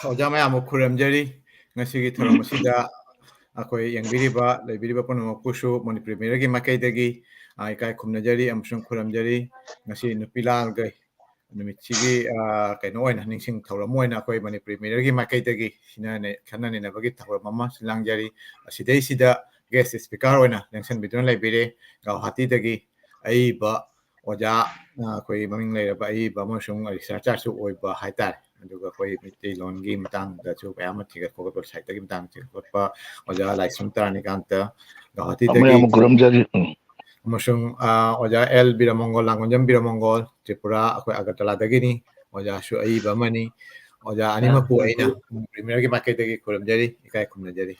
ꯑꯣꯖꯥ ꯃꯌꯥꯝ ꯑꯃ ꯈꯨꯔꯨꯝꯖꯔꯤ ꯉꯁꯤꯒꯤ ꯊꯧꯔꯝ ꯑꯁꯤꯗ ꯑꯩꯈꯣꯏ ꯌꯦꯡꯕꯤꯔꯤꯕ ꯂꯩꯕꯤꯔꯤꯕ ꯄꯨꯝꯅꯃꯛꯄꯨꯁꯨ ꯃꯅꯤꯄꯨꯔꯤ ꯃꯤꯔꯔꯒꯤ ꯃꯥꯏꯀꯩꯗꯒꯤ ꯏꯀꯥꯏ ꯈꯨꯝꯅꯖꯔꯤ ꯑꯃꯁꯨꯡ ꯈꯨꯔꯨꯝꯖꯔꯤ ꯉꯁꯤ ꯅꯨꯄꯤ ꯂꯥꯟꯒ ꯅꯨꯃꯤꯠꯁꯤꯒꯤ ꯀꯩꯅꯣ ꯑꯣꯏꯅ ꯅꯤꯡꯁꯤꯡ ꯊꯧꯔꯝ ꯑꯣꯏꯅ ꯑꯩꯈꯣꯏ ꯃꯅꯤꯄꯨꯔꯤ ꯃꯤꯔꯔꯒꯤ ꯃꯥꯏꯀꯩꯗꯒꯤ ꯈꯟꯅ ꯅꯩꯅꯕꯒꯤ ꯊꯧꯔꯝ ꯑꯃ ꯂꯥꯡꯖꯔꯤ ꯑꯁꯤꯗꯩꯁꯤꯗ ꯒꯦꯁ ꯁ꯭ꯄꯤꯀꯔ ꯑꯣꯏꯅ ꯂꯦꯡꯁꯟꯕꯤꯗꯨꯅ ꯂꯩꯕꯤꯔꯦ ꯒꯧꯍꯥꯇꯤꯗꯒꯤ ꯑꯏꯕ ꯑꯣꯖꯥ ꯑꯩꯈꯣꯏ ꯃꯃꯤꯡ ꯂꯩꯔꯕ ꯑꯏꯕ ꯑꯃꯁꯨꯡ ꯔꯤꯁꯥꯔꯆꯔꯁꯨ ꯑꯣꯏꯕ ꯍꯥꯏꯇꯥꯔꯦ ꯑꯗꯨꯒ ꯑꯩꯈꯣꯏ ꯃꯩꯇꯩꯂꯣꯟꯒꯤ ꯃꯇꯥꯡꯗꯁꯨ ꯃꯌꯥꯝ ꯑꯃ ꯊꯤꯒꯠ ꯈꯣꯠꯄ ꯁꯥꯍꯤꯇ꯭ꯌꯒꯤ ꯃꯇꯥꯡꯗ ꯊꯤꯒꯠ ꯈꯣꯠꯄ ꯑꯣꯖꯥ ꯂꯥꯏꯁ꯭ꯔꯝ ꯇꯔꯥꯅꯤꯀꯥꯟꯇ ꯒꯧꯍꯥꯇꯤꯗꯒꯤ ꯑꯃꯁꯨꯡ ꯑꯣꯖꯥ ꯑꯦꯜ ꯕꯤꯔꯃꯪꯒꯣꯜ ꯂꯥꯡꯒꯣꯟꯖꯝ ꯕꯤꯔꯃꯪꯒꯣꯜ ꯇ꯭ꯔꯤꯄꯨꯔꯥ ꯑꯩꯈꯣꯏ ꯑꯒꯔꯇꯂꯥꯗꯒꯤꯅꯤ ꯑꯣꯖꯥꯁꯨ ꯑꯏꯕ ꯑꯃꯅꯤ ꯑꯣꯖꯥ ꯑꯅꯤꯃꯛꯄꯨ ꯑꯩꯅ ꯄ꯭ꯔꯤꯃꯤꯌꯔꯒꯤ ꯃꯥꯏꯀꯩꯗꯒꯤ ꯈꯨꯔꯨꯝꯖꯔꯤ ꯏꯀꯥꯏ ꯈꯨꯝꯅꯖꯔꯤ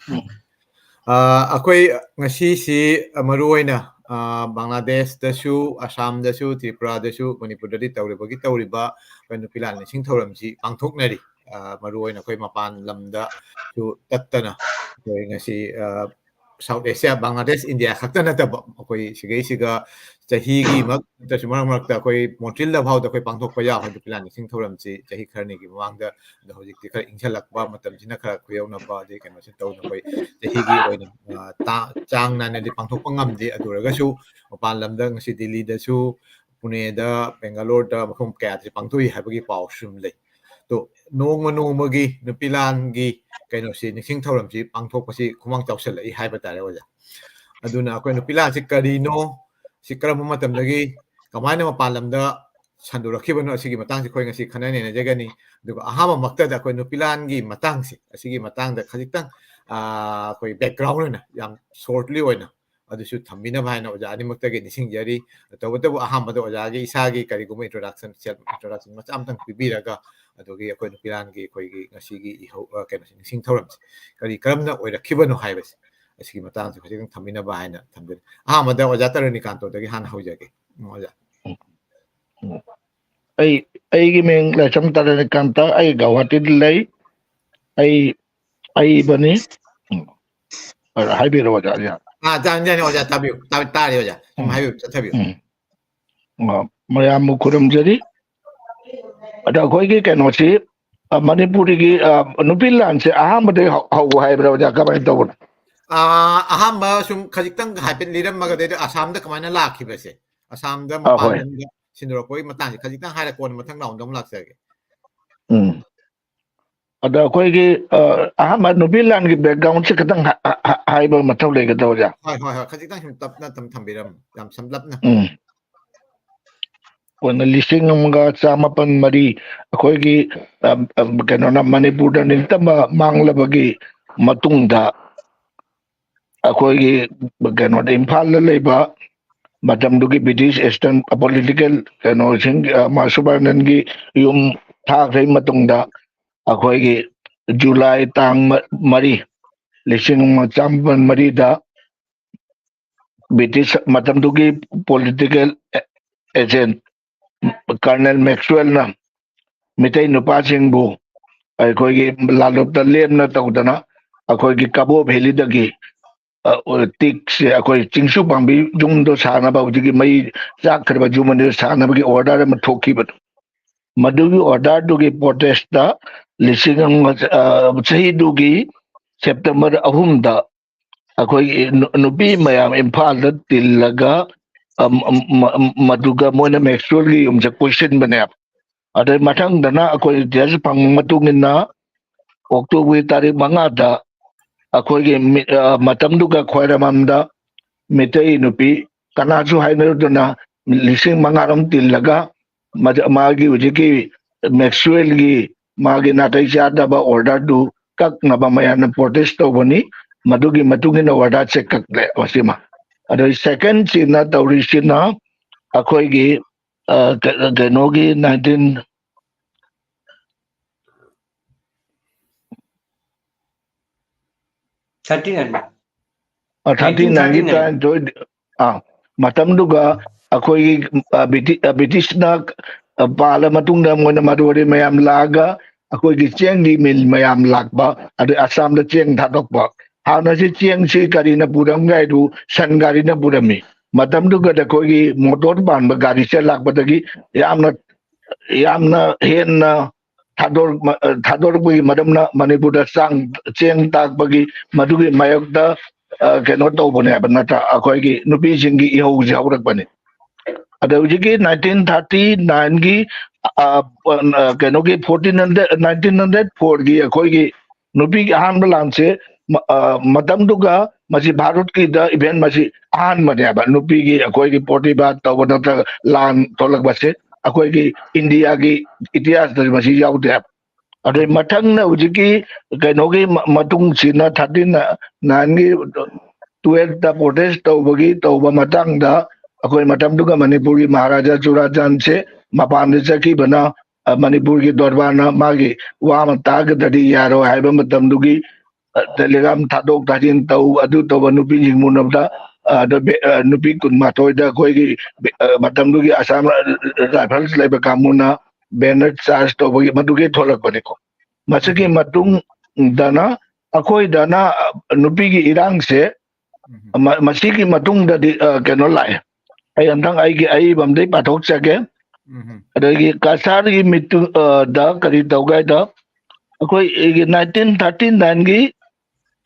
ꯑꯩꯈꯣꯏ ꯉꯁꯤꯁꯤ ꯃꯔꯨꯑꯣꯏꯅ ꯕꯪꯒ꯭ꯂꯥꯗꯦꯁꯇꯁꯨ ꯑꯁꯥꯝꯗꯁꯨ ꯇ꯭ꯔꯤꯄꯨꯔꯥꯗꯁꯨ ꯃꯅꯤꯄꯨꯔꯗꯗꯤ ꯇꯧꯔꯤꯕ ꯑꯩꯈꯣꯏ ꯅꯨꯄꯤ ꯂꯥꯟ ꯅꯤꯡꯁꯤꯡ ꯊꯧꯔꯝꯁꯤ ꯄꯥꯡꯊꯣꯛꯅꯔꯤ ꯃꯔꯨꯑꯣꯏꯅ ꯑꯩꯈꯣꯏ ꯃꯄꯥꯟ ꯂꯝꯗꯁꯨ ꯇꯠꯇꯅ ꯑꯩꯈꯣꯏ ꯉꯁꯤ ꯁꯥꯎꯠ ꯑꯦꯁꯤꯌꯥ ꯕꯪꯒ꯭ꯂꯥꯗꯦꯁ ꯏꯟꯗꯤꯌꯥ ꯈꯛꯇ ꯅꯠꯇꯕ ꯑꯩꯈꯣꯏ ꯁꯤꯒꯩꯁꯤꯒ ꯆꯍꯤꯒꯤ ꯃꯔꯛꯇꯁꯨ ꯃꯔꯛ ꯃꯔꯛꯇ ꯑꯩꯈꯣꯏ ꯃꯣꯟꯇ꯭ꯔꯤꯜꯗ ꯐꯥꯎꯗ ꯑꯩꯈꯣꯏ ꯄꯥꯡꯊꯣꯛꯄ ꯌꯥꯎꯋꯦ ꯅꯨꯄꯤ ꯂꯥꯟ ꯅꯤꯡꯁꯤꯡ ꯊꯧꯔꯝꯁꯤ ꯆꯍꯤ ꯈꯔꯅꯤꯒꯤ ꯃꯃꯥꯡꯗ ꯑꯗꯣ ꯍꯧꯖꯤꯛꯇꯤ ꯈꯔ ꯏꯪꯁꯜꯂꯛꯄ ꯃꯇꯝꯁꯤꯅ ꯈꯔ ꯈꯨꯌꯧꯅꯕ ꯑꯗꯩ ꯀꯩꯅꯣꯁꯤ ꯇꯧꯅ ꯑꯩꯈꯣꯏ ꯆꯍꯤꯒꯤ ꯑꯣꯏꯅ ꯆꯥꯡ ꯅꯥꯏꯅꯗꯤ ꯄꯥꯡꯊꯣꯛꯄ ꯉꯝꯗꯦ ꯑꯗꯨ ꯑꯣꯏꯔꯒꯁꯨ ꯃꯄꯥꯟ ꯂꯝꯗ ꯉꯁꯤ ꯗꯤꯜꯂꯤꯗꯁꯨ ꯄꯨꯅꯦꯗ ꯕꯦꯡꯒꯂꯣꯔꯗ ꯃꯐꯝ ꯀꯌꯥꯗꯁꯨ ꯄꯥꯡꯊꯣꯛꯏ ꯍꯥꯏꯕꯒꯤ ꯄꯥꯎꯁꯨ ꯂꯩ ꯑꯗꯣ ꯅꯣꯡꯃ ꯅꯣꯡꯃꯒꯤ ꯅꯨꯄꯤ ꯂꯥꯟꯒꯤ ꯀꯩꯅꯣꯁꯤ ꯅꯤꯡꯁꯤꯡ ꯊꯧꯔꯝꯁꯤ ꯄꯥꯡꯊꯣꯛꯄꯁꯤ ꯈꯨꯃꯥꯡ ꯆꯥꯎꯁꯜꯂꯛꯏ ꯍꯥꯏꯕ ꯇꯥꯔꯦ ꯑꯣꯖꯥ ꯑꯗꯨꯅ ꯑꯩꯈꯣꯏ ꯅꯨꯄꯤ ꯂꯥꯟꯁꯤ ꯀꯔꯤꯅꯣ ꯁꯤ ꯀꯔꯝꯕ ꯃꯇꯝꯗꯒꯤ ꯀꯃꯥꯏꯅ ꯃꯄꯥꯟ ꯂꯝꯗ ꯁꯟꯗꯣꯔꯛꯈꯤꯕꯅꯣ ꯑꯁꯤꯒꯤ ꯃꯇꯥꯡꯁꯤ ꯑꯩꯈꯣꯏ ꯉꯁꯤ ꯈꯟꯅ ꯅꯩꯅꯖꯒꯅꯤ ꯑꯗꯨꯒ ꯑꯍꯥꯟꯕ ꯃꯛꯇꯗ ꯑꯩꯈꯣꯏ ꯅꯨꯄꯤ ꯂꯥꯟꯒꯤ ꯃꯇꯥꯡꯁꯤ ꯑꯁꯤꯒꯤ ꯃꯇꯥꯡꯗ ꯈꯖꯤꯛꯇꯪ ꯑꯩꯈꯣꯏ ꯕꯦꯛꯒ꯭ꯔꯥꯎꯟ ꯑꯣꯏꯅ ꯌꯥꯝ ꯁꯣꯔꯠꯂꯤ ꯑꯣꯏꯅ ꯑꯗꯨꯁꯨ ꯊꯝꯕꯤꯅꯕ ꯍꯥꯏꯅ ꯑꯣꯖꯥ ꯑꯅꯤꯃꯛꯇꯒꯤ ꯅꯤꯡꯁꯤꯡꯖꯔꯤ ꯇꯧꯕꯇꯕꯨ ꯑꯍꯥꯟꯕꯗ ꯑꯣꯖꯥꯒꯤ ꯏꯁꯥꯒꯤ ꯀꯔꯤꯒꯨꯝꯕ ꯏꯟꯇ꯭ꯔꯣꯗꯛꯁꯟ ꯃꯆꯥ ꯑꯃꯇꯪ ꯄꯤꯕꯤꯔꯒ ꯑꯗꯨꯒꯤ ꯑꯩꯈꯣꯏ ꯅꯨꯄꯤ ꯂꯥꯟꯒꯤ ꯑꯩꯈꯣꯏꯒꯤ ꯉꯁꯤꯒꯤ ꯏꯍꯧ ꯀꯩꯅꯣꯁꯤ ꯅꯤꯡꯁꯤꯡ ꯊꯧꯔꯝꯁꯤ ꯀꯔꯝꯅ ꯑꯣꯏꯔꯛꯈꯤꯕꯅꯣ ꯍꯥꯏꯕꯁꯤ ꯑꯁꯤꯒꯤ ꯃꯇꯥꯡꯁꯦ ꯈꯖꯤꯛꯇꯪ ꯊꯝꯕꯤꯅꯕ ꯍꯥꯏꯅ ꯊꯝꯖꯔꯤ ꯑꯍꯥꯟꯕꯗ ꯑꯣꯖꯥ ꯇꯔꯨꯅꯤꯀꯥꯟꯇꯣꯗꯒꯤ ꯍꯥꯟꯅ ꯍꯧꯖꯒꯦ ꯑꯣꯖꯥ ꯑꯩꯒꯤ ꯃꯤꯡ ꯂꯥꯏꯁ꯭ꯔꯝ ꯇꯔꯥꯅꯤꯀꯥꯟꯇ ꯑꯩ ꯒꯧꯍꯥꯇꯤꯗ ꯂꯩ ꯑꯏꯕꯅꯤ ꯍꯥꯏꯕꯤꯔꯣ ꯑꯣꯖꯥ ꯌꯥꯅꯤ ꯑꯣꯖꯥ ꯇꯥꯕꯤꯌꯨ ꯇꯥꯔꯦ ꯑꯣꯖꯥ ꯁꯨꯝ ꯍꯥꯏꯕꯤꯌꯨ ꯆꯠꯊꯕꯤꯌꯨ ꯃꯌꯥꯝꯕꯨ ꯈꯨꯔꯨꯝꯖꯔꯤ ꯑꯗ ꯑꯩꯈꯣꯏꯒꯤ ꯀꯩꯅꯣꯁꯤ ꯃꯅꯤꯄꯨꯔꯤꯒꯤ ꯅꯨꯄꯤ ꯂꯥꯟꯁꯦ ꯑꯍꯥꯟꯕꯗꯒꯤ ꯍꯧꯕ ꯍꯥꯏꯕ꯭ꯔꯥ ꯑꯣꯖꯥ ꯀꯃꯥꯏꯅ ꯇꯧꯕꯅꯣ ꯑꯍꯥꯟꯕ ꯁꯨꯝ ꯈꯖꯤꯛꯇꯪ ꯍꯥꯏꯐꯦꯠ ꯂꯤꯔꯝꯃꯒꯗꯤ ꯑꯁꯥꯝꯗ ꯀꯃꯥꯏꯅ ꯂꯥꯛꯈꯤꯕꯁꯦ ꯑꯁꯥꯝꯗ ꯃꯄꯥꯟ ꯍꯣꯏ ꯂꯝꯗ ꯁꯤꯟꯗꯣꯔꯛꯄꯒꯤ ꯃꯇꯥꯡꯁꯦ ꯈꯖꯤꯛꯇꯪ ꯍꯥꯏꯔ ꯀꯣꯟꯅ ꯃꯊꯪ ꯔꯥꯎꯟꯗ ꯑꯃꯨꯛ ꯂꯥꯛꯆꯒꯦ ꯑꯗ ꯑꯩꯈꯣꯏꯒꯤ ꯑꯍꯥꯟꯕ ꯅꯨꯄꯤ ꯂꯥꯟꯒꯤ ꯕꯦꯛꯒ꯭ꯔꯥꯎꯟꯁꯦ ꯈꯤꯇꯪ ꯍꯥꯏꯕ ꯃꯊꯧ ꯂꯩꯒꯗ꯭ꯔꯥ ꯑꯣꯖꯥ ꯍꯣꯏ ꯈꯖꯤꯛꯇꯪ ꯁꯨꯝ ꯇꯞꯅ ꯊꯝꯕꯤꯔꯝꯃꯨ ꯌꯥꯝ ꯁꯝꯂꯞꯅ ꯑꯩꯈꯣꯏꯅ 1994 ꯑꯩꯈꯣꯏꯒꯤ ꯀꯩꯅꯣꯅ ꯃꯅꯤꯄꯨꯔꯗ ꯅꯤꯡꯇꯝꯕ ꯃꯥꯡꯂꯕꯒꯤ ꯃꯇꯨꯡꯗ ꯑꯩꯈꯣꯏꯒꯤ ꯀꯩꯅꯣꯗ ꯏꯝꯐꯥꯜꯗ ꯂꯩꯕ ꯃꯇꯝꯗꯨꯒꯤ ꯕ꯭ꯔꯤꯇꯤꯁ ꯏꯁꯇꯔꯟ ꯄꯣꯂꯤꯇꯤꯀꯦꯜ ꯀꯩꯅꯣꯁꯤꯡ ꯁꯨꯕꯔꯅꯟꯒꯤ ꯌꯨꯝ ꯊꯥꯈ꯭ꯔ ꯃꯇꯨꯡꯗ ꯑꯩꯈꯣꯏꯒꯤ ꯖꯨꯂꯥꯏ ꯇꯥꯡ 4 1994ꯗ ꯕ꯭ꯔꯤꯇꯤꯁ ꯃꯇꯝꯗꯨꯒꯤ ꯄꯣꯂꯤꯇꯤꯀꯦꯜ ꯑꯦꯖꯦꯟ ꯀꯔꯅꯦꯜ ꯃꯦꯛꯁꯋꯦꯜꯅ ꯃꯤꯇꯩ ꯅꯨꯄꯥꯁꯤꯡꯕꯨ ꯑꯩꯈꯣꯏꯒꯤ ꯂꯥꯂꯨꯞꯇ ꯂꯦꯝꯅ ꯇꯧꯗꯅ ꯑꯩꯈꯣꯏꯒꯤ ꯀꯥꯕꯣ ꯚꯦꯂꯤꯗꯒꯤ ꯇꯤꯛꯁꯦ ꯑꯩꯈꯣꯏ ꯆꯤꯡꯁꯨ ꯄꯥꯝꯕꯤ ꯌꯨꯝꯗꯣ ꯁꯥꯅꯕ ꯍꯧꯖꯤꯛꯀꯤ ꯃꯩ ꯆꯥꯛꯈ꯭ꯔꯕ ꯌꯨꯝ ꯑꯗꯨ ꯁꯥꯅꯕꯒꯤ ꯑꯣꯔꯗꯔ ꯑꯃ ꯊꯣꯛꯈꯤꯕꯅꯤ ꯃꯗꯨꯒꯤ ꯑꯣꯔꯗꯔꯗꯨꯒꯤ ꯄ꯭ꯔꯣꯇꯦꯁꯇ ꯆꯍꯤꯗꯨꯒꯤ ꯁꯦꯞꯇꯦꯝꯕꯔ 3ꯗ ꯑꯩꯈꯣꯏꯒꯤ ꯅꯨꯄꯤ ꯃꯌꯥꯝ ꯏꯝꯐꯥꯜꯗ ꯇꯤꯜꯂꯒ ꯃꯗꯨꯒ ꯃꯣꯏꯅ ꯃꯦꯛꯁꯋꯦꯜꯒꯤ ꯌꯨꯝꯁꯦ ꯀꯣꯏꯁꯤꯟꯕꯅꯦꯕ ꯑꯗꯩ ꯃꯊꯪꯗꯅ ꯑꯩꯈꯣꯏ ꯏꯇꯤꯍꯥꯁ ꯐꯪꯕ ꯃꯇꯨꯡ ꯏꯟꯅ ꯑꯣꯛꯇꯣꯕꯔ ꯇꯥꯔꯤꯛ 5ꯗ ꯑꯩꯈꯣꯏꯒꯤ ꯃꯇꯝꯗꯨꯒ ꯈ꯭ꯋꯥꯏꯔꯝꯕꯟꯗ ꯃꯤꯇꯩ ꯅꯨꯄꯤ ꯀꯅꯥꯁꯨ ꯍꯥꯏꯅꯔꯨꯗꯅ 5,000 ꯇꯤꯜꯂꯒ ꯃꯥꯒꯤ ꯍꯧꯖꯤꯛꯀꯤ ꯃꯦꯛꯁꯋꯦꯜꯒꯤ ꯃꯥꯒꯤ ꯅꯥꯇꯩ ꯆꯥꯗꯕ ꯑꯣꯔꯗꯔꯗꯨ ꯀꯛꯅꯕ ꯃꯌꯥꯝꯅ ꯄ꯭ꯔꯣꯇꯦꯁ ꯇꯧꯕꯅꯤ ꯃꯗꯨꯒꯤ ꯃꯇꯨꯡ ꯏꯟꯅ ꯑꯣꯔꯗꯔꯁꯦ ꯀꯛꯂꯦ ꯃꯁꯤꯃ ꯑꯗꯩ ꯁꯦꯀꯦꯟꯁꯤꯅ ꯇꯧꯔꯤꯁꯤꯅ ꯑꯩꯈꯣꯏꯒꯤ ꯀꯩꯅꯣꯒꯤ 1939 ꯃꯇꯝꯗꯨꯒ ꯑꯩꯈꯣꯏꯒꯤ ꯕ꯭ꯔꯤꯇꯤꯁꯅ ꯄꯥꯜꯂ ꯃꯇꯨꯡꯗ ꯃꯣꯏꯅ ꯃꯔꯨꯑꯣꯏ ꯃꯌꯥꯝ ꯂꯥꯛꯑꯒ ꯑꯩꯈꯣꯏꯒꯤ ꯆꯦꯡꯒꯤ ꯃꯤꯜ ꯃꯌꯥꯝ ꯂꯥꯛꯄ ꯑꯗꯩ ꯑꯁꯥꯝꯗ ꯆꯦꯡ ꯊꯥꯗꯣꯛꯄ ꯍꯥꯟꯅꯁꯤ ꯆꯦꯡꯁꯤ ꯀꯔꯤꯅ ꯄꯨꯔꯝꯒꯦ ꯍꯥꯏꯗꯨ ꯁꯟ ꯒꯥꯔꯤꯅ ꯄꯨꯔꯝꯃꯤ ꯃꯇꯝꯗꯨꯒꯗ ꯑꯩꯈꯣꯏꯒꯤ ꯃꯣꯇꯣꯔ ꯄꯥꯟꯕ ꯒꯥꯔꯤꯁꯦ ꯂꯥꯛꯄꯗꯒꯤ ꯌꯥꯝꯅ ꯍꯦꯟꯅ ꯊꯥꯗꯣꯔꯛꯄꯒꯤ ꯃꯔꯝꯅ ꯃꯅꯤꯄꯨꯔꯗ ꯆꯦꯡ ꯇꯥꯛꯄꯒꯤ ꯃꯗꯨꯒꯤ ꯃꯥꯌꯣꯛꯇ ꯀꯩꯅꯣ ꯇꯧꯕꯅꯦꯕ ꯅꯠꯇ꯭ꯔꯥ ꯑꯩꯈꯣꯏꯒꯤ ꯅꯨꯄꯤꯁꯤꯡꯒꯤ ꯏꯍꯧꯁꯦ ꯍꯧꯔꯛꯄꯅꯤ ꯑꯗ ꯍꯧꯖꯤꯛꯀꯤ 1939ꯒꯤ ꯀꯩꯅꯣꯒꯤ 1904ꯒꯤ ꯑꯩꯈꯣꯏꯒꯤ ꯅꯨꯄꯤꯒꯤ ꯑꯍꯥꯟꯕ ꯂꯥꯟꯁꯦ ꯃꯇꯝꯗꯨꯒ ꯃꯁꯤ ꯚꯥꯔꯠꯀꯤꯗ ꯏꯚꯦꯟ ꯃꯁꯤ ꯑꯍꯥꯟꯕꯅꯦꯕ ꯅꯨꯄꯤꯒꯤ ꯑꯩꯈꯣꯏꯒꯤ ꯄ꯭ꯔꯣꯇꯤꯚꯥ ꯇꯧꯕ ꯅꯠꯇ꯭ꯔꯒ ꯂꯥꯟ ꯊꯣꯛꯂꯛꯄꯁꯦ ꯑꯩꯈꯣꯏꯒꯤ ꯏꯟꯗꯤꯌꯥꯒꯤ ꯏꯇꯤꯍꯥꯁꯇꯗꯤ ꯃꯁꯤ ꯌꯥꯎꯗꯦꯕ ꯑꯗꯩ ꯃꯊꯪꯅ ꯍꯧꯖꯤꯛꯀꯤ ꯀꯩꯅꯣꯒꯤ ꯃꯇꯨꯡꯁꯤꯅ 39ꯒꯤ 12ꯇ ꯄ꯭ꯔꯣꯇꯦꯁ ꯇꯧꯕ ꯃꯇꯥꯡꯗ ꯑꯩꯈꯣꯏ ꯃꯇꯝꯗꯨꯒ ꯃꯅꯤꯄꯨꯔꯒꯤ ꯃꯍꯥꯔꯥꯖꯥ ꯆꯨꯔꯥꯆꯥꯟꯁꯦ ꯃꯄꯥꯟꯗ ꯆꯠꯈꯤꯕꯅ ꯃꯅꯤꯄꯨꯔꯒꯤ ꯗꯣꯔꯕꯥꯔꯅ ꯃꯥꯒꯤ ꯋꯥ ꯑꯃ ꯇꯥꯒꯗ꯭ꯔꯗꯤ ꯌꯥꯔꯣꯏ ꯍꯥꯏꯕ ꯃꯇꯝꯗꯨꯒꯤ ꯇꯦꯂꯤꯒ꯭ꯔꯥꯝ ꯊꯥꯗꯣꯛ ꯊꯥꯖꯤꯟ ꯇꯧ ꯑꯗꯨ ꯇꯧꯕ ꯅꯨꯄꯤꯁꯤꯡ ꯃꯨꯟꯅꯕꯗ ꯅꯨꯄꯤ 12ꯗ ꯑꯩꯈꯣꯏꯒꯤ ꯃꯇꯝꯗꯨꯒꯤ ꯑꯁꯥꯝ ꯔꯥꯏꯐꯜꯁ ꯂꯩꯕ ꯀꯥꯡꯕꯨꯅ ꯕꯦꯅꯔ ꯆꯥꯔꯖ ꯇꯧꯕꯒꯤ ꯃꯗꯨꯒꯤ ꯊꯣꯛꯂꯛꯄꯅꯤꯀꯣ ꯃꯁꯤꯒꯤ ꯃꯇꯨꯡꯗꯅ ꯑꯩꯈꯣꯏꯗꯅ ꯅꯨꯄꯤꯒꯤ ꯏꯔꯥꯡꯁꯦ ꯃꯁꯤꯒꯤ ꯃꯇꯨꯡꯗꯗꯤ ꯀꯩꯅꯣ ꯂꯥꯛꯑꯦ ꯑꯩ ꯑꯝꯇꯪ ꯑꯩꯒꯤ ꯑꯏꯕ ꯑꯝꯗꯩ ꯄꯥꯊꯣꯛꯆꯒꯦ ꯑꯗꯒꯤ ꯀꯁꯥꯔꯒꯤ ꯃꯤꯇꯨꯡꯗ ꯀꯔꯤ ꯇꯧꯒꯦꯗ ꯑꯩꯈꯣꯏꯒꯤ 1939ꯒꯤ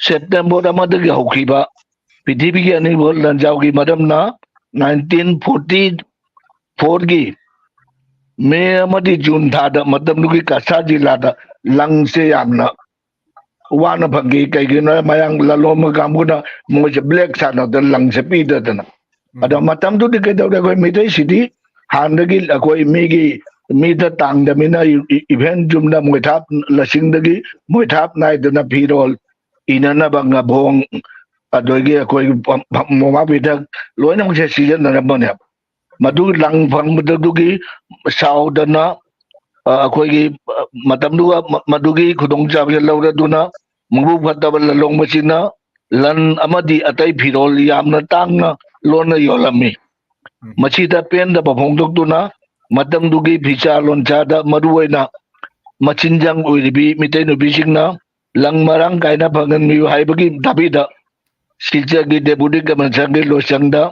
ꯁꯦꯞꯇꯦꯝꯕꯔ ꯑꯃꯗꯒꯤ ꯍꯧꯈꯤꯕ ꯄ꯭ꯔꯤꯊꯤꯕꯤꯒꯤ ꯑꯅꯤꯕ ꯂꯥꯟꯖꯥꯎꯒꯤ ꯃꯔꯝꯅ 1944ꯒꯤ ꯃꯦ ꯑꯃꯗꯤ ꯖꯨꯟ ꯊꯥꯗ ꯃꯇꯝꯗꯨꯒꯤ ꯀꯁꯥꯔ ꯖꯤꯂꯥꯗ ꯂꯪꯁꯦ ꯌꯥꯝꯅ ꯋꯥꯅ ꯐꯪꯈꯤ ꯀꯩꯒꯤꯅꯣ ꯃꯌꯥꯡ ꯂꯂꯣꯟꯕ ꯀꯥꯡꯕꯨꯅ ꯃꯣꯏꯁꯦ ꯕ꯭ꯂꯦꯛ ꯁꯥꯟꯅꯗꯅ ꯂꯪꯁꯦ ꯄꯤꯗꯗꯅ ꯑꯗꯣ ꯃꯇꯝꯗꯨꯗꯤ ꯀꯩꯗꯧꯔꯦ ꯑꯩꯈꯣꯏ ꯃꯩꯇꯩꯁꯤꯗꯤ ꯍꯥꯟꯅꯗꯒꯤ ꯑꯩꯈꯣꯏ ꯃꯤꯗ ꯇꯥꯡꯗꯃꯤꯅ ꯏꯚꯦꯟ ꯆꯨꯝꯅ ꯃꯣꯏꯊꯥꯞ ꯂꯁꯤꯡꯗꯒꯤ ꯃꯣꯏꯊꯥꯞ ꯅꯥꯏꯗꯅ ꯐꯤꯔꯣꯜ ꯏꯅꯅꯕ ꯉꯥꯕꯣꯡ ꯑꯗꯒꯤ ꯑꯩꯈꯣꯏꯒꯤ ꯃꯣꯃꯥꯄꯤꯊꯛ ꯂꯣꯏꯅꯃꯛꯁꯦ ꯁꯤꯖꯤꯟꯅꯔꯝꯕꯅꯦꯕ ꯃꯗꯨ ꯂꯪ ꯐꯪꯕꯗꯨꯒꯤ ꯁꯥꯎꯗꯅ ꯑꯩꯈꯣꯏꯒꯤ ꯃꯇꯝꯗꯨꯒ ꯃꯗꯨꯒꯤ ꯈꯨꯗꯣꯡꯆꯥꯕꯁꯦ ꯂꯧꯔꯗꯨꯅ ꯃꯕꯨꯛ ꯐꯠꯇꯕ ꯂꯂꯣꯡꯕꯁꯤꯡꯅ ꯂꯟ ꯑꯃꯗꯤ ꯑꯇꯩ ꯐꯤꯔꯣꯜ ꯌꯥꯝꯅ ꯇꯥꯡꯅ ꯂꯣꯟꯅ ꯌꯣꯜꯂꯝꯃꯤ ꯃꯁꯤꯗ ꯄꯦꯟꯗꯕ ꯐꯣꯡꯗꯣꯛꯇꯨꯅ ꯃꯇꯝꯗꯨꯒꯤ ꯐꯤꯁꯥ ꯂꯣꯟꯁꯥꯗ ꯃꯔꯨꯑꯣꯏꯅ ꯃꯆꯤꯟꯖꯥꯡ ꯑꯣꯏꯔꯤꯕꯤ ꯃꯤꯇꯩ ꯅꯨꯄꯤꯁꯤꯡꯅ ꯂꯪ ꯃꯔꯥꯡ ꯀꯥꯏꯅ ꯐꯪꯍꯟꯕꯤꯌꯨ ꯍꯥꯏꯕꯒꯤ ꯗꯥꯕꯤꯗ ꯁꯤꯜꯆꯔꯒꯤ ꯗꯦꯄꯨꯇꯤ ꯀꯃꯤꯁꯅꯔꯒꯤ ꯂꯣꯏꯁꯪꯗ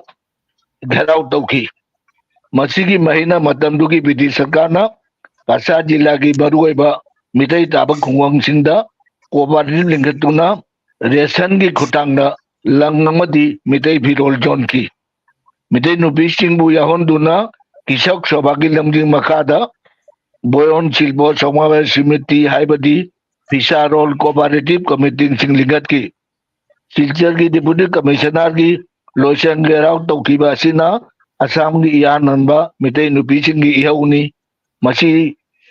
ꯘꯦꯔꯥꯎ ꯇꯧꯈꯤ ꯃꯁꯤꯒꯤ ꯃꯍꯩꯅ ꯃꯇꯝꯗꯨꯒꯤ ꯕ꯭ꯔꯤꯇꯤꯁ ꯁꯔꯀꯥꯔꯅ ꯀꯁꯥꯔ ꯖꯤꯂꯥꯒꯤ ꯃꯔꯨꯑꯣꯏꯕ ꯃꯤꯇꯩ ꯇꯥꯕ ꯈꯨꯡꯒꯪꯁꯤꯡꯗ ꯀꯣꯑꯣꯄꯔꯦꯇꯤꯚ ꯂꯤꯡꯈꯠꯇꯨꯅ ꯔꯦꯁꯟꯒꯤ ꯈꯨꯠꯊꯥꯡꯗ ꯂꯪ ꯑꯃꯗꯤ ꯃꯤꯇꯩ ꯐꯤꯔꯣꯜ ꯌꯣꯟꯈꯤ ꯃꯤꯇꯩ ꯅꯨꯄꯤꯁꯤꯡꯕꯨ ꯌꯥꯎꯍꯟꯗꯨꯅ ꯀꯤꯁꯛ ꯁꯣꯚꯥꯒꯤ ꯂꯝꯖꯤꯡ ꯃꯈꯥꯗ ꯕꯣꯌꯣꯟ ꯁꯤꯜꯄꯣ ꯁꯃꯥꯋꯦ ꯁꯤꯃꯤꯇꯤ ꯍꯥꯏꯕꯗꯤ ꯐꯤꯁꯥꯔꯣꯜ ꯀꯣꯑꯣꯄꯔꯦꯇꯤꯚ ꯀꯃꯤꯇꯤꯁꯤꯡ ꯂꯤꯡꯈꯠꯈꯤ ꯁꯤꯜꯆꯔꯒꯤ ꯗꯤꯄꯨꯇꯤ ꯀꯃꯤꯁꯅꯔꯒꯤ ꯂꯣꯏꯁꯪ ꯘꯦꯔꯥꯎ ꯇꯧꯈꯤꯕ ꯑꯁꯤꯅ ꯑꯁꯥꯝꯒꯤ ꯏꯌꯥꯟꯅꯟꯕ ꯃꯤꯇꯩ ꯅꯨꯄꯤꯁꯤꯡꯒꯤ ꯏꯍꯧꯅꯤ ꯃꯁꯤ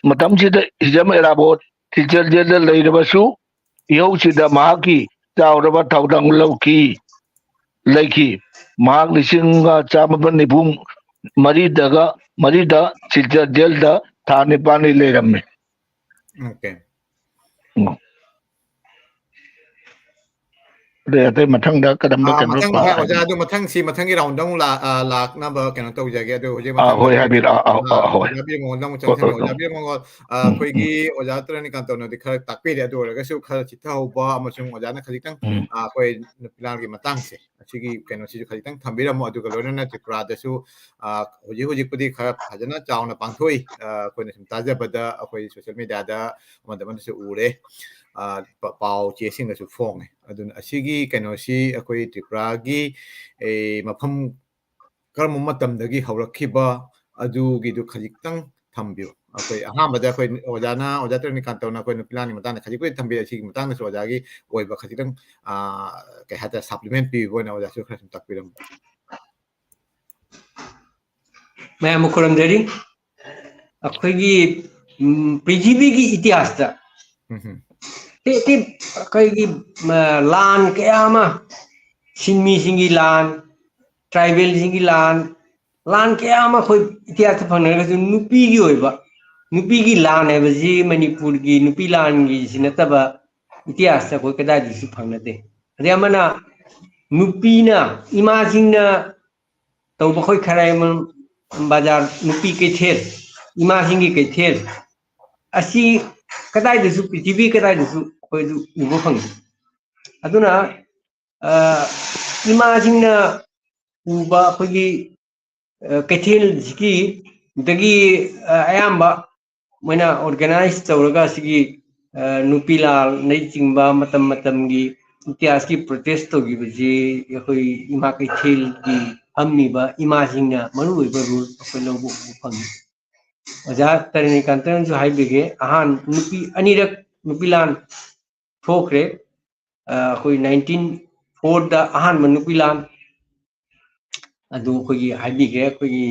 ꯃꯇꯝꯁꯤꯗ ꯍꯤꯖꯝ ꯑꯦꯔꯥꯕꯣꯠ ꯁꯤꯜꯆꯔ ꯖꯦꯜꯗ ꯂꯩꯔꯕꯁꯨ ꯏꯍꯧꯁꯤꯗ ꯃꯍꯥꯛꯀꯤ ꯆꯥꯎꯔꯕ ꯊꯧꯗꯥꯡ ꯂꯩꯈꯤ ꯃꯍꯥꯛ 1994ꯗ ꯁꯤꯜꯆꯔ ꯖꯦꯜꯗ ꯊꯥ 9 ꯂꯩꯔꯝꯃꯤ Okay. ꯑꯇꯩ ꯃꯊꯪꯗ ꯀꯔꯝꯕ ꯀꯩꯅꯣ ꯃꯊꯪ ꯑꯣꯖꯥ ꯑꯗꯨ ꯃꯊꯪꯁꯤ ꯃꯊꯪꯒꯤ ꯔꯥꯎꯟꯗ ꯑꯃꯨꯛ ꯂꯥꯛꯅꯕ ꯀꯩꯅꯣ ꯇꯧꯖꯒꯦ ꯑꯗꯨ ꯍꯧꯖꯤꯛ ꯍꯣꯏ ꯍꯥꯏꯕꯤꯔꯛꯑꯣ ꯍꯣꯏ ꯑꯣꯖꯥ ꯕꯤꯔꯃꯣꯍꯣꯟꯗ ꯑꯃꯨꯛ ꯆꯪꯁꯤꯟꯒꯦ ꯑꯣꯖꯥ ꯕꯤꯔꯃꯣꯍꯣꯟ ꯑꯩꯈꯣꯏꯒꯤ ꯑꯣꯖꯥ ꯇꯔꯥꯅꯤꯀꯥꯟꯇꯅꯗꯤ ꯈꯔ ꯇꯥꯛꯄꯤꯔꯦ ꯑꯗꯨ ꯑꯣꯏꯔꯒꯁꯨ ꯈꯔ ꯆꯤꯊꯍꯧꯕ ꯑꯃꯁꯨꯡ ꯑꯣꯖꯥꯅ ꯈꯖꯤꯛꯇꯪ ꯑꯩꯈꯣꯏ ꯅꯨꯄꯤꯂꯥꯟꯒꯤ ꯃꯇꯥꯡꯁꯦ ꯑꯁꯤꯒꯤ ꯀꯩꯅꯣꯁꯤꯁꯨ ꯈꯖꯤꯛꯇꯪ ꯊꯝꯕꯤꯔꯝꯃꯣ ꯑꯗꯨꯒ ꯂꯣꯏꯅꯅ ꯇ꯭ꯔꯤꯄꯨꯔꯥꯗꯁꯨ ꯍꯧꯖꯤꯛꯄꯨꯗꯤ ꯈꯔ ꯐꯖꯅ ꯆꯥꯎꯅ ꯄꯥꯡꯊꯣꯛꯏ ꯑꯩꯈꯣꯏꯅ ꯁꯨꯝ ꯇꯥꯖꯕꯗ ꯑꯩꯈꯣꯏ ꯁꯣꯁꯤꯌꯦꯜ ꯃꯦꯗꯤꯌꯥꯗ ꯑꯃꯗꯁꯨ ꯎꯔꯦ ꯄꯥꯎ ꯆꯦꯁꯤꯡꯗꯁꯨ ꯐꯣꯡꯉꯦ ꯑꯗꯨꯅ ꯑꯁꯤꯒꯤ ꯀꯩꯅꯣꯁꯤ ꯑꯩꯈꯣꯏ ꯇ꯭ꯔꯤꯄꯨꯔꯥꯒꯤ ꯃꯐꯝ ꯀꯔꯝꯕ ꯃꯇꯝꯗꯒꯤ ꯍꯧꯔꯛꯈꯤꯕ ꯑꯗꯨꯒꯤꯗꯨ ꯈꯖꯤꯛꯇꯪ ꯊꯝꯕꯤꯌꯨ ꯑꯩꯈꯣꯏ ꯑꯍꯥꯟꯕꯗ ꯑꯩꯈꯣꯏ ꯑꯣꯖꯥ ꯇꯔꯥꯅꯤꯀꯥꯟꯇꯅ ꯑꯩꯈꯣꯏ ꯅꯨꯄꯤꯂꯥꯟꯒꯤ ꯃꯇꯥꯡꯗ ꯈꯖꯤꯛꯄꯨꯗꯤ ꯊꯝꯕꯤꯔꯦ ꯁꯤꯒꯤ ꯃꯇꯥꯡꯗꯁꯨ ꯑꯣꯖꯥꯒꯤ ꯑꯣꯏꯕ ꯈꯖꯤꯛꯇꯪ ꯀꯩ ꯍꯥꯏꯇꯥꯔꯦ ꯁꯄ꯭ꯂꯤꯃꯦꯟ ꯄꯤꯕ ꯑꯣꯏꯅ ꯑꯣꯖꯥꯁꯨ ꯈꯔ ꯁꯨꯝ ꯇꯥꯛꯄꯤꯔꯝꯃꯨ ꯃꯌꯥꯝ ꯈꯨꯔꯨꯝꯖꯔꯤ ꯑꯩꯈꯣꯏꯒꯤ ꯄ꯭ꯔꯤꯊꯤꯕꯤꯒꯤ ꯏꯇꯤꯍꯥꯁꯇ ꯑꯩꯈꯣꯏꯒꯤ ꯂꯥꯟ ꯀꯌꯥ ꯑꯃ ꯁꯤꯟꯃꯤꯁꯤꯡꯒꯤ ꯂꯥꯟ ꯇ꯭ꯔꯥꯏꯕꯦꯜꯁꯤꯡꯒꯤ ꯂꯥꯟ ꯀꯌꯥ ꯑꯃ ꯑꯩꯈꯣꯏ ꯏꯇꯤꯍꯥꯁꯇ ꯐꯪꯅꯔꯒꯁꯨ ꯅꯨꯄꯤꯒꯤ ꯑꯣꯏꯕ ꯅꯨꯄꯤꯒꯤ ꯂꯥꯟ ꯍꯥꯏꯕꯁꯤ ꯃꯅꯤꯄꯨꯔꯒꯤ ꯅꯨꯄꯤ ꯂꯥꯟꯒꯤꯁꯤ ꯅꯠꯇꯕ ꯏꯇꯤꯍꯥꯁꯇ ꯑꯩꯈꯣꯏ ꯀꯗꯥꯏꯗꯁꯨ ꯐꯪꯅꯗꯦ ꯑꯗꯩ ꯑꯃꯅ ꯅꯨꯄꯤꯅ ꯏꯃꯥꯁꯤꯡꯅ ꯇꯧꯕ ꯑꯩꯈꯣꯏ ꯈꯔꯥꯏꯃꯜ ꯕꯖꯥꯔ ꯅꯨꯄꯤ ꯀꯩꯊꯦꯜ ꯏꯃꯥꯁꯤꯡꯒꯤ ꯀꯩꯊꯦꯜ ꯑꯁꯤ ꯀꯗꯥꯏꯗꯁꯨ ꯄ꯭ꯔꯤꯊꯤꯕꯤ ꯀꯗꯥꯏꯗꯁꯨ ꯑꯩꯈꯣꯏꯗꯨ ꯎꯕ ꯐꯪꯉꯤ ꯑꯗꯨꯅ ꯏꯃꯥꯁꯤꯡꯅ ꯎꯕ ꯑꯩꯈꯣꯏꯒꯤ ꯀꯩꯊꯦꯜꯁꯤꯒꯤ ꯗꯒꯤ ꯑꯌꯥꯝꯕ मोइना ऑर्गेनाइज तौरगा सिगी नुपीलाल नै चिंबा मतम इतिहास की प्रोटेस्ट तौगिबजी अखोई इमा कैथेल की हममीबा इमाजिंगना मरुइबा रूल अखोई लौबु फंगी ओजा तरिनी कांतन जो हाइबिगे अहान नुपी अनिरक नुपीलान थोखरे अखोई 1904 दा अहान नुपीलान अदु अखोई हाइबिगे अखोई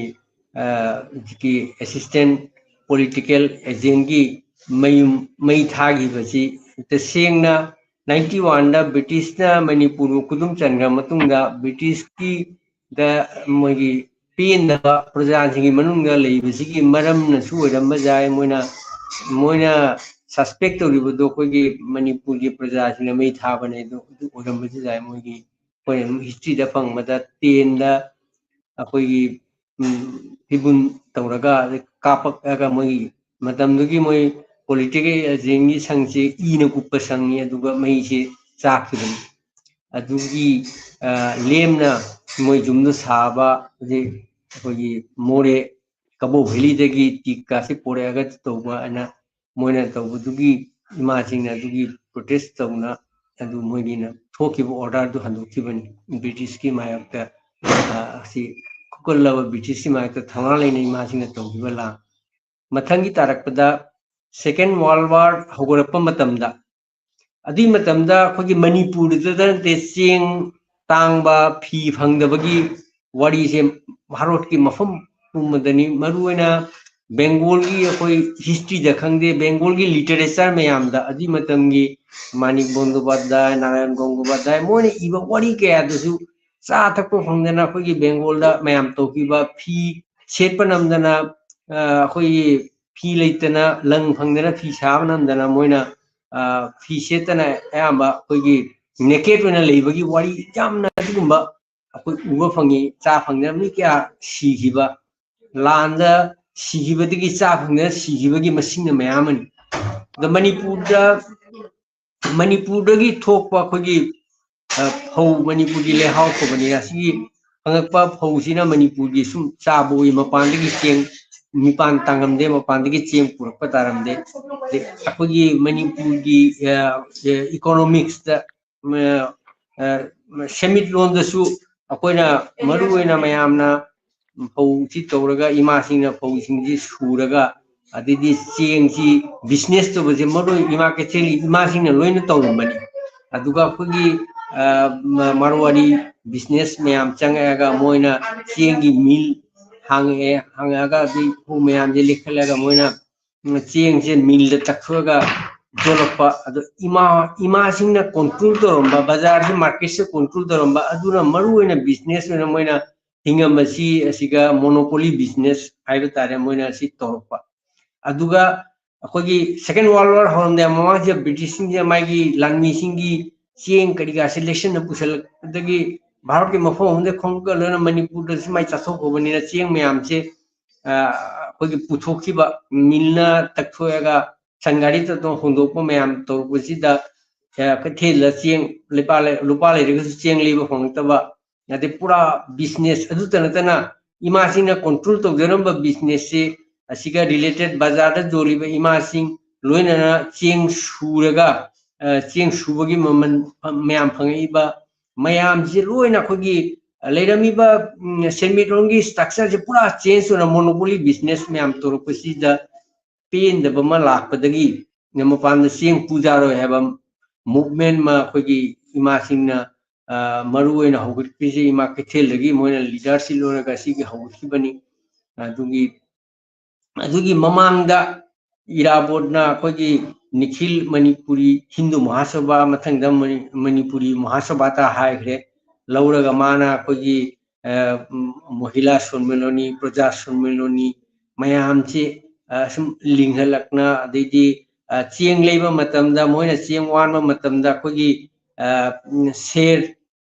की असिस्टेंट political agent की मई थागी बची तसेंगना 91 दा ब्रिटिश ना मणिपुर कुदुम चंगा मतुंगा ब्रिटिश की दा मोगी पेनदा प्रजासिंगी मनुंगा लेबसिगी मरम न सुरम जाय मोइना सस्पेक्ट तौरिबदो कोगी मणिपुर की प्रजासिंग मई थाबने दो ओरम जाय मोगी कोई हिस्ट्री दा फंगमदा तेंदा अखोगी हिबुन तौरगा कापका मोई मतमदुगी मोई पॉलिटिकल एजेंगी संगसे ईन कुप्प संगी अदुगा मई से चाखिबनी अदुगी लेमना मोई जुमदो साबा जे अखोगी मोरे कबो वैली दगी टिका से पोरेगा तौबा अना मोइना तौबदुगी इमाजिंग अदुगी प्रोटेस्ट तौना अदु मोइना थोकिबो ऑर्डर दु हंदुखिबनी ब्रिटिश की मायकता सी कुल्लव ब्रिटिश की मायकता थंगा लेने इमाजिंग तौगिबला मथंगी तारकपदा सेकेंड वर्ल्ड वार हौगरप मतमदा अदी मतमदा अखोगी मणिपुर दे चेंग तांगबा फी फंगदबगी वारी से भारत की मफम पुमदनी मरुएना बेंगोल की अखोई हिस्ट्री दा खंगदे बेंगोल की लिटरेचर मयामदा अदी मतमगी मानिक बंदोपाध्याय नारायण गंगोपाध्याय मोने इबा वारी कया दसु चा थको फंगदना अखोगी बेंगोल दा मयाम तौकिबा फी सेटप नमदना अखोई फी लेतना लंग फंगदना फी साब नमदना मोइना फी सेतना अयाम्बा अखोगी नेकेट ओना लेबगी वारी यामना अदुगुम्बा अखोई उबा फंगी चा फंगदना मी क्या सीखिबा लांदा सीखिबदगी चा फंगदना सीखिबगी मसिंग मयामनी द मणिपुरदगी थोकपा अखोगी फौ मणिपुर की लेहाव खोबनी असी फंगकपा फौसिना मणिपुर की सुम चाबोई मपानदगी चेंग निपान तांगमदे मपानदगी चेंग पुरकपा तारमदे अखोगी मणिपुर की इकोनॉमिक्स दा सेमिट लोंदसु अखोइना मरुएना मयामना फौसी तौरगा इमासिंगना फौसिंगजी सुरगा अदिदी चेंगजी बिजनेस तो बजे मरु इमा केथेली इमासिंगना लोइना तौरमबनी अदुगा अखोगी मारवाड़ी बिजनेस मैम चंगा मोइना चेंगी मिल हांगा मैम जे लिखलगा मोइना चेंग से मिल तखगा जोलपा इमासिंगना कंट्रोल तौरम्बा बाजार से मार्केट से कंट्रोल तौरम्बा अदुना मरुएना बिजनेस ओइना मोइना हिंगमसी असिगा मोनोपोली बिजनेस हाइबा तारे मोइना सि तौरपा अदुगा अखोगी सेकेंड वर्ल्ड वार होरमदे ममा जे ब्रिटिश जे मागी लानमी सिंगी चेंग करिगा सिलेक्शन पुसल दगी भारत के मफो होंदे खोंग लेना मणिपुर दस माई चाथोक होबनीना चेंग मयाम से अखोगी पुथोखिबा मिलना तखोयागा संगाड़ी तो होंदोपो मयाम तौरपसिदा कथेल चेंग लुपा लेरगस चेंग लेबा होंगतबा यादे पूरा बिजनेस अदु तनतना इमासिंगना कंट्रोल तौजरंबा बिजनेस से असिगा रिलेटेड बाजार दा जोलिबा इमासिंग लोइना चेंग सुरगा चेंग सुबगी ममन मयाम फंगईबा मयाम जे लोइना खोगी लेरमीबा सेमिटोंगी स्ट्रक्चर जे पूरा चेंज होना मोनोपोली बिजनेस मयाम तोरपसिदा पेन दबमा लाखपदगी नमपान चेंग पूजा रो हैबा मूवमेंट मा खोगी इमासिंगना मरुएना होगटपिजे इमा केथेलगी मोइना लीडरशिप लोरगा सिगी होगटखिबनी अदुगी ममांगदा इराबोडना खोगी निखिल मणिपुरी हिंदू महासभा मथंगदा मणिपुरी महासभा ता हाइग्रे लौरगा माना खोगी महिला सम्मेलनी प्रजा सम्मेलनी मयाम से सुम लिंगहलकना अदैदी चेंग लेबा मतमदा मोइना चेंग वानबा मतमदा खोगी शेर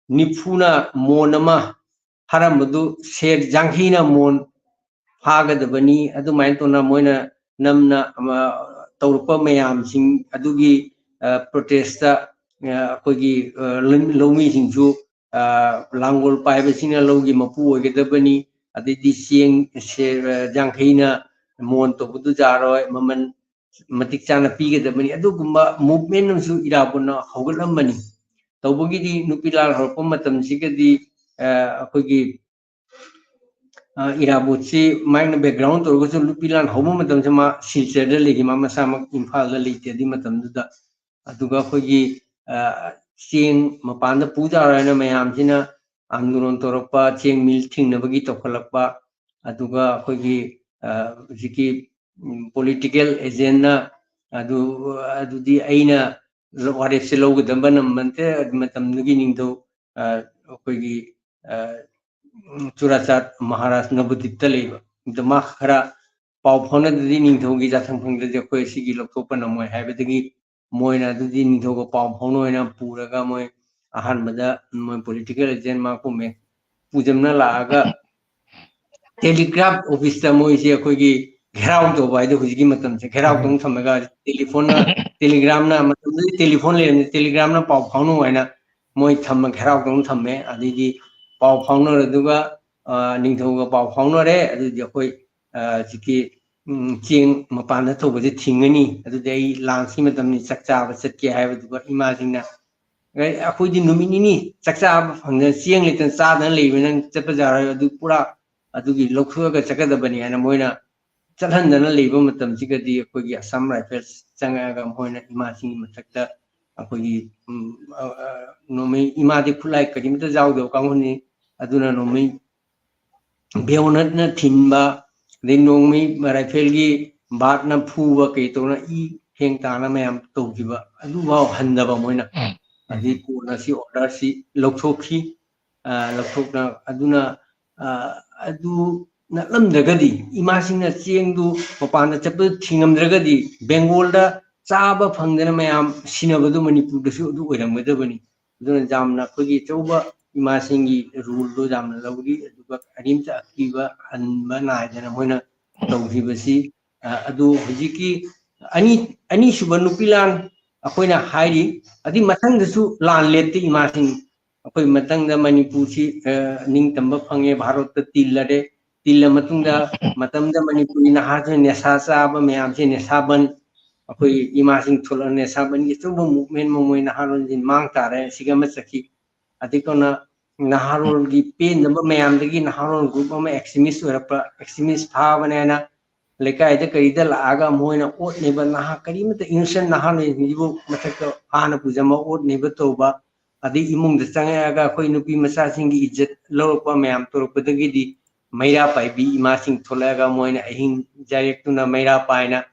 निफुना मोनमा हरमदु शेर जांघीना मोन फागदबनी अदुमाइन तोना मोइना नमना तौरप मयाम सिंग अदुगी प्रोटेस्टा अखोगी लौमी सिंगजु लांगोल पाइबसिना लौगी मपु ओगदबनी अदिदी चेंग शेर जांघीना मोन तो बुदु जारोय ममन matik chana pigadabani adugumba movement namsu irabuna hawgalamani tawbagidi nupilal horpa matam sigadi akogi irabotsi maina background torgosu nupilan hawma matam sama silchar da legi mama sama imphal da leite adi matam duda aduga akogi cheng mapanda puja rana mayam sina anduron torpa cheng mil thingnabagi tokhalakpa aduga akogi ziki political agenda adudi aina warep se logdamba nammante matamdugi ningdo akogi Churachat Maharaj Nabudipta leba dama khara pau phona dadi ningthogi jathang phangda jakoi sigi loktopa namoy haibadagi moina dadi ningthoga pau phono ina puraga moy ahan bada moy political agent ma ko me pujamna laaga telegraph office ta moy se akogi gherao to bai de hujigi matam se gherao tong thamaga telephone na telegram na matam telephone le telegram na pau phono ina moy thamma gherao tong thamme adigi pau phauno aduga ningthoga pau phauno re adudi akoi jiki cheng mapana thobaje thingani adudi ai langsi matamni chakcha ba chatke haibaduga ima singna akoi di numini ni chakcha phangna cheng litan cha dan leibena chatpa jara adu pura adugi lokhuga chakadabani ana moina chathandana leiba matam sigadi akoi Assam Rifles changaga moina ima singi matakta akoi nomi ima de khulai kadimta jawdo kangoni aduna nomi beonat na thinba de nomi rifle gi bat na phuwa ke to na I heng ta na mayam to giba adu ba handaba moina adi ko na si order si lokthokhi lokthokna aduna adu na lamdagadi ima singna chengdu mapana chap thingamdragadi Bengal da chaba phangdana mayam sinabadu Manipur da su adu oiramgadabani aduna jamna khogi chauba ima singi rule do jamna lawgi aduga arimta akiba hanba naidana moina tawhibasi adu hujiki ani suba nupilan akoina hairi adi mathang dasu lan lette ima sing akoi matang da Manipur si ning tamba phange Bharat ta tillade tilla matungda matam da Manipur na ha nesa chaba mayam se nesa ban akoi ima sing thola nesa ban gi chuba movement moina haron jin mang tare sigama sakhi adikona naharol gi pen number mayam dagi naharol group ma extremist orapa extremist tha banana lekai da kai da laaga moina ot ne ba naha karimata innocent naha ne nibu mathak hana pujama ot ne ba toba adi imung da changaga khoi nupi masa singi izzat lorpa mayam torpadagi di maira pai bi ima sing tholaga moina ahing direct tuna maira paina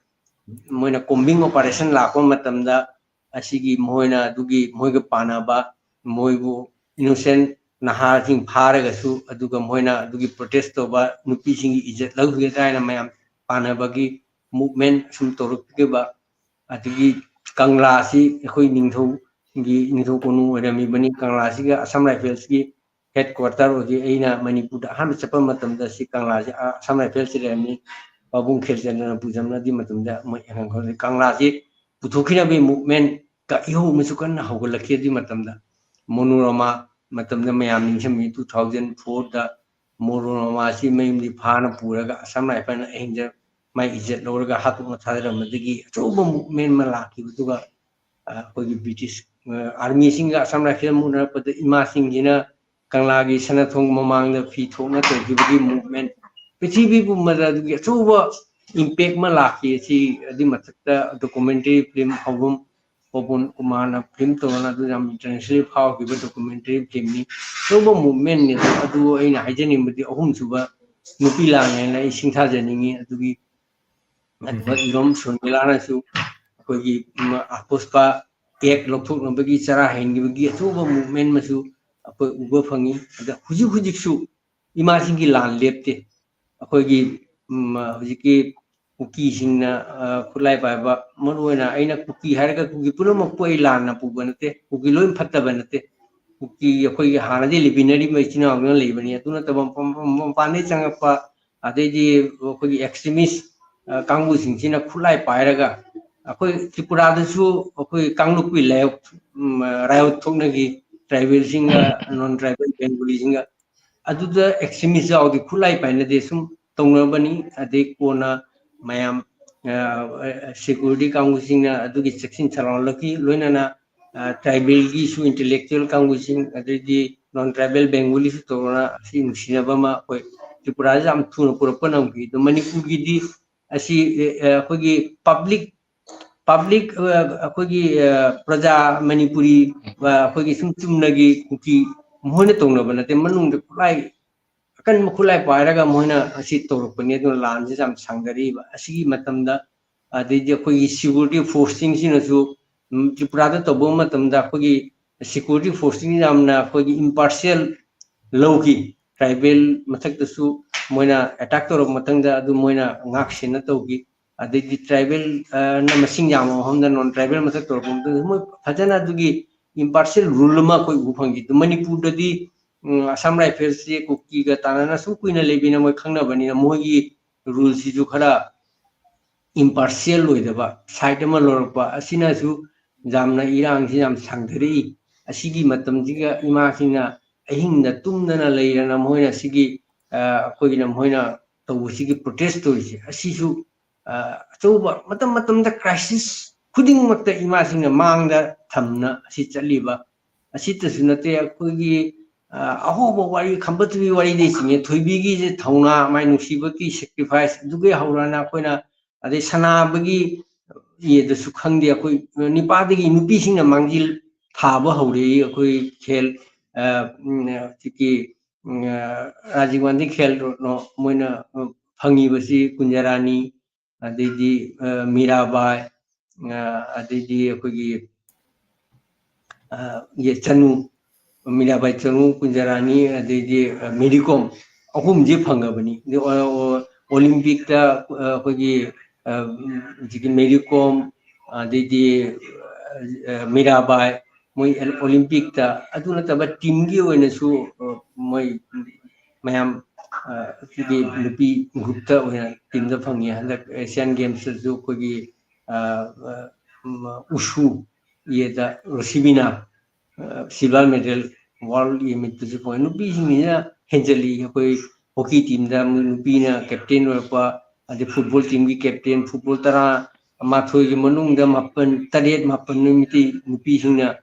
moina combing operation la ko matamda asigi moina dugi moiga panaba moibu innocent naha sing pharaga su aduga moina adugi protest toba nupi singi izzat lawge daina mayam panabagi movement sum torukge ba adugi kangla si khoi ningtho gi ningtho konu rami bani kangla si ga Assam Rifles gi headquarter ogi aina Manipur da ham chapa matam da si kangla si Assam Rifles rami babung kheljana pujamna di matam da moi kangla si puthokina be movement ka iho musukan hawgalakhe di matam da Monurama matamda mayam ningshami 2004 da Monurama si mayimdi phana puraga Assam Rifle ahinja mai izzat lorga hatu mathadra madagi choba movement ma laki butuga kogi British army singa Assam Rifle muna pada ima singina kanglagi sanathong mamangda fi thona togibagi movement prithibi bumada dugi choba impact ma laki si adi mathakta documentary film hawum Popon Kumana film to na du jam international how give documentary film ni choba movement ni adu aina hajani mudi ahum suba nupi lang na singtha janingi adugi adwa irom sonilana su kogi apuspa ek lokthok nabagi chara hengi bagi choba movement masu akoi uba phangi ada huji su ima singi lan lepte akogi hujiki kuki singna khulai ba maruina aina kuki harga kuki punama poi lana pubanate kuki loim phatta banate kuki akoi hana de libinary machina agna lebani atuna tabam pane changapa adeji akoi extremist kangbu singsina khulai pairaga akoi tripura da su akoi kanglukwi layout rayot thoknagi tribal singa non tribal bengali singa aduda extremist audi khulai paina de sum tongnabani ade kona mayam security kangusingna adugi section chalawlaki loinana tribal gi su intellectual kangusing adidi non tribal bengali su torona si nusinabama koi tripura jam thuna purapanam gi to manipur gi di asi akogi public akogi praja manipuri wa akogi sum chumnagi ki mohna tongna banate manung de kulai akan makulai pairaga mohna asi torupani do lan je jam sangari ba asi matamda adiji akogi security forcing sinasu tripura da tobo matamda akogi security forcing jamna akogi impartial lowki tribal mathak su moina attack torok matangda adu moina ngak sina togi adiji tribal na masing jamo hamda non tribal mathak torok mo fajana dugi impartial rule ma koi uphangi to manipur dadi Assam Rifles se kuki ga tanana su kuina lebina moi khangna bani na mogi rule si ju khara impartial loidaba side ma lorpa asina su jamna irang si jam sangdari asigi matam jiga ima sina ahingna tumdana leirana moina sigi koina moina to sigi protest to isi asisu choba matam da crisis khuding makta ima sina mangda thamna asi chaliba asita sunate akogi ahobo wari khambatu wari de singe thoibigi je thauna mai nusibaki sacrifice duge haurana koina ade sanabagi ye da sukhangdi akoi nipadagi nupi singna mangjil thaba haure akoi khel tiki Rajiv Gandhi khel no moina phangi basi kunjarani adedi mirabai adedi akoi ye chanu mirabai chanu kunjarani adedi medicom ahum je phangabani olympic ta akoi jiki medicom adedi mirabai moi olympic ta aduna taba team gi oina su moi mayam jiki lupi group ta oina team da phangi handak asian games su kogi ushu ye da rosibina silver medal world ye mit su point lupi singina henjali koi hockey team da lupi na captain or ade football team gi captain football tara mathoi gi manung da mapan taret mapan numiti nupi singna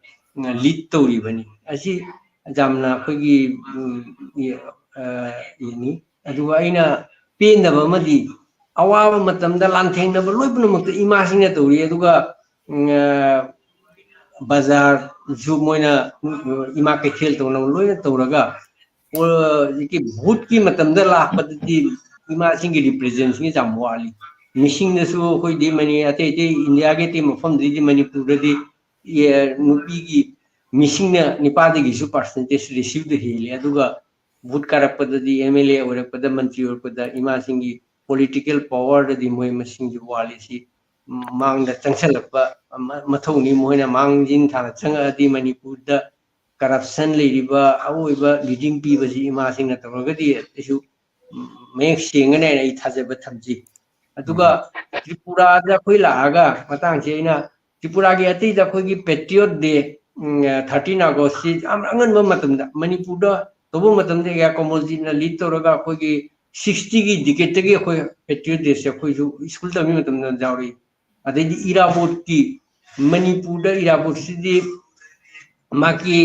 lead tori bani asi jamna khogi ini adu aina penda ba madi awa matam da lantheng da loibna makta ima singna tori aduga bazar ju moina ima ke khel to na loina toraga ki bhut ki matam da la padti ima singi representing jam wali missing na su koi di mani ate india ge ti mafam di manipur di ye nupi gi missing na nipadi gi su percentage receive the hele aduga vote karapad di mla or pada mantri or pada ima singi political power di moi missing ji wali si mang da changsalpa mathoni moina mang jin thana changa di manipur da corruption leiriba awoiba leading pi baji ima sing na toroga di isu mek singane ai thajaba thamji aduga tripura da khoi laaga matang che ina tripura gi ati da khoi gi patriot day 13 august si angan ma matam da manipur da tobo matam de ya komolji na lead toroga khoi gi 60 gi decade gi khoi patriot day se khoi school ta mi matam da jawri ade di irabot ki manipur da irabot si di maki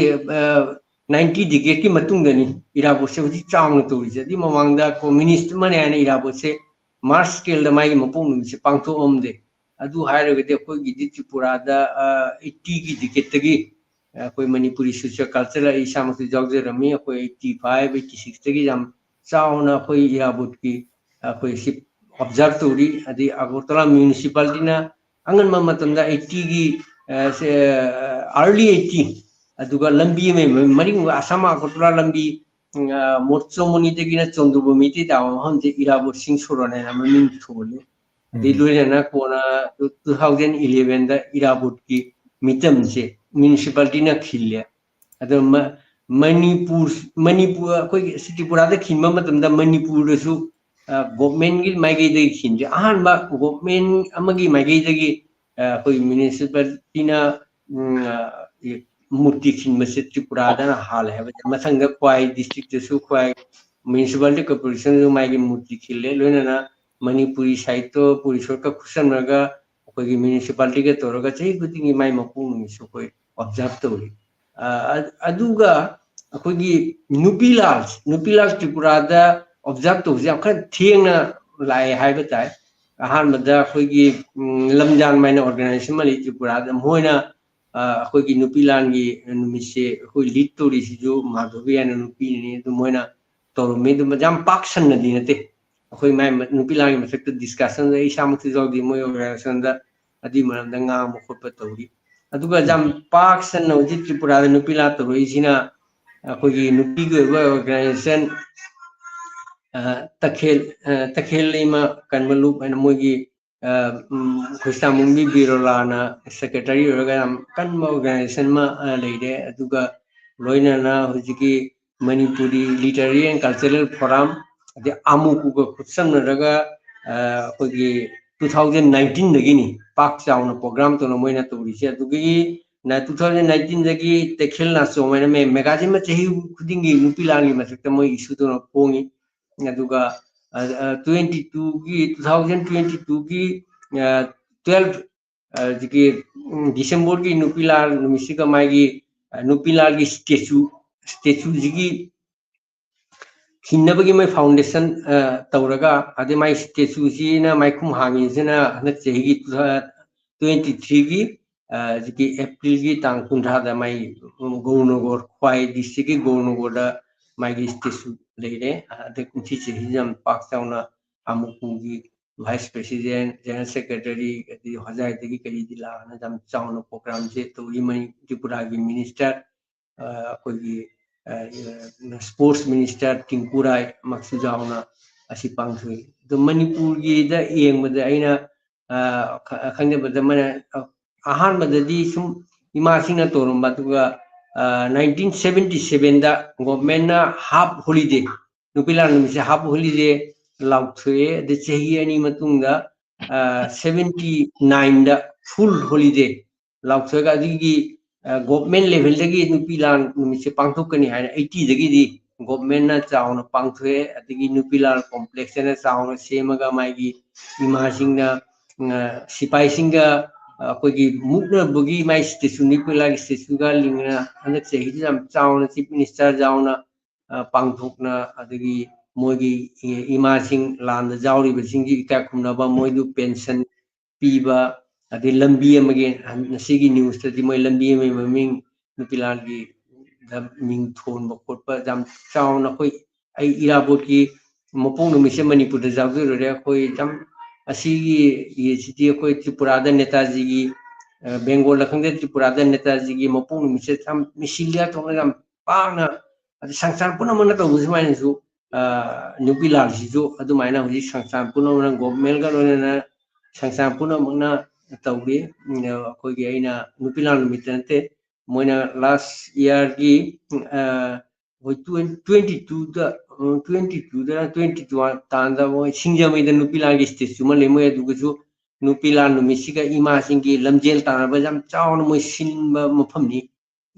90 decade ki matung dani irabot se uji chaung to ri di mamangda communist mane ana irabot se Mars scale da mai mapung se pangto omde adu haire ge ko gi tripura da 80 gi decade gi koi manipuri social culture ai sam su jogje rami ko 85 86 gi jam chauna koi irabot ki koi sip observe to ri adi agartala municipality na angan ma matam da 80 gi early 80 aduga lambi me maring asama agartala lambi Motsomoni de gina chondubumi ti da hamje irabot sing sorone na min thole de loina na kona 2011 da irabot ki mitam se municipality na khilya ado manipur koi city pura da khimma matam da manipur su government gi maigai de khinje ahan ba government amagi maigai de gi koi municipality na murti khin mase tripura da hal hai masang da kwai district su kwai municipality corporation mai gi murti khille loina na Manipuri Saito, Purisoka Kusanaga, Kogi municipality Toroga, Chikuting my Mapun, so observe to Aduga, Kogi Nupilas Tripurada, observe to Zaka Tiana Lai Habitat, Ahamada Kogi Lamjan Minor Organization, Tripurada, Moina. Kogi Nupilangi and Mise, who lead to this Madovi and Nupini, the Moina Toromi, the Madame Paxson, the Dinate, who my Nupilangi affected discussion, the Ishamutis of the Moyo Sanda, Adima, the Ngam of Patori. Aduga Jam Parks and Tripura, the Nupila, the Regina, Kogi Nupigo organization, Takel Lima, Kanmalup and Mogi. Kustamumbi Birolana Secretary Kanma organization ma leide aduga loinana hujiki Manipuri Literary and Cultural Forum the Amuku Kusamnaga hogi 2019 dagini Pak Sound program to Nomoina to Risha Dugi na 2019 dagi Tekel na so mena me Megazima Chehi Kudingi Nupilani Masakamo issue to Pongi aduga 2022 की 12 दिसंबर की नुपिलाल मिसिका मागी नुपिलाल की statue जिगी खिन्नबगी मै foundation तौरगा अदे माई statue जिना माइकुम हांगी जना न चेगी 23 की जिकी अप्रैल की तांग कुंठा दा माई गौनगोर ख्वाई डिस्ट्रिक्ट की गौनगोर दा माई स्टेचू लेरे अदे कुंची चेही जम पाक Chowna अमुकुगी Vice President, General Secretary, the Hazai Digi Kadila, and Town program, to Women Tripura Minister, Sports Minister, Tinkurai, Maxujauna, Asipangui. The Manipur the Yang with the Aina Kanga, but the man Ahan Madadi, some Imashina Torum, Batuga 1977, the government half holiday, Nupilan is a half holiday. Lauthe the Chehiani Matunga 79 the full holiday Lautega digi government level dagi Nupilan Numise Pangtukani had 80 the gidi government town Pangtue at the Nupilan complex and a sound Semaga Magi imaging the Sipai Singa Kogi Mukna Bugi my station Nipula Stesuga Lingna and the Chehidam town Chief Minister Jauna Pangtukna at the Mogi imaging land the Jauri, but singing Kakunaba Moidu pension Piba at the Lambium again and Sigi news that the Moy Lambium Ming Nupilagi the Ming tone Bokopa Jam Sound of Iraboki Mopong Mishamani put the Zagu Jam Asigi Yeti Tripurada Netazigi Bengal Lakanga Tripurada Netazigi Mopong Misam Misilia Tonam Pana at the Sansan Punamana was mine zoo. Nupilal Zizo, Adumina, which Sansampuna, Gomelga, Sansampuna Muna, Tauri, Kogaina, Nupilan Mitante, Mona last year, with 22, there are 22 Tanda, Sinja made the Nupilan station, Lemo, Duguzu, Nupilan, Misika, Imasingi, Lamjel Tanabajam, Town, Moisin Mopamni,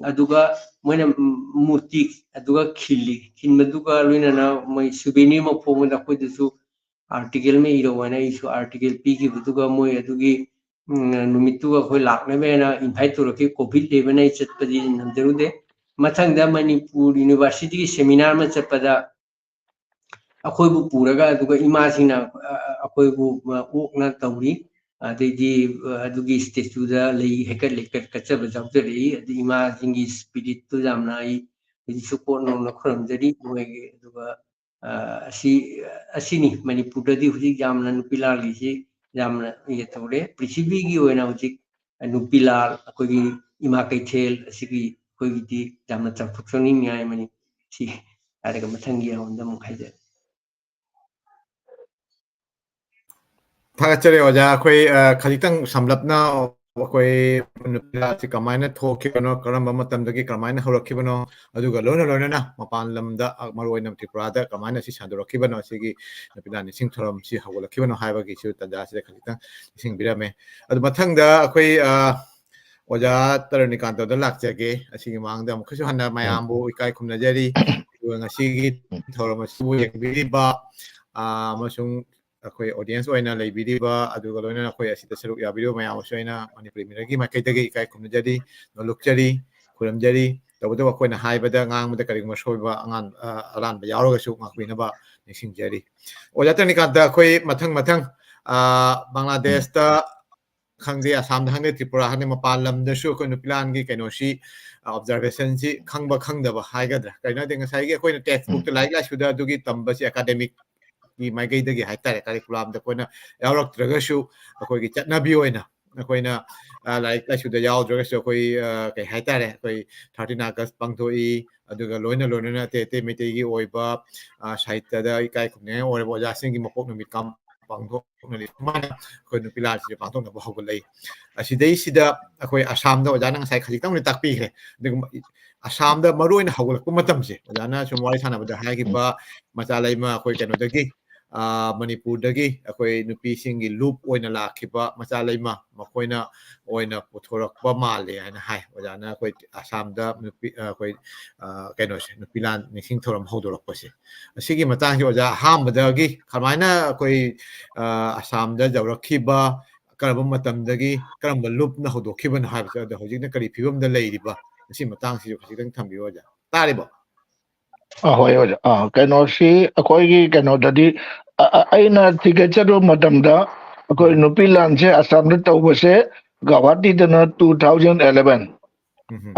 Aduga. When Murti Aduga Kili, Kinmaduga Luna, my souvenir of Pomo da Kudu article me, when I issue article Piki Butuga Moy Adugi Numituga Holak Nevena, invite to Roki Kopit, even I said Padin and Derude, Matanga Manipur University seminar Machapada Akoibu Puraga, Duga Imagina Akoibu Okna Tauri. The Adugi statue lay Heket Kachab the imaging spirit to Zamnai, the support no Kram the Duga Asini, Manipurati, Jamnan Pilali, Jamna Yetore, Prisibigi, when I was a Nupilar, Kogi, Imake tail, Sigi, Kogi, Jamna Fuxoning, I mean, see, I think I'm Tangia on the Mokhaja. Thakachare oja koi khalitang samlapna koi nupila si kamaina thokibano karamba matamdagi kamaina horokibano aduga lona na mapan lamda maroina Tripurada kamaina si sandorokibano sigi nupila ni singthoram si hawolakibano haibagi su tanda si khalitang sing birame adu mathangda koi oja taranikanto da lakjage asigi mangda mukhasu hanna mayambu ikai khumnajari ngasi gi thoram su yengbiriba amasung ꯑꯩꯈꯣꯏ audience ꯑꯣꯏꯅ ꯂꯩꯕꯤꯔꯤꯕ ꯑꯗꯨꯒ ꯂꯣꯏꯅꯅ ꯑꯩꯈꯣꯏ ꯑꯁꯤꯗ ꯁꯔꯨꯛ ꯌꯥꯕꯤꯔꯤꯕ ꯃꯌꯥꯝꯁꯨ ꯑꯩꯅ ꯃꯅꯤꯄꯨꯔꯤ ꯃꯤꯔꯔꯒꯤ ꯃꯥꯏꯀꯩꯗꯒꯤ ꯏꯀꯥꯏ ꯈꯨꯝꯅꯖꯔꯤ ꯅꯣꯂꯨꯛꯆꯔꯤ ꯈꯨꯔꯨꯝꯖꯔꯤ ꯇꯧꯕꯇꯕꯨ ꯑꯩꯈꯣꯏꯅ ꯍꯥꯏꯕꯗ ꯉꯥꯡꯕꯗ ꯀꯔꯤꯒꯨꯝꯕ ꯁꯣꯏꯕ ꯑꯔꯥꯟꯕ ꯌꯥꯎꯔꯒꯁꯨ ꯉꯥꯛꯄꯤꯅꯕ ꯅꯤꯡꯁꯤꯡꯖꯔꯤ ꯑꯣꯖꯥ ꯇꯔꯅꯤꯀꯥꯟꯇ ꯑꯩꯈꯣꯏ ꯃꯊꯪ ꯕꯪꯒ꯭ꯂꯥꯗꯦꯁꯇ ꯈꯪꯗꯦ ꯑꯁꯥꯝꯗ ꯈꯪꯗꯦ ꯇ꯭ꯔꯤꯄꯨꯔꯥ ꯈꯪꯗꯦ ꯃꯄꯥꯟ ꯂꯝꯗꯁꯨ ꯑꯩꯈꯣꯏ ꯅꯨꯄꯤ ꯂꯥꯟꯒꯤ ꯀꯩꯅꯣꯁꯤ ꯑꯣꯕꯖꯔꯕꯦꯁꯟꯁꯤ ꯈꯪꯕ ꯈꯪꯗꯕ ꯍꯥꯏꯒꯗ꯭ꯔꯥ ꯀꯩꯅꯣ ꯍꯥꯏꯗꯤ ꯉꯁꯥꯏꯒꯤ ꯑꯩꯈꯣꯏꯅ ꯇꯦꯛꯁ ꯕꯨꯛꯇ ꯂꯥꯏꯔꯤꯛ ꯂꯥꯏꯁꯨꯗ ꯑꯗꯨꯒꯤ ꯇꯝꯕꯁꯤ ꯑꯦꯀꯥꯗꯦꯃꯤꯛꯀꯤ ꯃꯥꯏꯀꯩꯗꯒꯤ ꯍꯥꯏꯇꯥꯔꯦ ꯀꯥꯔꯤꯀꯨꯂꯝꯗ ꯑꯩꯈꯣꯏꯅ ꯌꯥꯎꯔꯛꯇ꯭ꯔꯒꯁꯨ ꯑꯩꯈꯣꯏꯒꯤ ꯆꯠꯅꯕꯤ ꯑꯣꯏꯅ ꯑꯩꯈꯣꯏꯅ ꯂꯥꯏꯔꯤꯛ ꯂꯥꯏꯁꯨꯗ ꯌꯥꯎꯗ꯭ꯔꯒꯁꯨ ꯑꯩꯈꯣꯏ ꯀꯩ ꯍꯥꯏꯇꯥꯔꯦ ꯑꯩꯈꯣꯏ 13 ꯑꯥꯒꯁ ꯄꯥꯡꯊꯣꯛꯏ ꯑꯗꯨꯒ ꯂꯣꯏꯅꯅ ꯑꯇꯩ ꯑꯇꯩ ꯃꯩꯇꯩꯒꯤ ꯑꯣꯏꯕ ꯁꯥꯍꯤꯇ꯭ꯌꯗ ꯏꯀꯥꯏ ꯈꯨꯝꯅꯤꯡꯉꯥꯏ ꯑꯣꯏꯔꯕ ꯑꯣꯖꯥꯁꯤꯡꯒꯤ ꯃꯄꯣꯛ ꯅꯨꯃꯤꯠ ꯄꯥꯡꯊꯣꯛꯅꯔꯤ ꯁꯨꯃꯥꯏꯅ ꯑꯩꯈꯣꯏ ꯅꯨꯄꯤ ꯂꯥꯟꯁꯤꯁꯨ ꯄꯥꯡꯊꯣꯛꯅꯕ ꯍꯧꯒꯠꯂꯛꯏ ꯑꯁꯤꯗꯩꯁꯤꯗ ꯑꯩꯈꯣꯏ ꯑꯁꯥꯝꯗ ꯑꯣꯖꯥꯅ ꯉꯁꯥꯏ ꯈꯖꯤꯛꯇꯪꯗꯤ ꯇꯥꯛꯄꯤꯈ꯭ꯔꯦ ꯑꯗꯨꯒ ꯑꯁꯥꯝꯗ ꯃꯔꯨꯑꯣꯏꯅ ꯍꯧꯒꯠꯂꯛꯄ ꯃꯇꯝꯁꯦ ꯑꯣꯖꯥꯅ ꯁꯨꯝ ꯋꯥꯔꯤ ꯁꯥꯟꯅꯕꯗ ꯍꯥꯏꯈꯤꯕ ꯃꯆꯥ ꯂꯩꯃ ꯑꯩꯈꯣꯏ ꯀꯩꯅꯣꯗꯒꯤ ꯃꯅꯤꯄꯨꯔꯗꯒꯤ ꯑꯩꯈꯣই ꯅꯨꯄꯤꯁꯤꯡꯒꯤ ꯂꯨꯞ ꯑꯣꯏꯅ ꯂꯥꯛꯈꯤꯕ ꯃꯆꯥ ꯂꯩꯃ ꯃꯈꯣꯏꯅ ꯑꯣꯏꯅ ꯄꯨꯊꯣꯔꯛꯄ ꯃꯥꯜꯂꯦ ꯍꯥꯏꯅ ꯍꯥꯏ ꯑꯣꯖꯥꯅ ꯑꯩꯈꯣই ꯑꯁꯥꯝꯗ ꯅꯨꯄꯤ ꯑꯩꯈꯣই ꯀꯩꯅꯣꯁꯦ ꯅꯨꯄꯤ ꯂꯥꯟ ꯅꯤꯡꯁꯤꯡ ꯊꯧꯔꯝ ꯍꯧꯗꯣꯔꯛꯄꯁꯦ ꯑꯁꯤꯒꯤ ꯃꯇꯥꯡꯁꯤ ꯑꯣꯖꯥ ꯑꯍꯥꯟꯕꯗꯒꯤ ꯀꯃꯥꯏꯅ ꯑꯩꯈꯣই ꯑꯁꯥꯝꯗ ꯌꯧꯔꯛꯈꯤꯕ ꯀꯔꯝꯕ ꯃꯇꯝꯗꯒꯤ ꯀꯔꯝꯕ ꯂꯨꯞꯅ ꯍꯧꯗꯣꯛꯈꯤꯕꯅꯣ ꯍꯥꯏꯕꯁꯦ ꯑꯗꯣ ꯍꯧꯖꯤꯛꯅ ꯀꯔꯤ ꯐꯤꯕꯝꯗ ꯂꯩꯔꯤꯕ ꯃꯁꯤ ꯃꯇꯥꯡꯁꯤꯁꯨ ꯈꯖꯤꯛꯇꯪ ꯊꯝꯕꯤꯌꯨ ꯑꯣꯖꯥ ꯇꯥꯔꯤꯕꯣ ꯍꯣꯏ ꯑꯣꯖꯥ ꯀꯩꯅꯣꯁꯤ ꯑꯩꯈꯣꯏꯒꯤ ꯀꯩꯅꯣꯗꯗꯤ ꯑꯩꯅ ꯊꯤꯒꯠꯆꯔꯨꯕ ꯃꯇꯝꯗ ꯑꯩꯈꯣꯏ ꯅꯨꯄꯤ ꯂꯥꯟꯁꯦ ꯑꯁꯥꯝꯗ ꯇꯧꯕꯁꯦ ꯒꯧꯍꯥꯇꯤꯗꯅ 2011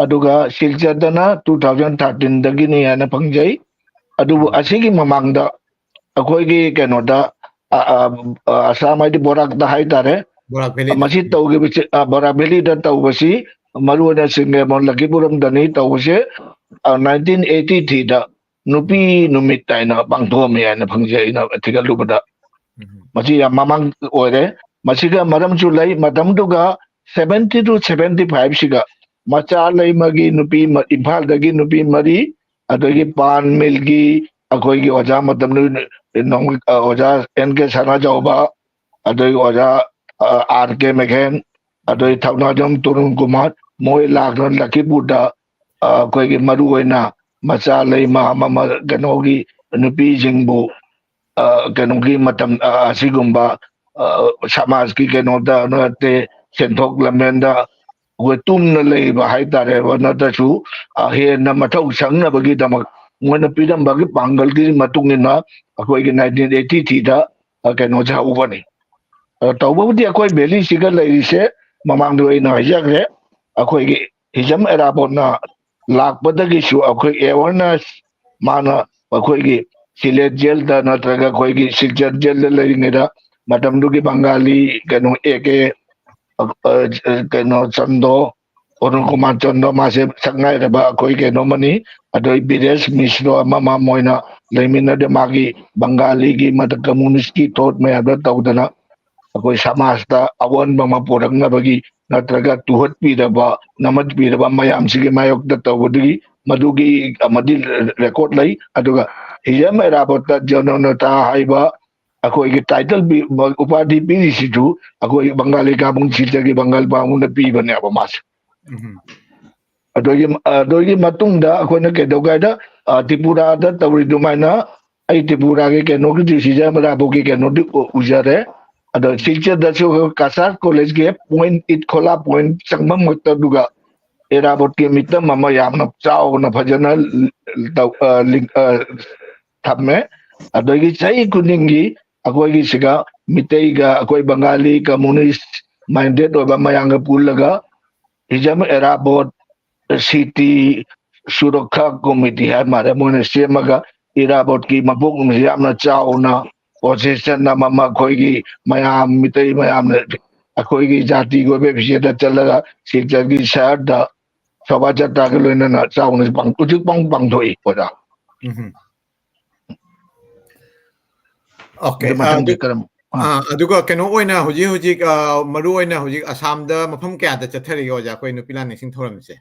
aduga Silchardana 2013 dagini ana pangjai adubu asigi mamangda akoigi kenoda asama di borak da haitare Borak Valley masi tawgi bichi borak valley da tawbasi maruana singe mon lakipuram dani tawse 1983 da nupi numit taina bangthome ana pangjai na thigalubada masi ya mamang oire masiga maram chu lai madamduga 70 to 75 siga macha lai magi nupi imphal dagi nupi mari adagi pan milgi akoigi oja matam nong oja NK Sana Jauba adagi oja RK Mekhen adagi Thapna Jom Turun Kumar moi lakron laki buddha akoigi maru oina macha lai mama ganogi nupi jingbu ganogi matam asigumba samaj ki genoda nate senthok lamenda tumna leiba haitare wanatasu hena mathau sangnabagi damak ngona pidambagi pangal gi matungina akoigi 1983 da keno jaubani tawbudi akoi beli siga leirise mamangdu ina hajagre akoigi hijam erabona lakpadagi su akoi awareness mana akoigi silet jail da natraga akoigi silchar jail da leingeda matamdugi bangali keno eke keno chando orang kumar chando masih sangai reba koi keno mani adoi bides misro mama moina lemina de magi bangali gi mata komunis ki thot me ada taudana koi samasta awan mama porang na bagi natraga tuhat pi reba namat pi reba mayam sige mayok da tawdi madugi amadi record lai aduga hiyam era bota jonona ta haiba akoi ki title bi upadhi pi situ akoi bangali kabung sitagi bangal bangun na pi bane aba mas adogi matungda akoina kedogaida Tripura da tawri dumaina ai Tripura ke keno ki decision mara bogi keno di ujare ado silcha da so kasar college ke point it khola point changmam motta duga era bot ke mitam mama yamna chao na phajana thamme adogi chai kuningi akoigi siga miteiga akoi bangali communist minded oba mayanga pulaga hijam era bot city surakha committee hai mare mone semaga irabot ki mabuk yamna chauna position na mama khoi gi mayam mitei mayam akhoi gi jati go be bhiseda chalaga silchar gi shahar da sabha chata ke loina na chauna bang ujik bang thoi oda okay aduga keno oina hujik maru oina hujik Assamda mafam kya da chathari oja koi nupilan nising thoramse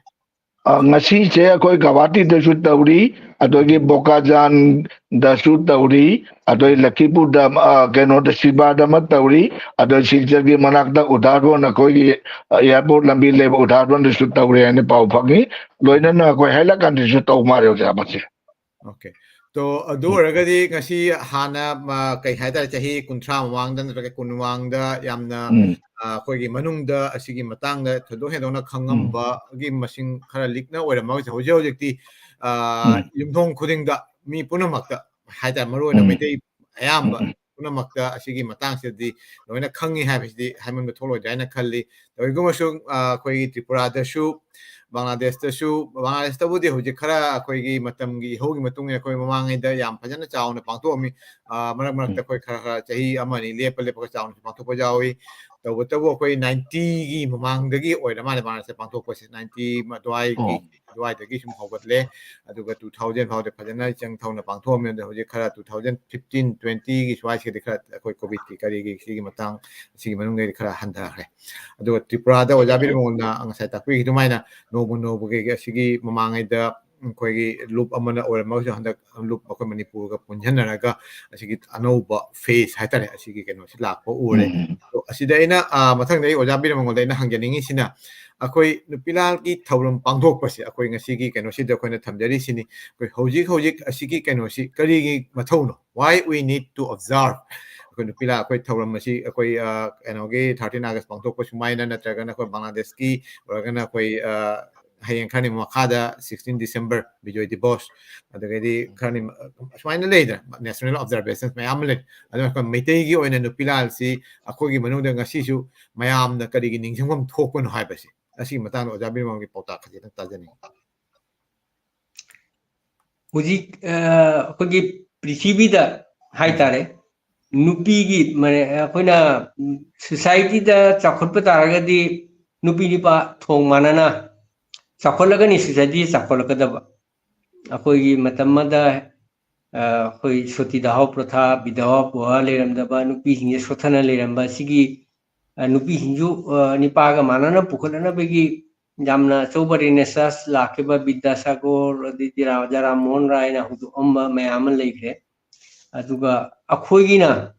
ngasi che akoi Guwahati da su tawri adogi Bokajan da su tawri adoi Lakipur da keno da Siba da mat tawri adoi Silchar gi manak da udharon akoi airport lambi le udharon da su tawri ane pau phangi loina na akoi hailakan da su taw mare oja mase okay तो अदू ओरगदी ngasi hana kai haidar chahi kunthra mawangda natraga kunwangda yamna akhoi manungda asigi matangda thodo hedona khangamba gi masing khara likna oirama hoje hojekti yumthong khudingda mi punamakta haidar maru na mete ayamba punamakta asigi matangsiddi loina khangi habisdi haiman tholo jaina khalli toigumasu akhoi tripura da shu Bangladesh da shu Bangladesh da budi hoje khara akhoi gi matamgi hogi matung akhoi mamangai da yam phajana chauna pangto mi marak marak da khoi khara chahi amani lepa lepa chauna pangto pa jawi tawbo akhoi 90 gi mamang da gi oida mane Bangladesh pangto pa 90 madwai gi dwai da gi sum hogatle aduga 2000 phawde phajana chang thauna pangto mi da hoje khara 2015 20 gi swai se khara akhoi covid ki kari gi sigi matang sigi manung dai khara handa khare aduga Tripura da ojabi mongna angasai takwi hidumaina nobu ke sigi mamangai da khoi loop amana orama handa loop akhoi manipur ga punjanaraga asigi anoba face haitare asigi keno si lakpo ure to asida ina mathang dai ojabi mongol ina hangjaningi sina akhoi nupilal ki thauram pangthok pasi akhoi ngasi gi keno si da khoina thamjari sini khoi hojik asigi keno si kari gi mathauno why we need to observe akhoi nupila akhoi thauram asi akhoi enogi 13 August pangthok pa sumaina natraga na khoi Bangladesh ki oragana akhoi hayang khani makhada 16 December bijoy dibos adagadi khani swaina leida national observations mayam le adama kan meitei gi oina nupilal si akhogi manungda ngasi su mayam na kari gi ningjangam thokon haibasi asi matang ojabi mong gi pota khaji ta tajani huji akhoi prithvi da haitare nupi gi mane akoina society da chakhotpa taragadi nupi nipa thong manana chakholaga society chakholagadaba akhoi matamada akhoi soti dahaw pratha bidawa puwa leramdaba nupi hinge sothana leramba sigi nupi hinju nipaga manana pukhalana begi jamna chobari nesas lakheba Vidyasagar aditi Raja Ram Mohan Rai na hudu amba mayam leikre aduga akhoi gina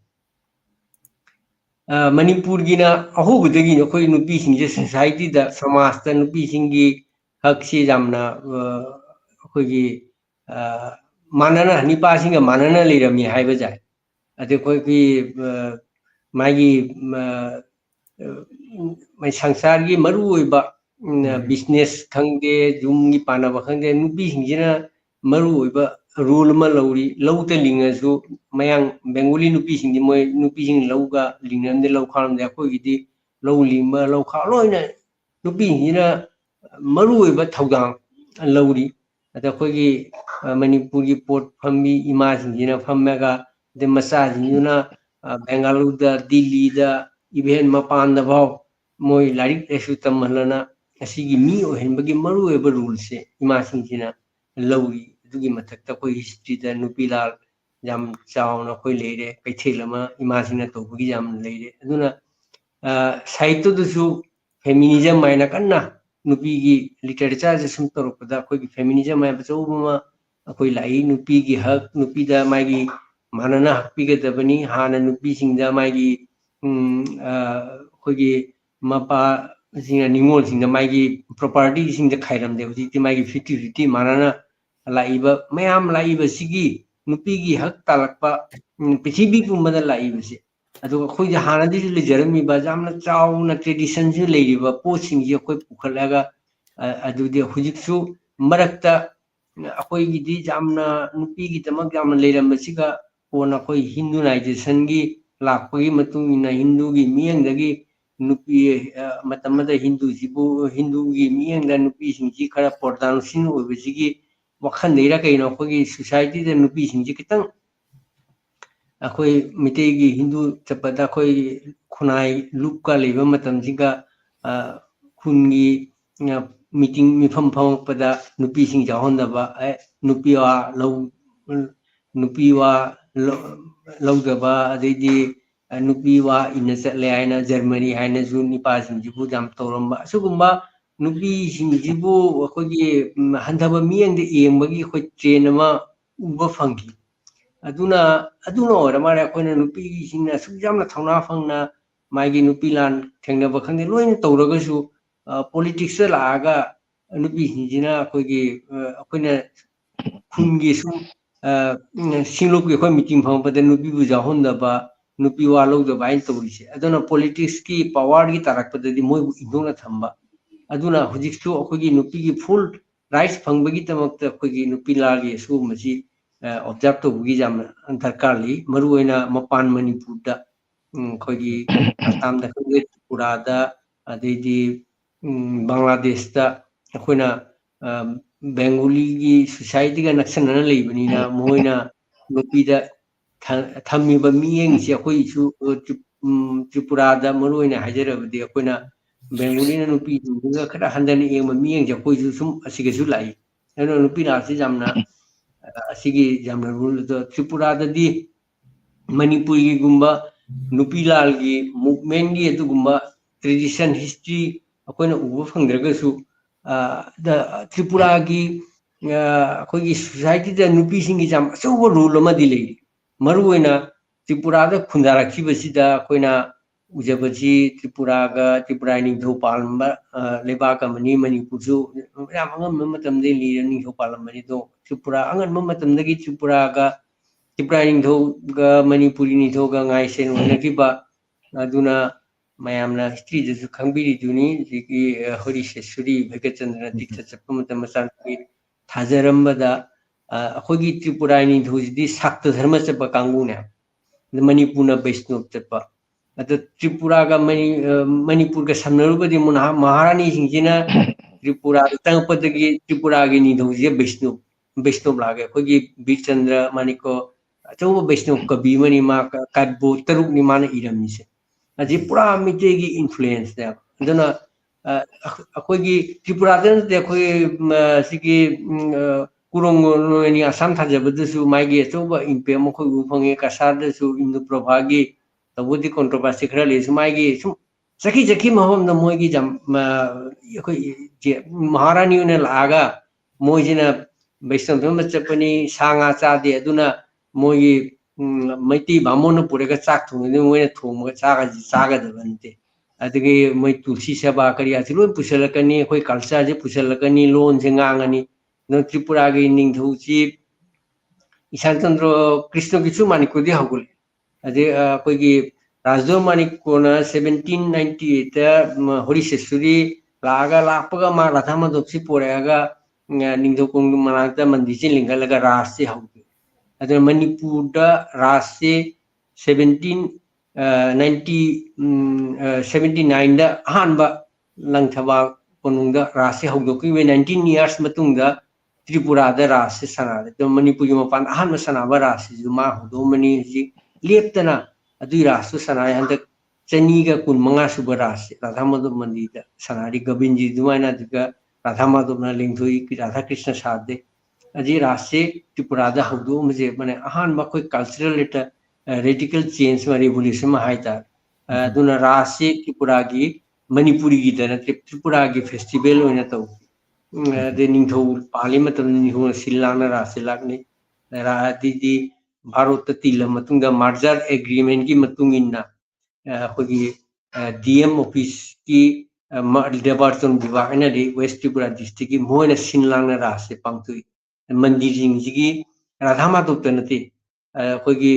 Manipur gina ahubudagi akhoi nupi hinge society da samaj da nupi hingi haksi jamna akhoi manana nipa singa manana lerami haiba jai ade khoi ki magi mai sangsar gi maru oiba business khangde jum gi panaba khangde nupi hingina maru oiba rule ma lauri lauta lingasu mayang Bengali nupi hingi moi nupi hing lauga lingamde lau khamde khoi gidi lau lingba lau kha loina nupi hingina maru oiba thaudang lauri ada khoi gi Manipur gi port phambi ima hingina phammaga de masa hinguna Bengaluru da Delhi da even mapan da bhaw moi larik esu tamhalana asigi mi ohenbagi maru oiba rule se ima hingina lauri adugi mathakta khoi history da nupilal jam chauna khoi leire kaithelama ima sina tobagi jam leire aduna sahiत्य dusu feminism maina kanna nupi gi literature je sum torokda khoi gi feminism mai bachobuma khoi lai nupi gi hak nupi da mai gi manana hakpi ga dabani hana nupi singda mai gi khoi gi mapa singa ningol singda mai gi property singda khairam de uti mai gi 50-50 manana laiba mayam laiba sigi nupi gi hak talakpa prithibi pumada laiba se aduga khoi hana di le jerami ba jamna chauna tradition ju leiriba posing ji khoi pukhalaga adudi hujiksu marakta akhoi gi di jamna nupi gi tamak jamna leiram siga pona khoi Hinduization gi lakpagi matung ina Hindu gi mieng dagi nupi matamada Hindu jibu Hindu gi mieng da nupi singji khara pordan sin obisigi wakhan deira kaino khoi society da nupi singji kitang akhoi mitei gi Hindu chapada khoi khunai lupka leba matam jiga khungi meeting mifam pham pada nupi sing jahon da ba nupi wa lau da ba adidi nupi wa ina chatle aina Germany aina ju nipa sing jibu jam toramba sugumba nupi sing jibu akhoi gi handaba mieng de yengbagi khoi train ma uba phangi aduna oramare akhoi nupi singna sujamna thauna phangna magi nupi lan thengnaba khangde loina tawragasu politics la aga nupi hinjina akhoi gi akhoina khungi sum ꯁꯤꯡꯂꯣꯛꯀꯤ ꯑꯩꯈꯣꯏ meeting ꯐꯪꯕꯗ ꯅꯨꯄꯤꯕꯨ ꯌꯥꯎꯍꯟꯗꯕ ꯅꯨꯄꯤ ꯋꯥ ꯂꯧꯗꯕ ꯍꯥꯏꯅ ꯇꯧꯔꯤꯁꯦ ꯑꯗꯨꯅ ꯄꯣꯂꯤꯇꯤꯛꯁꯀꯤ ꯄꯥꯋꯔꯒꯤ ꯇꯥꯔꯛꯄꯗꯗꯤ ꯃꯣꯏꯕꯨ ꯏꯟꯊꯣꯛꯅ ꯊꯝꯕ ꯑꯗꯨꯅ ꯍꯧꯖꯤꯛꯁꯨ ꯑꯩꯈꯣꯏꯒꯤ ꯅꯨꯄꯤꯒꯤ ꯐꯨꯜ ꯔꯥꯏꯠꯁ ꯐꯪꯕꯒꯤꯗꯃꯛꯇ ꯑꯩꯈꯣꯏꯒꯤ ꯅꯨꯄꯤ ꯂꯥꯜꯒꯤ ꯑꯁꯤꯒꯨꯝꯕꯁꯤ ꯑꯣꯕꯖꯥꯔꯕ ꯇꯧꯕꯒꯤ ꯌꯥꯝꯅ ꯗꯔꯀꯥꯔ ꯂꯩ ꯃꯔꯨꯑꯣꯏꯅ ꯃꯄꯥꯟ ꯃꯅꯤꯄꯨꯔꯗ ꯑꯩꯈꯣꯏꯒꯤ ꯑꯁꯥꯝꯗ ꯈꯪꯗꯦ ꯇ꯭ꯔꯤꯄꯨꯔꯥꯗ ꯑꯗꯩꯗꯤ ꯕꯪꯒ꯭ꯂꯥꯗꯦꯁꯇ ꯑꯩꯈꯣꯏꯅ ꯕꯦꯡꯒꯣꯂꯤꯒꯤ ꯁꯣꯁꯥꯏꯇꯤꯒ ꯅꯛꯁꯟꯅꯅ ꯂꯩꯕꯅꯤꯅ ꯃꯣꯏꯅ ꯅꯨꯄꯤꯗ ꯊꯝꯃꯤꯕ ꯃꯤꯠꯌꯦꯡꯁꯦ ꯑꯩꯈꯣꯏꯁꯨ ꯇ꯭ꯔꯤꯄꯨꯔꯥꯗ ꯃꯔꯨꯑꯣꯏꯅ ꯍꯥꯏꯖꯔꯕꯗꯤ ꯑꯩꯈꯣꯏꯅ ꯕꯦꯡꯒꯣꯂꯤꯅ ꯅꯨꯄꯤꯁꯤꯡꯗꯨꯒ ꯈꯔ ꯍꯟꯊꯅ ꯌꯦꯡꯕ ꯃꯤꯠꯌꯦꯡꯁꯦ ꯑꯩꯈꯣꯏꯁꯨ ꯁꯨꯝ ꯑꯁꯤꯒꯁꯨ ꯂꯥꯛꯏ ꯑꯗꯨꯅ ꯅꯨꯄꯤ ꯂꯥꯜꯁꯤ ꯌꯥꯝꯅ ꯑꯁꯤꯒꯤ ꯌꯥꯝꯅ ꯔꯨꯜ ꯑꯗꯣ ꯇ꯭ꯔꯤꯄꯨꯔꯥꯗꯗꯤ ꯃꯅꯤꯄꯨꯔꯤꯒꯨꯝꯕ ꯅꯨꯄꯤ ꯂꯥꯜꯒꯤ ꯃꯨꯚꯃꯦꯟꯒꯤ ꯑꯗꯨꯒꯨꯝꯕ ꯇ꯭ꯔꯦꯗꯤꯁꯟ ꯍꯤꯁꯇ꯭ꯔꯤ ꯑꯩꯈꯣꯏꯅ ꯎꯕ ꯐꯪꯗ꯭ꯔꯒꯁꯨ ꯇ꯭ꯔꯤꯄꯨꯔꯥꯒꯤ ꯑꯩꯈꯣꯏꯒꯤ ꯁꯣꯁꯥꯏꯇꯤꯗ ꯅꯨꯄꯤꯁꯤꯡꯒꯤ ꯌꯥꯝ ꯑꯆꯧꯕ ꯔꯣꯜ ꯑꯃꯗꯤ ꯂꯩꯔꯤ ꯃꯔꯨꯑꯣꯏꯅ ꯇ꯭ꯔꯤꯄꯨꯔꯥꯗ ꯈꯨꯟꯗꯥꯔꯛꯈꯤꯕꯁꯤꯗ ꯑꯩꯈꯣꯏꯅ ꯎꯖꯕꯁꯤ ꯇ꯭ꯔꯤꯄꯨꯔꯥ ꯅꯤꯡꯊꯧ ꯄꯥꯟꯕ ꯂꯩꯕꯥꯛ ꯑꯃꯅꯤ ꯃꯅꯤꯄꯨꯔꯁꯨ ꯌꯥꯝ ꯑꯉꯟꯕ ꯃꯇꯝꯗꯒꯤ ꯂꯤꯔ ꯅꯤꯡꯊꯧ ꯄꯥꯜꯂꯝꯕꯅꯤ ꯑꯗꯣ ꯇ꯭ꯔꯤꯄꯨꯔꯥ ꯑꯉꯟꯕ ꯃꯇꯝꯗꯒꯤ ꯇ꯭ꯔꯤꯄꯨꯔꯥ ꯅꯤꯡꯊꯧꯒ ꯃꯅꯤꯄꯨꯔꯤ ꯅꯤꯡꯊꯧꯒ ꯉꯥꯏꯁꯦꯟ ꯑꯣꯏꯅꯈꯤꯕ ꯑꯗꯨꯅ ꯃꯌꯥꯝꯅ ꯍꯤꯁꯇ꯭ꯔꯤꯗꯁꯨ ꯈꯪꯕꯤꯔꯤꯗꯨꯅꯤ ꯍꯧꯖꯤꯛꯀꯤ ꯍꯔꯤꯁꯦꯁꯔꯤ ꯚꯩꯒꯆꯟꯗ꯭ꯔ ꯇꯤꯔꯊ ꯆꯠꯄ ꯃꯇꯝ ꯃꯆꯥꯅꯨꯄꯤ ꯊꯥꯖꯔꯝꯕꯗ ꯑꯩꯈꯣꯏꯒꯤ ꯇ꯭ꯔꯤꯄꯨꯔꯥ ꯅꯤꯡꯊꯧꯁꯤꯗꯤ ꯁꯥꯛꯇ ꯙꯔꯃ ꯆꯠꯄ ꯀꯥꯡꯕꯨꯅꯦ ꯃꯅꯤꯄꯨꯔꯅ ꯕꯩꯁꯅꯣꯞ ꯆꯠꯄ ꯑꯗꯣ ꯇ꯭ꯔꯤꯄꯨꯔꯥꯒ ꯃꯅꯤꯄꯨꯔꯒ ꯁꯝꯅꯔꯨꯕꯗꯤ ꯃꯍꯥꯔꯥꯅꯤꯁꯤꯡꯁꯤꯅ ꯇ꯭ꯔꯤꯄꯨꯔꯥꯗ ꯆꯪꯉꯛꯄꯗꯒꯤ ꯇ꯭ꯔꯤꯄꯨꯔꯥꯒꯤ ꯅꯤꯡꯊꯧꯁꯦ ꯕꯩꯁꯅꯣꯞ ꯂꯥꯛꯑꯒ ꯑꯩꯈꯣꯏꯒꯤ ꯕꯤꯔꯆꯟꯗ꯭ꯔ ꯃꯥꯅꯤꯀꯣ ꯑꯆꯧꯕ ꯕꯩꯁꯅꯣꯞ ꯀꯕꯤ ꯑꯃꯅꯤ ꯃꯥ ꯀꯠꯕꯨ 6ꯅꯤ ꯃꯥꯅ ꯏꯔꯝꯃꯤꯁꯦ ꯑꯁꯤ ꯄꯨꯔꯥ ꯃꯤꯇꯩꯒꯤ ꯏꯟꯐ꯭ꯂꯨꯌꯦꯟꯁꯅꯦꯕ ꯑꯗꯨꯅ ꯑꯩꯈꯣꯏꯒꯤ ꯇ꯭ꯔꯤꯄꯨꯔꯥꯗ ꯅꯠꯇꯦ ꯑꯩꯈꯣꯏ ꯁꯤꯒꯤ ꯀꯨꯔꯣꯡꯒꯣꯅꯤ ꯑꯁꯥꯝ ꯊꯥꯖꯕꯗꯁꯨ ꯃꯥꯒꯤ ꯑꯆꯧꯕ ꯏꯝꯄꯦꯛ ꯑꯃ ꯑꯩꯈꯣꯏ ꯎꯕ ꯐꯪꯉꯦ ꯀꯁꯥꯔꯗꯁꯨ ꯏꯟꯗꯨ ꯇꯧꯕꯗꯤ ꯀꯣꯟꯇ꯭ꯔꯣꯚꯔꯁꯤ ꯈꯔ ꯂꯩꯔꯁꯨ ꯃꯥꯒꯤ ꯁꯨꯝ ꯆꯠꯈꯤ ꯃꯐꯝꯗ ꯃꯣꯏꯒꯤ ꯑꯩꯈꯣꯏ ꯃꯍꯥꯔꯥꯅꯤ ꯑꯣꯏꯅ ꯂꯥꯛꯑꯒ ꯃꯣꯏꯁꯤꯅ ꯕꯩꯁꯅꯣꯞ ꯙꯔꯃ ꯆꯠꯄꯅꯤ ꯁꯥ ꯉꯥ ꯆꯥꯗꯦ ꯑꯗꯨꯅ ꯃꯣꯏꯒꯤ ꯃꯩꯇꯩ ꯕꯥꯃꯣꯟꯅ ꯄꯨꯔꯒ ꯆꯥꯛ ꯊꯣꯡꯉꯗꯤ ꯃꯣꯏꯅ ꯊꯣꯡꯉꯒ ꯆꯥꯒꯗꯕ ꯅꯠꯇꯦ ꯑꯗꯒꯤ ꯃꯣꯏ ꯇꯨꯜꯁꯤ ꯁꯦꯕꯥ ꯀꯔꯤ ꯑꯁꯤ ꯂꯣꯏ ꯄꯨꯁꯜꯂꯛꯀꯅꯤ ꯑꯩꯈꯣꯏ ꯀꯜꯆꯔꯁꯦ ꯄꯨꯁꯜꯂꯛꯀꯅꯤ ꯂꯣꯟꯁꯦ ꯉꯥꯡꯉꯅꯤ ꯑꯗꯨꯅ ꯇ꯭ꯔꯤꯄꯨꯔꯥꯒꯤ ꯅꯤꯡꯊꯧꯁꯤ ꯏꯁꯥꯟꯆꯟꯗ꯭ꯔ ꯀ꯭ꯔꯤꯁꯅꯒꯤꯁꯨ ꯃꯅꯤꯄꯨꯔꯗꯤ ꯍꯧꯒꯠꯂꯤ ꯑꯗꯩ ꯑꯩꯈꯣꯏꯒꯤ ꯔꯥꯖꯗꯣ ꯃꯅꯤꯀꯣꯅ 1798ꯗ ꯍꯣꯔꯤꯁꯦꯁꯔꯤ ꯂꯥꯛꯄꯒ ꯃꯥ ꯔꯥꯙꯥ ꯃꯥꯙꯕꯁꯤ ꯄꯣꯔꯛꯑꯒ ꯅꯤꯡꯊꯧ ꯀꯣꯅꯨꯡꯒꯤ ꯃꯅꯥꯛꯇ ꯃꯟꯗꯤꯔꯁꯤ ꯂꯤꯡꯈꯠꯂꯒ ꯔꯥꯖꯁꯤ ꯍꯧꯈꯤ ꯑꯗꯨꯅ ꯃꯅꯤꯄꯨꯔꯗ ꯔꯥꯖꯁꯤ 79ꯗ ꯑꯍꯥꯟꯕ ꯂꯪꯊꯕꯥꯜ ꯀꯣꯅꯨꯡꯗ ꯔꯥꯖꯁꯤ ꯍꯧꯗꯣꯛꯈꯤꯕ 19 years ꯃꯇꯨꯡꯗ ꯇ꯭ꯔꯤꯄꯨꯔꯥꯗ ꯔꯥꯖꯁꯤ ꯁꯥꯟꯅꯔꯦ ꯑꯗꯨ ꯃꯅꯤꯄꯨꯔꯒꯤ ꯃꯄꯥꯟꯗ ꯑꯍꯥꯟꯕ ꯁꯥꯟꯅꯕ ꯔꯥꯖꯁꯤꯁꯨ ꯃꯥ ꯍꯧꯗꯣꯛꯑꯝꯕꯅꯤ ꯍꯧꯖꯤꯛ ꯂꯦꯞꯇꯅ ꯑꯗꯨꯒꯤ ꯔꯥꯖꯇꯨ ꯁꯥꯟꯅꯔꯦ ꯍꯟꯗꯛ 215 ꯁꯨꯕ ꯔꯥꯖꯁꯤ ꯔꯥꯙꯥ ꯃꯥꯙꯕ ꯃꯟꯗꯤꯔꯗ ꯁꯥꯟꯅꯔꯤ ꯒꯣꯕꯤꯟꯖꯤ ꯑꯗꯨꯃꯥꯏꯅ ꯑꯗꯨꯒ ꯔꯥꯙꯥ ꯃꯥꯙꯕꯅ ꯂꯤꯡꯊꯣꯏ ꯔꯥꯙꯥ ꯀ꯭ꯔꯤꯁꯅ ꯁꯥꯗꯦ ꯑꯁꯤ ꯔꯥꯖꯁꯤ ꯇ꯭ꯔꯤꯄꯨꯔꯥꯗ ꯍꯧꯗꯣꯛꯑꯝꯕꯁꯦ ꯃꯥꯅꯦ ꯑꯍꯥꯟꯕ ꯑꯩꯈꯣꯏ ꯀꯜꯆꯔꯦꯜ ꯔꯦꯗꯤꯀꯦꯜ ꯆꯦꯟꯖ ꯑꯃ ꯔꯤꯚꯣꯂꯨꯁꯟ ꯑꯃ ꯍꯥꯏꯇꯥꯔꯦ ꯑꯗꯨꯅ ꯔꯥꯖꯁꯤ ꯇ꯭ꯔꯤꯄꯨꯔꯥꯒꯤ ꯃꯅꯤꯄꯨꯔꯤꯒꯤꯗ ꯅꯠꯇꯦ ꯇ꯭ꯔꯤꯄꯨꯔꯥꯒꯤ ꯐꯦꯁꯇꯤꯚꯦꯜ ꯑꯣꯏꯅ ꯇꯧꯏ ꯑꯗꯩ ꯅꯤꯡꯊꯧ ꯄꯥꯜꯂꯤ ꯃꯇꯝꯗ ꯅꯤꯡꯊꯧꯅ ꯁꯤꯜ ꯂꯥꯡꯅ ꯔꯥꯖꯁꯤ ꯂꯥꯛꯅꯤ ꯑꯗꯩꯗꯤ ꯚꯥꯔꯣꯠꯇ ꯇꯤꯜꯂ ꯃꯇꯨꯡꯗ ꯃꯥꯔꯖꯔ ꯑꯦꯒ꯭ꯔꯤꯃꯦꯟꯒꯤ ꯃꯇꯨꯡ ꯏꯟꯅ ꯑꯩꯈꯣꯏꯒꯤ DM ꯑꯣꯐꯤꯁꯀꯤ ꯗꯦꯕꯥꯔꯆꯟ ꯕꯤꯚꯥꯒ ꯍꯥꯏꯅꯗꯤ ꯋꯦꯁ ꯇ꯭ꯔꯤꯄꯨꯔꯥ ꯗꯤꯁꯇ꯭ꯔꯤꯛꯀꯤ ꯃꯣꯏꯅ ꯁꯤꯟ ꯂꯥꯡꯅ ꯔꯥꯖꯁꯤ ꯄꯥꯡꯊꯣꯛꯏ ꯃꯟꯗꯤꯔꯁꯤꯡꯁꯤꯒꯤ ꯔꯥꯙꯥ ꯃꯥꯙꯕꯇ ꯅꯠꯇꯦ ꯑꯩꯈꯣꯏꯒꯤ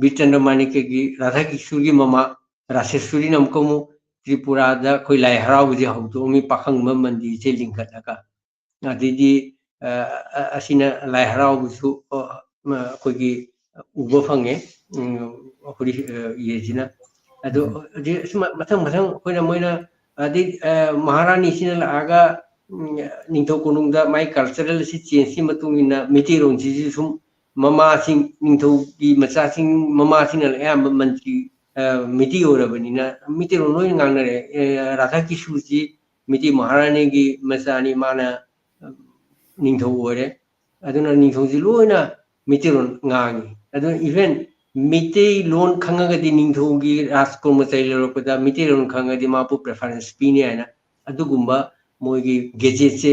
ꯕꯤꯔꯆꯟꯗ꯭ꯔ ꯃꯥꯅꯤꯛꯀꯒꯤ ꯔꯥꯙꯥ ꯀꯤꯁꯣꯔꯒꯤ ꯃꯃꯥ ꯔꯥꯁꯦꯁꯔꯤꯅ ꯑꯃꯨꯛꯀ ꯑꯃꯨꯛ ꯇ꯭ꯔꯤꯄꯨꯔꯥꯗ ꯑꯩꯈꯣꯏ ꯂꯥꯏ ꯍꯔꯥꯎꯕꯁꯦ ꯍꯧꯗꯣꯛꯑꯝꯃꯤ ꯄꯥꯈꯪꯕ ꯃꯟꯗꯤꯔꯁꯦ ꯂꯤꯡꯈꯠꯂꯒ ꯑꯗꯩꯗꯤ ꯑꯁꯤꯅ ꯂꯥꯏ ꯍꯔꯥꯎꯕꯁꯨ ꯑꯩꯈꯣꯏꯒꯤ ꯎꯕ ꯐꯪꯉꯦ ꯌꯦꯁꯤꯅ ꯑꯗꯣ ꯃꯊꯪ ꯑꯩꯈꯣꯏꯅ ꯃꯣꯏꯅ ꯑꯗꯩ ꯃꯍꯥꯔꯥꯅꯤꯁꯤꯅ ꯂꯥꯛꯑꯒ ꯅꯤꯡꯊꯧ ꯀꯣꯅꯨꯡꯗ ꯃꯥꯏ ꯀꯜꯆꯔꯦꯜ ꯑꯁꯤ ꯆꯦꯟꯖꯀꯤ ꯃꯇꯨꯡ ꯏꯟꯅ ꯃꯩꯇꯩꯔꯣꯟꯁꯤꯁꯨ ꯁꯨꯝ ꯃꯃꯥꯁꯤꯡ ꯅꯤꯡꯊꯧꯒꯤ ꯃꯆꯥꯁꯤꯡ ꯃꯃꯥꯁꯤꯡꯅ ꯑꯌꯥꯝꯕ ꯃꯟꯇ꯭ꯔꯤ ꯃꯩꯇꯩ ꯑꯣꯏꯔꯕꯅꯤꯅ ꯃꯩꯇꯩꯔꯣꯟ ꯂꯣꯏꯅ ꯉꯥꯡꯅꯔꯦ ꯔꯥꯙꯥ ꯀꯤꯁꯨꯔꯁꯤ ꯃꯩꯇꯩ ꯃꯍꯥꯔꯥꯅꯤꯒꯤ ꯃꯆꯥꯅꯤ ꯃꯥꯅ ꯅꯤꯡꯊꯧ ꯑꯣꯏꯔꯦ ꯑꯗꯨꯅ ꯅꯤꯡꯊꯧꯁꯤ ꯂꯣꯏꯅ ꯃꯩꯇꯩꯔꯣꯟ ꯉꯥꯡꯉꯤ ꯑꯗꯨꯅ ꯏꯚꯦꯟ ꯃꯩꯇꯩꯂꯣꯟ ꯈꯪꯉꯒꯗꯤ ꯅꯤꯡꯊꯧꯒꯤ ꯔꯥꯖꯀꯨꯃꯥꯔꯤ ꯂꯧꯔꯛꯄꯗ ꯃꯩꯇꯩꯂꯣꯟ ꯈꯪꯉꯒꯗꯤ ꯃꯥꯕꯨ ꯄ꯭ꯔꯦꯐꯔꯦꯟꯁ ꯄꯤꯅꯤ ꯍꯥꯏꯅ ꯑꯗꯨꯒꯨꯝꯕ ꯃꯣꯏꯒꯤ ꯒꯦꯖꯦꯠꯁꯦ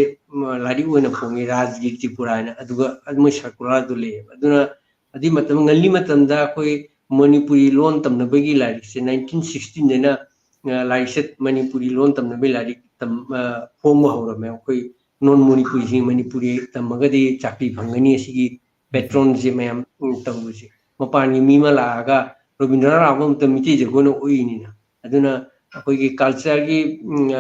ꯂꯥꯏꯔꯤꯛ ꯑꯣꯏꯅ ꯐꯣꯡꯉꯤ ꯔꯥꯖꯒꯤ ꯇ꯭ꯔꯤꯄꯨꯔꯥ ꯍꯥꯏꯅ ꯑꯗꯨꯒ ꯃꯣꯏ ꯁꯔꯀꯨꯂꯔꯗꯨ ꯂꯩꯌꯦꯕ ꯑꯗꯨꯅ ꯑꯗꯨꯏ ꯉꯜꯂꯤ ꯃꯇꯝꯗ ꯑꯩꯈꯣꯏ ꯃꯅꯤꯄꯨꯔꯤ ꯂꯣꯟ ꯇꯝꯅꯕꯒꯤ ꯂꯥꯏꯔꯤꯛꯁꯦ 1916 ꯂꯥꯏꯔꯤꯛꯁꯦ ꯃꯅꯤꯄꯨꯔꯤ ꯂꯣꯟ ꯇꯝꯅꯕꯒꯤ ꯂꯥꯏꯔꯤꯛ ꯐꯣꯡꯕ ꯍꯧꯔꯝꯃꯦ ꯑꯩꯈꯣꯏ non manipuri si manipuri tamagadi chakri phangani asigi patron je mayam tabuji mapani mima laaga Rabindranath Tagore tamiti jagono oini na aduna akoigi culture gi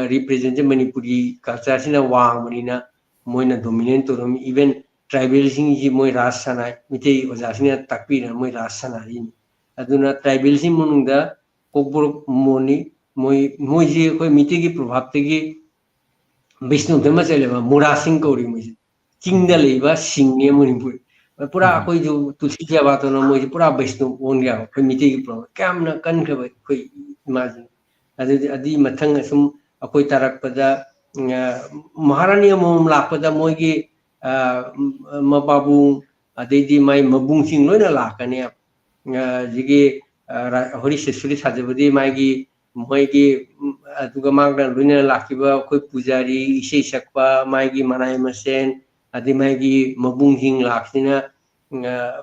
represent manipuri culture sina wang manina moina dominant to even tribal sing ji moi rasana mitei ojasina takpi na moi rasana rin aduna tribal sing munungda kokbor moni moi ji koi mitei gi prabhav tegi Vishnu Dhamma chaleba Mura Singh kauri moi chingda leiba singye manipur pura koi jo tulsi ja bato na moi pura Vishnu on gya koi mitei gi prabhav kam na kan khaba koi imagine adi mathang asum akoi tarak pada Maharani mom lakpada moi gi mababu adedi mai mabung sing loina lakane jigi hori sesuri sajabadi mai gi moi gi aduga magna loina lakiba koi pujari isei sakpa mai gi manai masen adi mai gi mabung sing laksina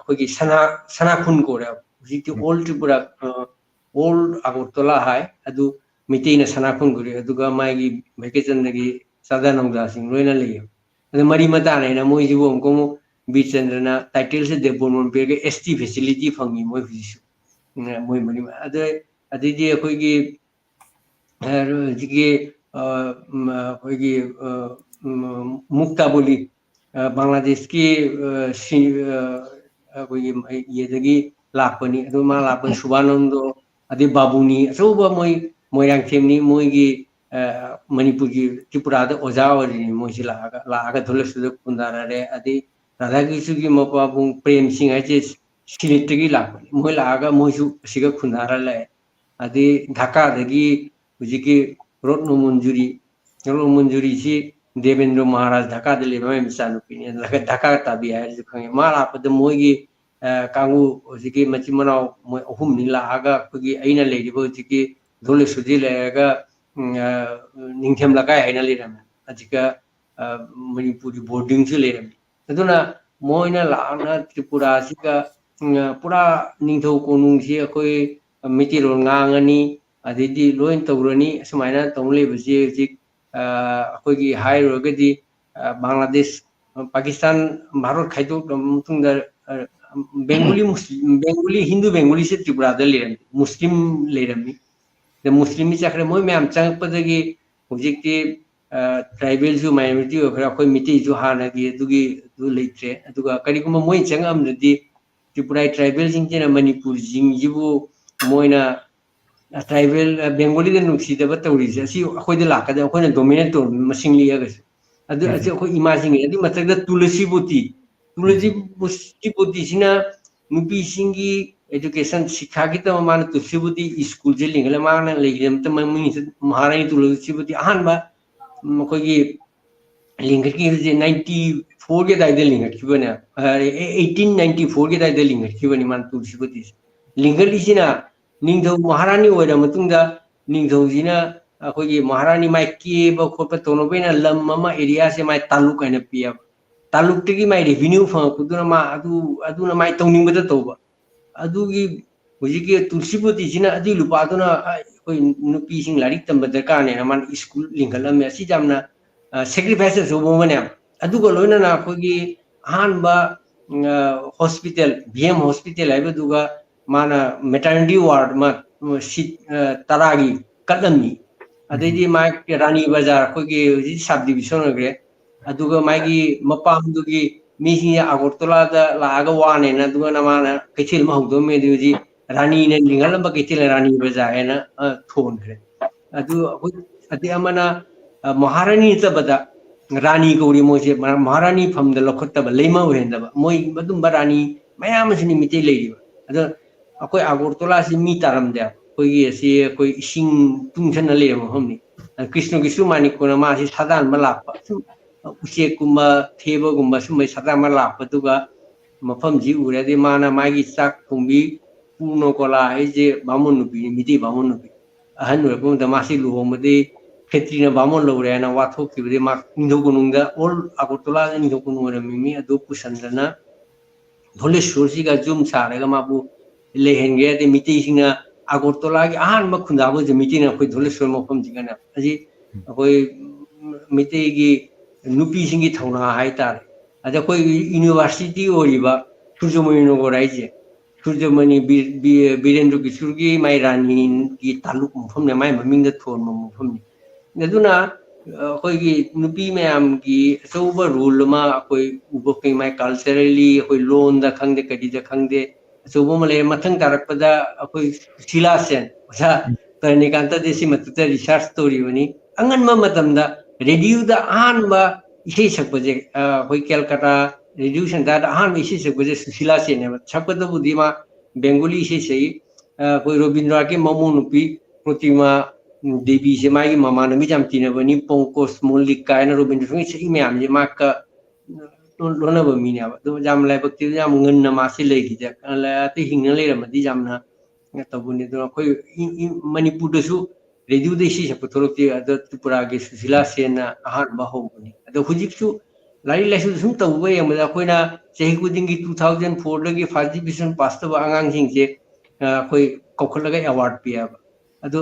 koi gi sana khun kora jiti old tripura old Agartala hai adu mitei na sana khun kore aduga mai gi vacation gi sadanangda sing loina leyo mari mata na moi jibo ko Bichandra title se Devon Pege ST facility fangi moi visu moi mari adi je koi gi jige koi gi mukta boli Bangladesh ki koi gi ye dagi lakpani adu ma lakpan Subhanando adi babuni so ba moi yang themni moi gi Manipur ki Tripura da ojawari moi laga dhulasuda kundara re adi Radhakrishna ki mapabung Prem Singh aje silitgi lakpani moi laga moi su siga kundara la adi Dhaka dagi ujiki Rotno Manjuri si Devendra Maharaj Dhaka dele mai misanu pini Dhaka tabi ai jukhange mala pada moi gi kangu ujiki machimanau moi ohum ni laga kugi aina leibo ujiki dhulasuji laga Ningthem lakai haina liram ajika Manipuri boarding se liram aduna moina laana Tripura sika pura ningthau konung si akoi mitirol ngangani adedi loin tawrani sumaina tawle basi jik akoi gi hai rogadi Bangladesh Pakistan Bharat khaido tungda Bengali Muslim Bengali Hindu Bengali se Tripura da liram Muslim liram the Muslim chakre moi mem chang padagi hojikti tribal ju minority okra koi miti ju hana gi dugi du leitre aduga kari kuma moi chang am di Tripura tribal jing chena Manipur jing jibu moina tribal Bengali den nuksi da batawri si akoi de lakada akoi na dominant to masing liya gas adu akoi imagine adi matagda tulasi boti sina nupi singi education sikha ki ta man tu sibudi school je lingla man legem ta mami Maharani tu sibudi ahan ba ko gi linga ki je 94 ke dai de linga ki bana 1894 ke dai de linga ki bani man tu sibudi linga li sina ningthau Maharani oira matung da ningthau jina ko gi Maharani mai ki ba ko pa tono bena lam mama area se mai taluk aina pia taluk ti mai revenue fa kuduna ma adu na mai tawning ba to ba adugi hujiki tulsipoti sina adi lupa aduna koi nupi sing larik tamba darkar ne man school lingkalam ya si jamna sacrifices so bomane adugo loina na kogi han ba hospital BM hospital ai duga mana maternity ward ma sit taragi kadamni adedi ma Rani Bazar kogi subdivision gre aduga magi mapam dugi Misi Agartala da laga wane na duga na mana kecil mahudom me duji Rani ne lingalam ba kecil Rani Bazar na thon kre adi amana Maharani ta bada Rani gauri moje Maharani from the lokhota ba leima urenda ba moi badum ba Rani mayam sini mite leiri ba ado akoi Agartala si mi taram da koi si koi sing tungchana le mo homni Krishna Gisu manik ko na ma si sadan malap usia kuma theba kuma sumai sadama lap patuga mafam ji uradi mana magi sak kumbi puno kola eje bamun nubi miti bamun nubi ahan ur da masi luhomade Katrina bamon lore na wathok ki ma ndogununga ol Agartala ndogunura mimi adu pusandana dhole shorsi ga jum sare ga mabu lehenge de miti singa Agartala gi ahan ma khundabo je miti na koi dhole shor mafam jigana aji koi miti gi नुपी सिंगी थौना हाई तारे अदा कोई university ओरिबा सूर्यमणिनगर राइजे सूर्यमणि बीरेंद्र किशोर की माई रानी की तालुक मफम ने माई ममिंग द थोन मफम ने अदुना अखोई नुपी मैम की अचौब रूल मा अखोई उबो कई माई कल्चरली अखोई लोन दा खंगदे कदी दा खंगदे अचौब मले मथंग तारकपदा अखोई शिलासेन ओसा तरनिकांत देसी मतुता रिसर्च स्टोरी बनी अंगन मा मतमदा रेडियो दा आहानबा इसे सकबजे अखोई कलकत्ता रेडियो सेंटर दा आहान इसे सकबजे शिलासेन ने सकबदबुदी मा बेंगोली इसे सही अखोई रविंद्र के ममो नुपी प्रतिमा देवी से मागी ममानमी जाम तिनबनी पोंकोस मोलिका एना रविंद्र संगी सही मैम जे माका लोनब मीने अब दो जाम लाइबक्ति जाम ngन मासे लेगिजे अते हिंगन लेरमदि जामना तबुनि दो अखोई मणिपुर दसु रेडियो देसी सपथोरति अद त्रिपुरा के सुशीला सेन आहान बहोबनी अद हुजिकसु लारि लाइसु सुम तबुबे यमदा अखोइना चेहि कुदिंगी 2004 दगी फर्स्ट डिवीजन पास तब आंगांग सिंगजे अखोई कौखलगा अवार्ड पिया अदो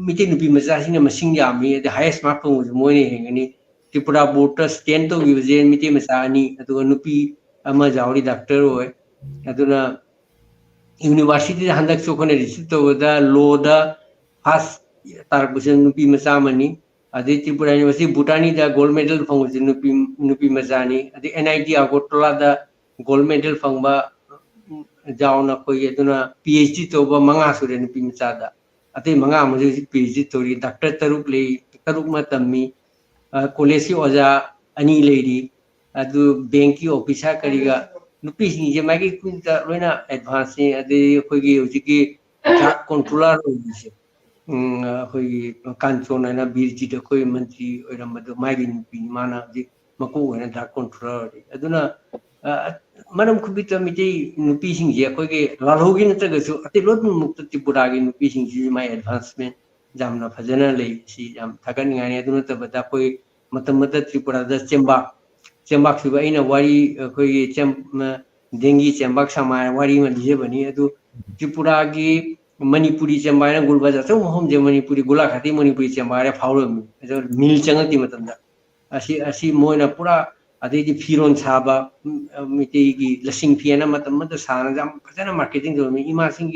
मिति नुपी मचासिंग मसिंग यामी द हाईएस्ट मार्क फंगु मोइने हेंगनी त्रिपुरा बोर्ड स्टैंड तो गिवजे मिति मचानी अदो नुपी अमा जावरी डॉक्टर होय अदुना यूनिवर्सिटी हंदक सोखने रिसीव तोदा लोदा फर्स्ट तारकुसन नुपी मचामनी अदे त्रिपुरा यूनिवर्सिटी भूटानी दा गोल्ड मेडल फंगु नुपी मचानी अदे एनआईटी अगरतला दा गोल्ड मेडल फंगबा जावना कोई अदुना पीएचडी तोबा मंगा सुरे नुपी मचादा अते मंगा मुझे पीएचडी तोरी डॉक्टर तरुक मतमी कॉलेज की ओजा अनी लेरी अदु बैंक की ऑफिसर करीगा नुपी सिंह जे मागी कुंता लोइना एडवांस ने अदे खोगी होजिकी ड्रग कंट्रोलर होइसे खोगी कांचोन ना बीरजी द खोई मंत्री ओइरमदो मागी नुपी माना जे मको होना ड्रग कंट्रोलर अदुना मनम खुबित मिति नुपी सिंह जे खोगी लालहोगी नतगसु अते लोट मुक्त त्रिपुरागी नुपी सिंह जे माई एडवांसमेंट जामना फजना लेई सी जाम थगन गाने अदुना तबदा कोई मतमत त्रिपुरा द चेंबाक सुबा इन वारी कोई देंगी चेंबाक समाय वारी में लिजे बनी अदु त्रिपुरा की मणिपुरी चेंबाय गुलबाजा तो हम जे मणिपुरी गुला खाती मणिपुरी चेंबाय फावरो मिल चंगती मतंदा असी मोइना पूरा अदेदी फिरोन साबा मिते की लसिंग फियना मतमत साना जाम फजना मार्केटिंग दो में इमा सिंह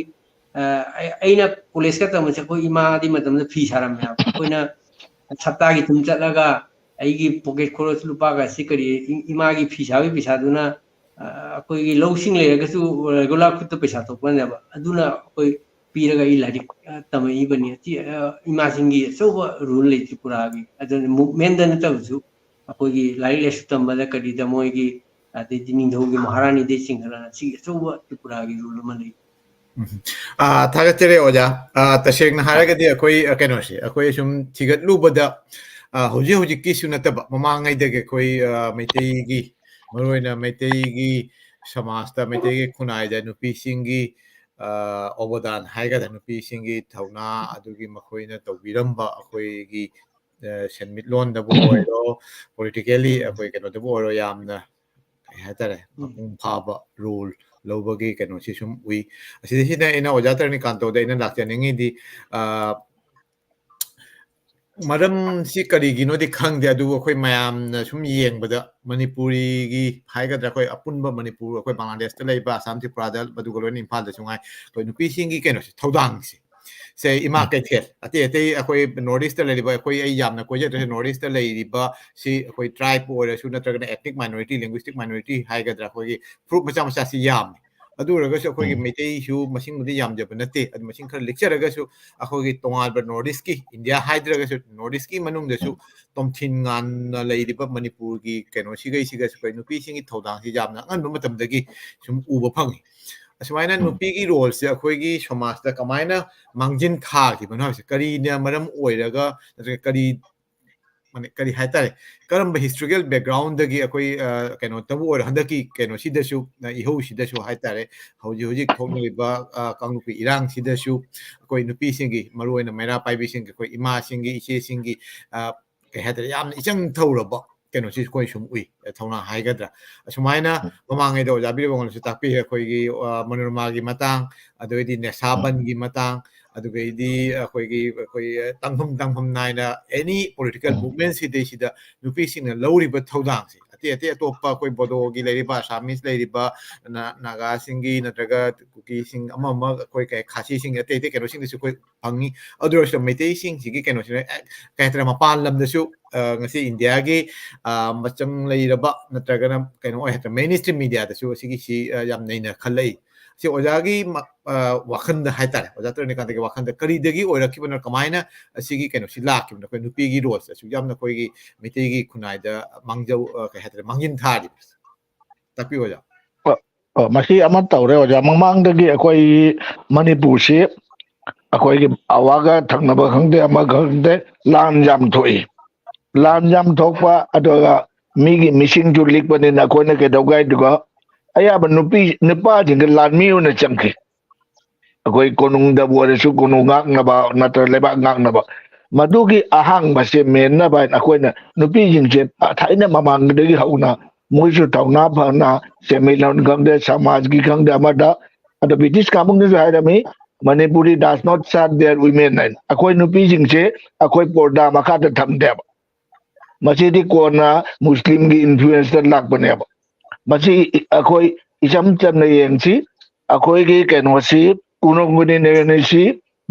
अइना कॉलेज का तमसे कोई इमा आदि मतम फी सारम या कोइना सप्ताह की तुम चलगा अगी पॉकेट खोरस लुपागा सिकरी इमा की फी साबी पिसादुना कोई लौसिंग लेरगसु रेगुलर खुद पैसा तो पनेबा अदुना कोई पीरगा इ लारिक तमई बनी इमा सिंगी सोब रूल ले त्रिपुरागी अदन मूवमेंट दन तबसु अखोगी लारि लेसु तंबदा करी द मोइगी अते निंधौगी महारानी दे सिंहला सी सोब त्रिपुरागी रूल मले थागतरे ओजा तशेंगना हारगदि अखोई कैनोसे अखोई सुम थिगतलुबदा होजी होजी किसु नतब ममांगैदगे अखोई मैतेगी मरोइना मैतेगी समाजता मैतेगी खुनाइदा नुपीसिंगी अवदान हाइगदा नुपीसिंगी थौना अदुगी मखोइना तौबिरंबा अखोईगी सेनमिटलोंदबु ओइरो पॉलिटिकली अखोई कैनोदबु ओइरो यामना हातरे मपुंग फाबा रूल लौबगी कैनो सिसुम उई असिदिसिना इना ओजातरनी कांतोदा इना लाक्चनिंगी मरम सी करीगिनोदि खंगदे अदु अखोई मयाम सुम येंगबदा मणिपुरी की हाइगद्रा अखोई अपुनबा मणिपुर अखोई बांग्लादेश ता लेबा आसाम त्रिपुरा बदुगलोन इम्फाल दा सुंगाई अखोई नुपीसिंगी कैनो थौदांग से इमा कैथेल अते अते अखोई नॉर्थ ईस्ट लेबा अखोई आई यामना कोजे नॉर्थ ईस्ट लेबा सी अखोई ट्राइब ओरसु नत्रगना एथनिक माइनॉरिटी लिंग्विस्टिक माइनॉरिटी हाइगद्रा अखोई फ्रूट मचा मचा सी याम अदुरगसु अखोई मेटेइसु मसिंगबुदि यामजब नते अदु मसिंग खर लेक्चरगसु अखोई तोंगालबा नॉर्थ ईस्ट की इंडिया हाइद्रगसु नॉर्थ ईस्ट की मनुंगदसु तोमथिन गान लेरिबा मणिपुर की कैनो सिगैसिगसु कै नुपीसिंगी थौदांग सी यामना अनबा मतमदगी सुम उबा फंगी असुमाइना नुपी की रोल से अखोई समाज दा कमाइना मांगजिन थाखिबनो हसे करीना मरम ओइरगा नत्र करी माने करी हाइतारे करम हिस्टोरिकल बैकग्राउंड दगी अखोई कैनो तबु और हंदकी कैनो सिदसु इहो सिदसु हाइतारे हौजी हौजी थोंगलिबा कांगुपी इरांग सिदसु अखोई नुपी सिंगी मरोइना मेरा पाइबी सिंगी अखोई इमा सिंगी इचे सिंगी के हाइतारे याम इचंग थौरबा कैनो सिस कोई सुम उई थौना हाइगद्रा असुमाइना ममांगैदो जाबिरे बंगलसु तापी अखोई मनोरमा की मतांग अदोइदि नेसाबन की मतांग ꯑꯗꯨꯒꯩꯗꯤ ꯑꯩꯈꯣꯏꯒꯤ ꯇꯪꯐꯝ ꯅꯥꯏꯅ ꯑꯦꯅꯤ ꯄꯣꯂꯤꯇꯤꯀꯦꯜ ꯃꯨꯚꯃꯦꯟ ꯁꯤꯗꯩꯁꯤꯗ ꯅꯨꯄꯤꯁꯤꯡꯅ ꯂꯧꯔꯤꯕ ꯊꯧꯗꯥꯡꯁꯦ ꯑꯇꯩ ꯑꯇꯣꯞꯄ ꯑꯩꯈꯣꯏ ꯕꯣꯗꯣꯒꯤ ꯂꯩꯔꯤꯕ ꯑꯁꯥꯃꯤꯁ ꯂꯩꯔꯤꯕ ꯅꯥꯒꯥꯁꯤꯡꯒꯤ ꯅꯠꯇ꯭ꯔꯒ ꯀꯨꯀꯤꯁꯤꯡ ꯑꯃ ꯑꯩꯈꯣꯏ ꯈꯥꯁꯤꯁꯤꯡ ꯑꯇꯩ ꯀꯩꯅꯣꯁꯤꯡꯗꯁꯨ ꯑꯩꯈꯣꯏ ꯐꯪꯉꯤ ꯑꯗꯨ ꯑꯣꯏꯔꯁꯨ ꯃꯩꯇꯩꯁꯤꯡꯁꯤꯒꯤ ꯀꯩꯅꯣꯁꯤꯅ ꯀꯩ ꯍꯥꯏꯇꯥꯔꯦ ꯃꯄꯥꯟ ꯂꯝꯗꯁꯨ ꯉꯁꯤ ꯏꯟꯗꯤꯌꯥꯒꯤ ꯃꯆꯪ ꯂꯩꯔꯕ ꯅꯠꯇ꯭ꯔꯒꯅ ꯀꯩꯅꯣ ꯑꯣꯏ ꯍꯥꯏꯇꯥꯔꯦ ꯃꯦꯟ ꯏꯁꯇ꯭ꯔꯤꯝ ꯃꯤꯗꯤꯌꯥꯗꯁꯨ ꯑꯁꯤꯒꯤꯁꯤ ꯌꯥꯝ ꯅꯩꯅ ꯈꯜꯂꯛꯏ ꯁꯤ ꯑꯣꯖꯥꯒꯤ ꯋꯥꯈꯟꯗ ꯍꯥꯏꯇꯥꯔꯦ ꯑꯣꯖꯥ ꯇꯔꯅꯤꯀꯥꯟꯇꯒꯤ ꯋꯥꯈꯟꯗ ꯀꯔꯤꯗꯒꯤ ꯑꯣꯏꯔꯛꯈꯤꯕꯅꯣ ꯀꯃꯥꯏꯅ ꯑꯁꯤꯒꯤ ꯀꯩꯅꯣꯁꯤ ꯂꯥꯛꯈꯤꯕꯅꯣ ꯑꯩꯈꯣꯏ ꯅꯨꯄꯤꯒꯤ ꯔꯣꯜꯁꯦ ꯑꯁꯨꯛ ꯌꯥꯝꯅ ꯑꯩꯈꯣꯏꯒꯤ ꯃꯩꯇꯩꯒꯤ ꯈꯨꯟꯅꯥꯏꯗ ꯃꯥꯡꯖꯧ ꯀꯩ ꯍꯥꯏꯇꯥꯔꯦ ꯃꯥꯡꯖꯤꯟ ꯊꯥꯔꯤꯕ ꯇꯥꯛꯄꯤꯌꯨ ꯑꯣꯖꯥ ꯃꯁꯤ ꯑꯃ ꯇꯧꯔꯦ ꯑꯣꯖꯥ ꯃꯃꯥꯡꯗꯒꯤ ꯑꯩꯈꯣꯏ ꯃꯅꯤꯄꯨꯔꯁꯤ ꯑꯩꯈꯣꯏꯒꯤ ꯑꯋꯥꯒ ꯊꯪꯅꯕ ꯈꯪꯗꯦ ꯑꯃ ꯈꯪꯗꯦ ꯂꯥꯟ ꯌꯥꯝ ꯊꯣꯛꯏ ꯂꯥꯟ ꯌꯥꯝ ꯊꯣꯛꯄ ꯑꯗꯨꯒ ꯃꯤꯒꯤ ꯃꯤꯁꯤꯡꯁꯨ ꯂꯤꯛꯄꯅꯤꯅ ꯑꯩꯈꯣꯏꯅ ꯀꯩꯗꯧꯒꯦ ꯑꯌꯥꯝꯕ ꯅꯨꯄꯥꯁꯤꯡꯗ ꯂꯥꯟꯃꯤ ꯑꯣꯏꯅ ꯆꯪꯈꯤ ꯑꯩꯈꯣꯏ ꯀꯣꯅꯨꯡꯗꯕꯨ ꯑꯣꯏꯔꯁꯨ ꯀꯣꯅꯨꯡ ꯉꯥꯛꯅꯕ ꯅꯠꯇ꯭ꯔꯒ ꯂꯩꯕꯥꯛ ꯉꯥꯛꯅꯕ ꯃꯗꯨꯒꯤ ꯑꯍꯥꯡꯕꯁꯦ ꯃꯦꯟꯅꯕ ꯍꯥꯏꯅ ꯑꯩꯈꯣꯏꯅ ꯅꯨꯄꯤꯁꯤꯡꯁꯦ ꯊꯥꯏꯅ ꯃꯃꯥꯡꯗꯒꯤ ꯍꯧꯅ ꯃꯣꯏꯁꯨ ꯊꯧꯅꯥ ꯐꯅ ꯁꯦꯟꯃꯤꯠꯂꯣꯟ ꯈꯪꯗꯦ ꯁꯃꯥꯖꯀꯤ ꯈꯪꯗꯦ ꯑꯃꯗ ꯑꯗꯣ ꯕ꯭ꯔꯤꯇꯤꯁ ꯀꯥꯡꯕꯨꯅꯁꯨ ꯍꯥꯏꯔꯝꯃꯤ Manipuri does not serve their women ꯍꯥꯏꯅ ꯑꯩꯈꯣꯏ ꯅꯨꯄꯤꯁꯤꯡꯁꯦ ꯑꯩꯈꯣꯏ ꯄꯣꯔꯗꯥ ꯃꯈꯥꯗ ꯊꯝꯗꯦꯕ ꯃꯁꯤꯗꯤ ꯀꯣꯟꯅ ꯃꯨꯁꯂꯤꯝꯒꯤ ꯏꯟꯐ꯭ꯂꯨꯌꯦꯟꯁꯇ ꯂꯥꯛꯄꯅꯦꯕ ꯃꯁꯤ ꯑꯩꯈꯣꯏ ꯏꯆꯝ ꯆꯝꯅ ꯌꯦꯡꯁꯤ ꯑꯩꯈꯣꯏꯒꯤ ꯀꯩꯅꯣꯁꯤ ꯀꯣꯅꯨꯡꯒꯤ ꯅꯤꯔꯅꯤꯁꯤ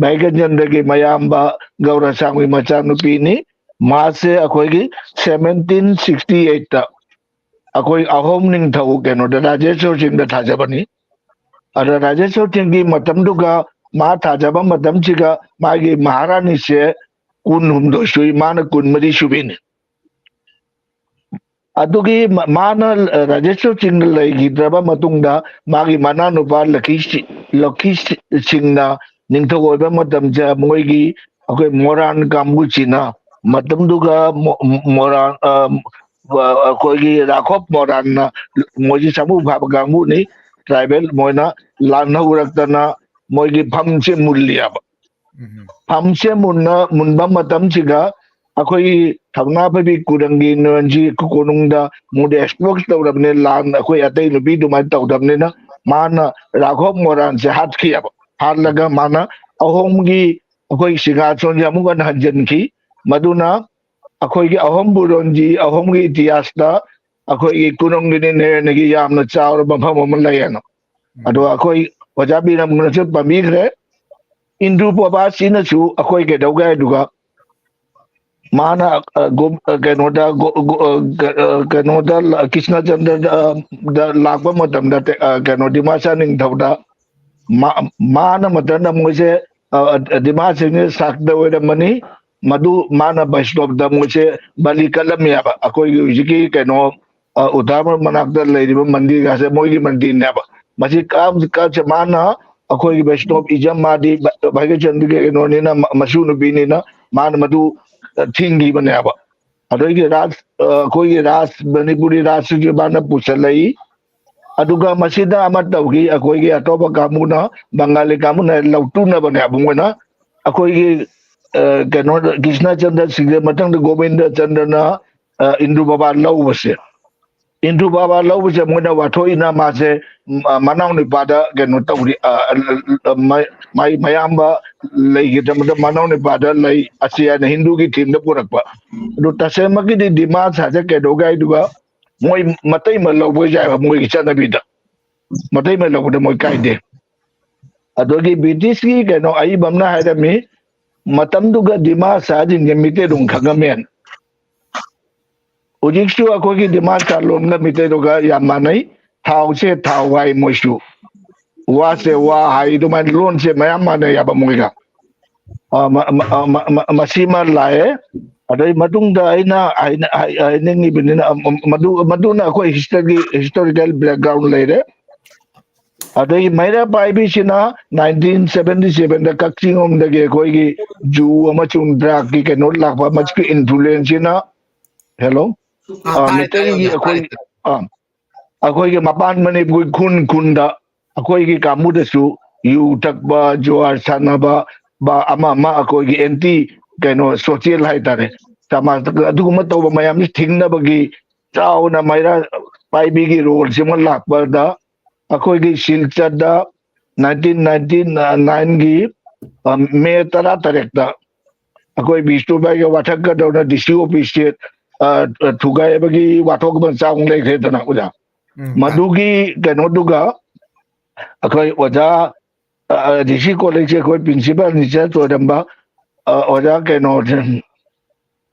ꯚꯥꯏꯒꯟꯖꯟꯗꯒꯤ ꯃꯌꯥꯝꯕ ꯒꯧꯔꯁꯥꯡꯒꯤ ꯃꯆꯥꯅꯨꯄꯤꯅꯤ ꯃꯥꯁꯦ ꯑꯩꯈꯣꯏꯒꯤ 1768ꯇ ꯑꯩꯈꯣꯏ ꯑꯍꯣꯝ ꯅꯤꯡꯊꯧ ꯀꯩꯅꯣꯗ ꯔꯥꯖꯦꯁꯣꯔ ꯁꯤꯡꯗ ꯊꯥꯖꯕꯅꯤ ꯑꯗ ꯔꯥꯖꯦꯁꯣꯔ ꯁꯤꯡꯒꯤ ꯃꯇꯝꯗꯨꯒ ꯃꯥ ꯊꯥꯖꯕ ꯃꯇꯝꯁꯤꯒ ꯃꯥꯒꯤ ꯃꯍꯥꯔꯥꯅꯤꯁꯦ 18 ꯁꯨꯏ ꯃꯥꯅ 24 ꯁꯨꯕꯤꯅꯤ ꯑꯗꯨꯒꯤ ꯃꯥꯅ ꯔꯥꯖꯦꯁꯣꯔ ꯁꯤꯡꯅ ꯂꯩꯈꯤꯗ꯭ꯔꯕ ꯃꯇꯨꯡꯗ ꯃꯥꯒꯤ ꯃꯅꯥꯅꯨꯄꯥ ꯂꯛꯈꯤ ꯁꯤꯡꯅ ꯅꯤꯡꯊꯧ ꯑꯣꯏꯕ ꯃꯇꯝꯁꯦ ꯃꯣꯏꯒꯤ ꯑꯩꯈꯣꯏ ꯃꯣꯔꯥꯟ ꯀꯥꯡꯕꯨꯁꯤꯅ ꯃꯇꯝꯗꯨꯒ ꯃꯣꯔꯥꯟ ꯑꯩꯈꯣꯏꯒꯤ ꯔꯥꯈꯣꯞ ꯃꯣꯔꯥꯟꯅ ꯃꯣꯏꯁꯤ ꯁꯃꯨ ꯐꯥꯕ ꯀꯥꯡꯕꯨꯅꯤ ꯇ꯭ꯔꯥꯏꯕꯦꯜ ꯃꯣꯏꯅ ꯂꯥꯟꯍꯧꯔꯛꯇꯅ ꯃꯣꯏꯒꯤ ꯐꯝꯁꯦ ꯃꯨꯜꯂꯤꯑꯕ ꯐꯝꯁꯦ ꯃꯨꯟꯕ ꯃꯇꯝꯁꯤꯒ ꯑꯩꯈꯣꯏꯒꯤ ꯊꯧꯅꯥ ꯐꯕꯤ ꯀꯨꯔꯪꯒꯤ ꯅꯔꯟꯖꯤ ꯀꯣꯅꯨꯡꯗ ꯃꯣꯏꯗ ꯑꯦꯛꯁꯄꯣꯔꯠ ꯇꯧꯔꯕꯅꯤ ꯂꯥꯟ ꯑꯩꯈꯣꯏ ꯑꯇꯩ ꯅꯨꯄꯤ ꯑꯗꯨꯃꯥꯏꯅ ꯇꯧꯗꯕꯅꯤꯅ ꯃꯥꯅ ꯔꯥꯘꯣꯞ ꯃꯣꯔꯥꯟꯁꯦ ꯍꯥꯠꯈꯤꯑꯕ ꯍꯥꯠꯂꯒ ꯃꯥꯅ ꯑꯍꯣꯝꯒꯤ ꯑꯩꯈꯣꯏ ꯁꯤꯡꯍꯥꯁꯣꯟꯁꯦ ꯑꯃꯨꯛ ꯍꯟꯅ ꯍꯟꯖꯤꯟꯈꯤ ꯃꯗꯨꯅ ꯑꯩꯈꯣꯏꯒꯤ ꯑꯍꯣꯝ ꯕꯨꯔꯣꯟꯖꯤ ꯑꯍꯣꯝꯒꯤ ꯏꯇꯤꯍꯥꯁꯇ ꯑꯩꯈꯣꯏꯒꯤ ꯀꯣꯅꯨꯡꯒꯤ ꯅꯤꯔꯅꯤꯒꯤ ꯌꯥꯝꯅ ꯆꯥꯎꯔꯕ ꯃꯐꯝ ꯑꯃ ꯂꯩꯌꯦꯅ ꯑꯗꯣ ꯑꯩꯈꯣꯏ ꯑꯣꯖꯥ ꯕꯤꯔꯝꯅꯁꯨ ꯄꯟꯕꯤꯈ꯭ꯔꯦ ꯏꯟꯗꯨ ꯄ꯭ꯔꯚꯥꯁꯤꯅꯁꯨ ꯑꯩꯈꯣꯏ ꯀꯩꯗꯧꯒꯦ ꯑꯗꯨꯒ माना कनोदा कृष्ण चंद्र लाभ कनो डिमासा निंगथौदा माना मतन मोसे डिमासे साकदमनी मधु माना वैष्णव मोसे बलि कलमेब अखोई हुजिकी कनो उदामर मनाक्ता लेरिबा मंदिर गासे मोगी मंदिर नेब मसी काम से माना अखोई वैष्णव इजम मादी भाग्य चंद्र के नोनीना मसू नुबीनीना मान मधु थिंगी बनेब अदोगी राज अखोई राज मणिपुरी राज की बाना पुछलई अदुगा मसीदा अमत तौगी अखोई अतोबा कामुना बंगाली कामुना लौटुना बनेब मोना अखोई कनो कृष्ण चंद्र सिंह मतंग गोविंद चंद्रना इंदु बाबा लौबसे इंदु बाबा लौबसे मोना वाथोइना मासे मनाव निपादा कनो तौरी माई मयाम्बा लेगिदमदा मनाव निपादा लई असिया हिंदू की थीम द पुरकपा दु तसेमगी दि दिमाग साजे केदोगाई दुगा मोय मतई म लौबो जाय मोय चनबीदा मतई म लौबदा मोय कायदे अदोगी ब्रिटिश की कनो आई बमना हायदमी मतमदुगा दिमा साजिन मिते दुं खगमेन उजिक्सु अखोगी दिमा चालोमना मिते दुगा यामानई थावसे थावाई मोयसु वासे वा हाई दुमान लोन से मयाम माने याबा मोयगा मसीमा लाए अदई मदुंगदा आइना निबिना मदुना अखोई हिस्टोरिकल बैकग्राउंड लेरे अदई मैरा पाइबिसिना 1977 दा कक्चिंगोम दगे अखोई जू अमचुंग ड्राग की कनो लाखबा मचकी इन्फ्लुएंस हेलो मितई अखोई अखोई मपान मणिपुर खुन अखोई कामुदसु यू तकबा जोआर सानबा बा अमा अखोई एंटी कनो सोशल हाइतारे समाज अदुगुम तौबा मयाम थिंगनबगी चाउना मैरा पाइबिगी रोल सिम लाखबदा अखोई सिलचरदा 1999 की May Tara Tarekta, Akoi Bistu by your Wataka down at the shoe piece to Gayabagi, Watokman sound like Retanakuda. Madugi Ganoduga, Akoi Wada, the she college, Akoi principal, and said to Adamba, Oda cannot.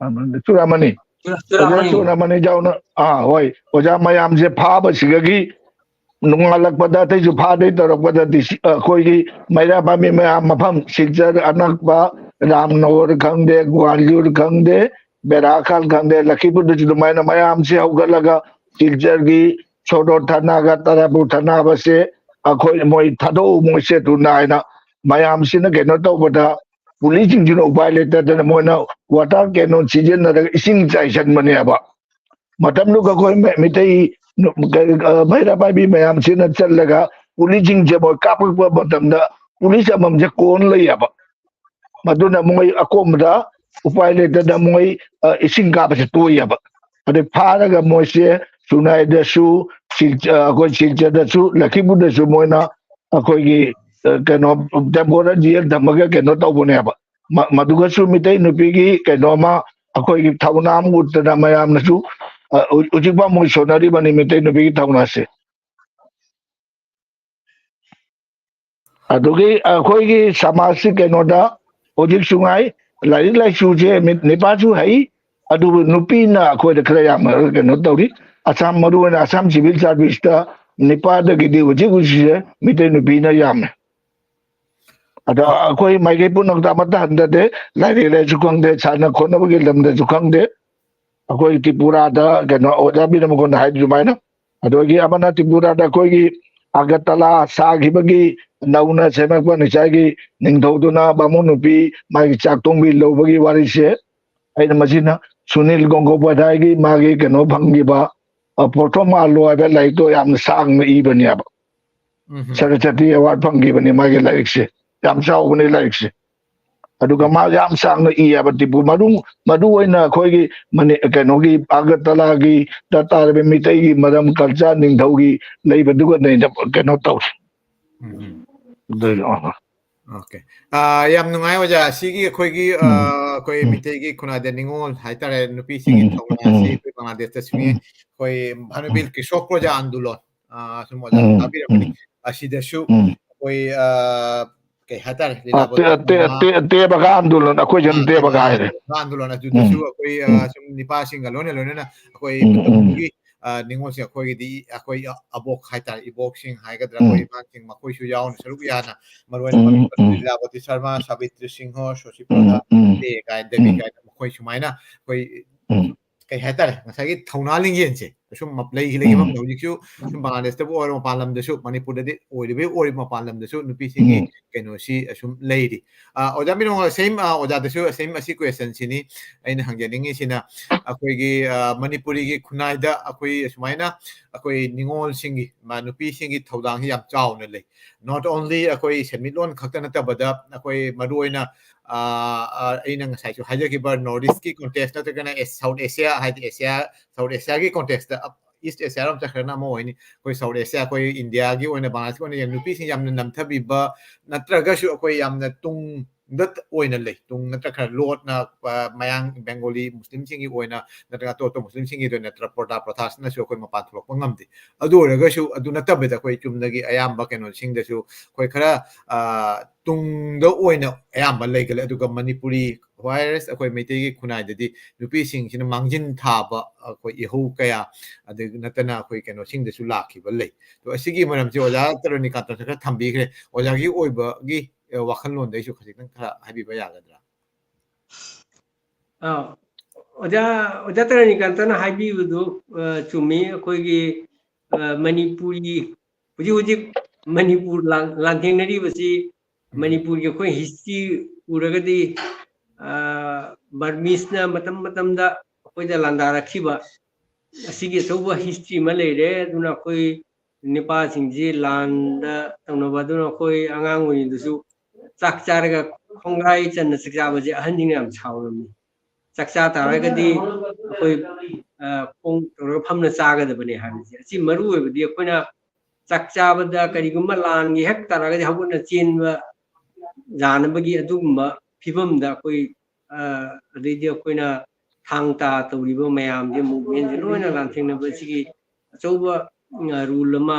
Suramani. Suramani down. Why? Oja Mayam je Paba Sigagi. Nungalak pada tay ju phade to rak pada di khoi gi maira ba mi ma mafam sikjar anak ba ramnor khang de gwalior khang de berakal khang de lakipur ju mai na mayam se auga laga sikjar gi chodo thana ga tarabu thana ba se akhoi moi thado moi se tu nai na mayam sin ke no to bada police jing ju no bai le ta na mo na water ke no season na ising chai san mane ba matam lu ga khoi mi tai Mayra Baby Mayam Sina Chalaga, Pulijing Jabo Kappa Bottom, the police among Jacon Layaba. Maduna Moy Akomda, Upile the Moy Isingap Toyaba. At the Paraga Moise, Sunai the Shoe, Silja the Shoe, Lakibu the Sumoina, Akogi, cannot Dambora Dear, Damaga cannot open ever. Maduga Sumite, Nupigi, Kanoma, Akogi Taunam would the Mayam Nasu. Ujiba Moshonari Banimite no big town as. Adogi, Akogi, Samasi, Kenoda, Ojik Sungai, Larilla Shuje, Nepatu Hai, Adu Nupina, Ko the Krayam, Notori, Assam Maru and Assam Civil Service, Nepa the Gidi, Ujibush, Mite Nupina Yam. Ada Akoi, my Gapun of Damata, and the day, Larilla Sukang de China, Konabagil, the Sukang de. Akoi Tipura da gano ojabi na mo na hide jumaina adogi amana Tipura da koi agatala sagibagi nauna semakwa ni chagi ningdoduna bamunupi magi chaktongbi lobagi warise aina masina Sunil Gongo Badagi magi gano bhangi ba portoma lo aba laito yam sang na ibani aba Saraswati award bhangi bani magi laikse yam saw bani laikse aduga ma yam sang na iya ba tipu madu na khoi mani kanogi agatala gi data be mitai gi madam culture ning thogi lei ba duga nei kano taw Okay. Yam nungai waja sigi khoi gi khoi mitai gi khuna de ningol haitare nupi sigi thawna si Bangladesh ta smi khoi bhanubil kishok proja andolon sumo ja tabira mani asidashu khoi ke hatar te baga andolon akoi jan te baga hai andolon aju dasu akoi sum nipa singa lone na akoi gi ningol si akoi di akoi abok hatar ibok sing hai ga dra koi ma sing ma koi su yaw na saru ya na marwan ma Lilavati Sharma Savitri Singh Shoshi Prada te ga devi ga koi sumaina koi kai hatar ngasagi thauna lingyen che sum maplai hilegi mam hojiksu sum Bangladesh ta bo palam de su Manipur de oibe ori ma palam de su nupi singi keno si sum leidi oja mi no same oja de su same asi question sini aina hangyaningi sina akoi gi Manipuri gi khunai da akoi sumaina akoi ningol singi ma nupi singi thodang hi yam chaw na le not only akoi semilon khakta na ta bada akoi maruina aina ngasai su haja ki bar nordisk ki contest na ta kana South Asia South Asia ki contest East Asia ram chakrana mo hoini koi South Asia koi India gi oina Bangladesh ko ne nupi sing yam nam thabi ba natraga su koi yam na tung dat oina le tung natra lot na mayang Bengali Muslim singi oina natra to Muslim singi do natra porta prathas na su koi mapat thlok ngamti adu raga su adu natabe da koi chumnagi ayam ba keno sing da su koi khara tung da oina ayam ba le gal adu ga Manipuri virus akoi meite gi khunai da di nupi sing sin mangjin tha ba koi ihu kaya adu natana koi keno sing da su lakhi ba le to asigi maram ji oja taroni ka ta kha thambi khre oja gi oiba gi wakhalon dai su khasi kha habi ba ya gadra oja tarani kan tana habi budu chumi koi gi Manipuri huji Manipur langtheng nari basi Manipur gi koi history uragadi Burmese na matam da koi da landa rakhiba asigi soba history ma leire duna koi Nepal singji landa tangnoba duna koi angang uni dusu chak charaga khongrai chan sikja baje ahanjing yam chawrami chakcha taragadi koi pong ro phamna chaga da bani hanji asi maru obadi koina chakcha bada karigumma lan gi hek taragadi haguna chenba ꯌꯥꯅꯕꯒꯤ ꯑꯗꯨꯒꯨꯝꯕ ꯐꯤꯕꯝꯗ ꯑꯩꯈꯣꯏ ꯑꯗꯩꯗꯤ ꯑꯩꯈꯣꯏꯅ ꯊꯥꯡ ꯇꯥ ꯇꯧꯔꯤꯕ ꯃꯌꯥꯝꯁꯦ ꯃꯨꯚꯃꯦꯟꯁꯦ ꯂꯣꯏꯅ ꯂꯥꯟꯊꯦꯡꯅꯕꯁꯤꯒꯤ ꯑꯆꯧꯕ ꯔꯨꯜ ꯑꯃ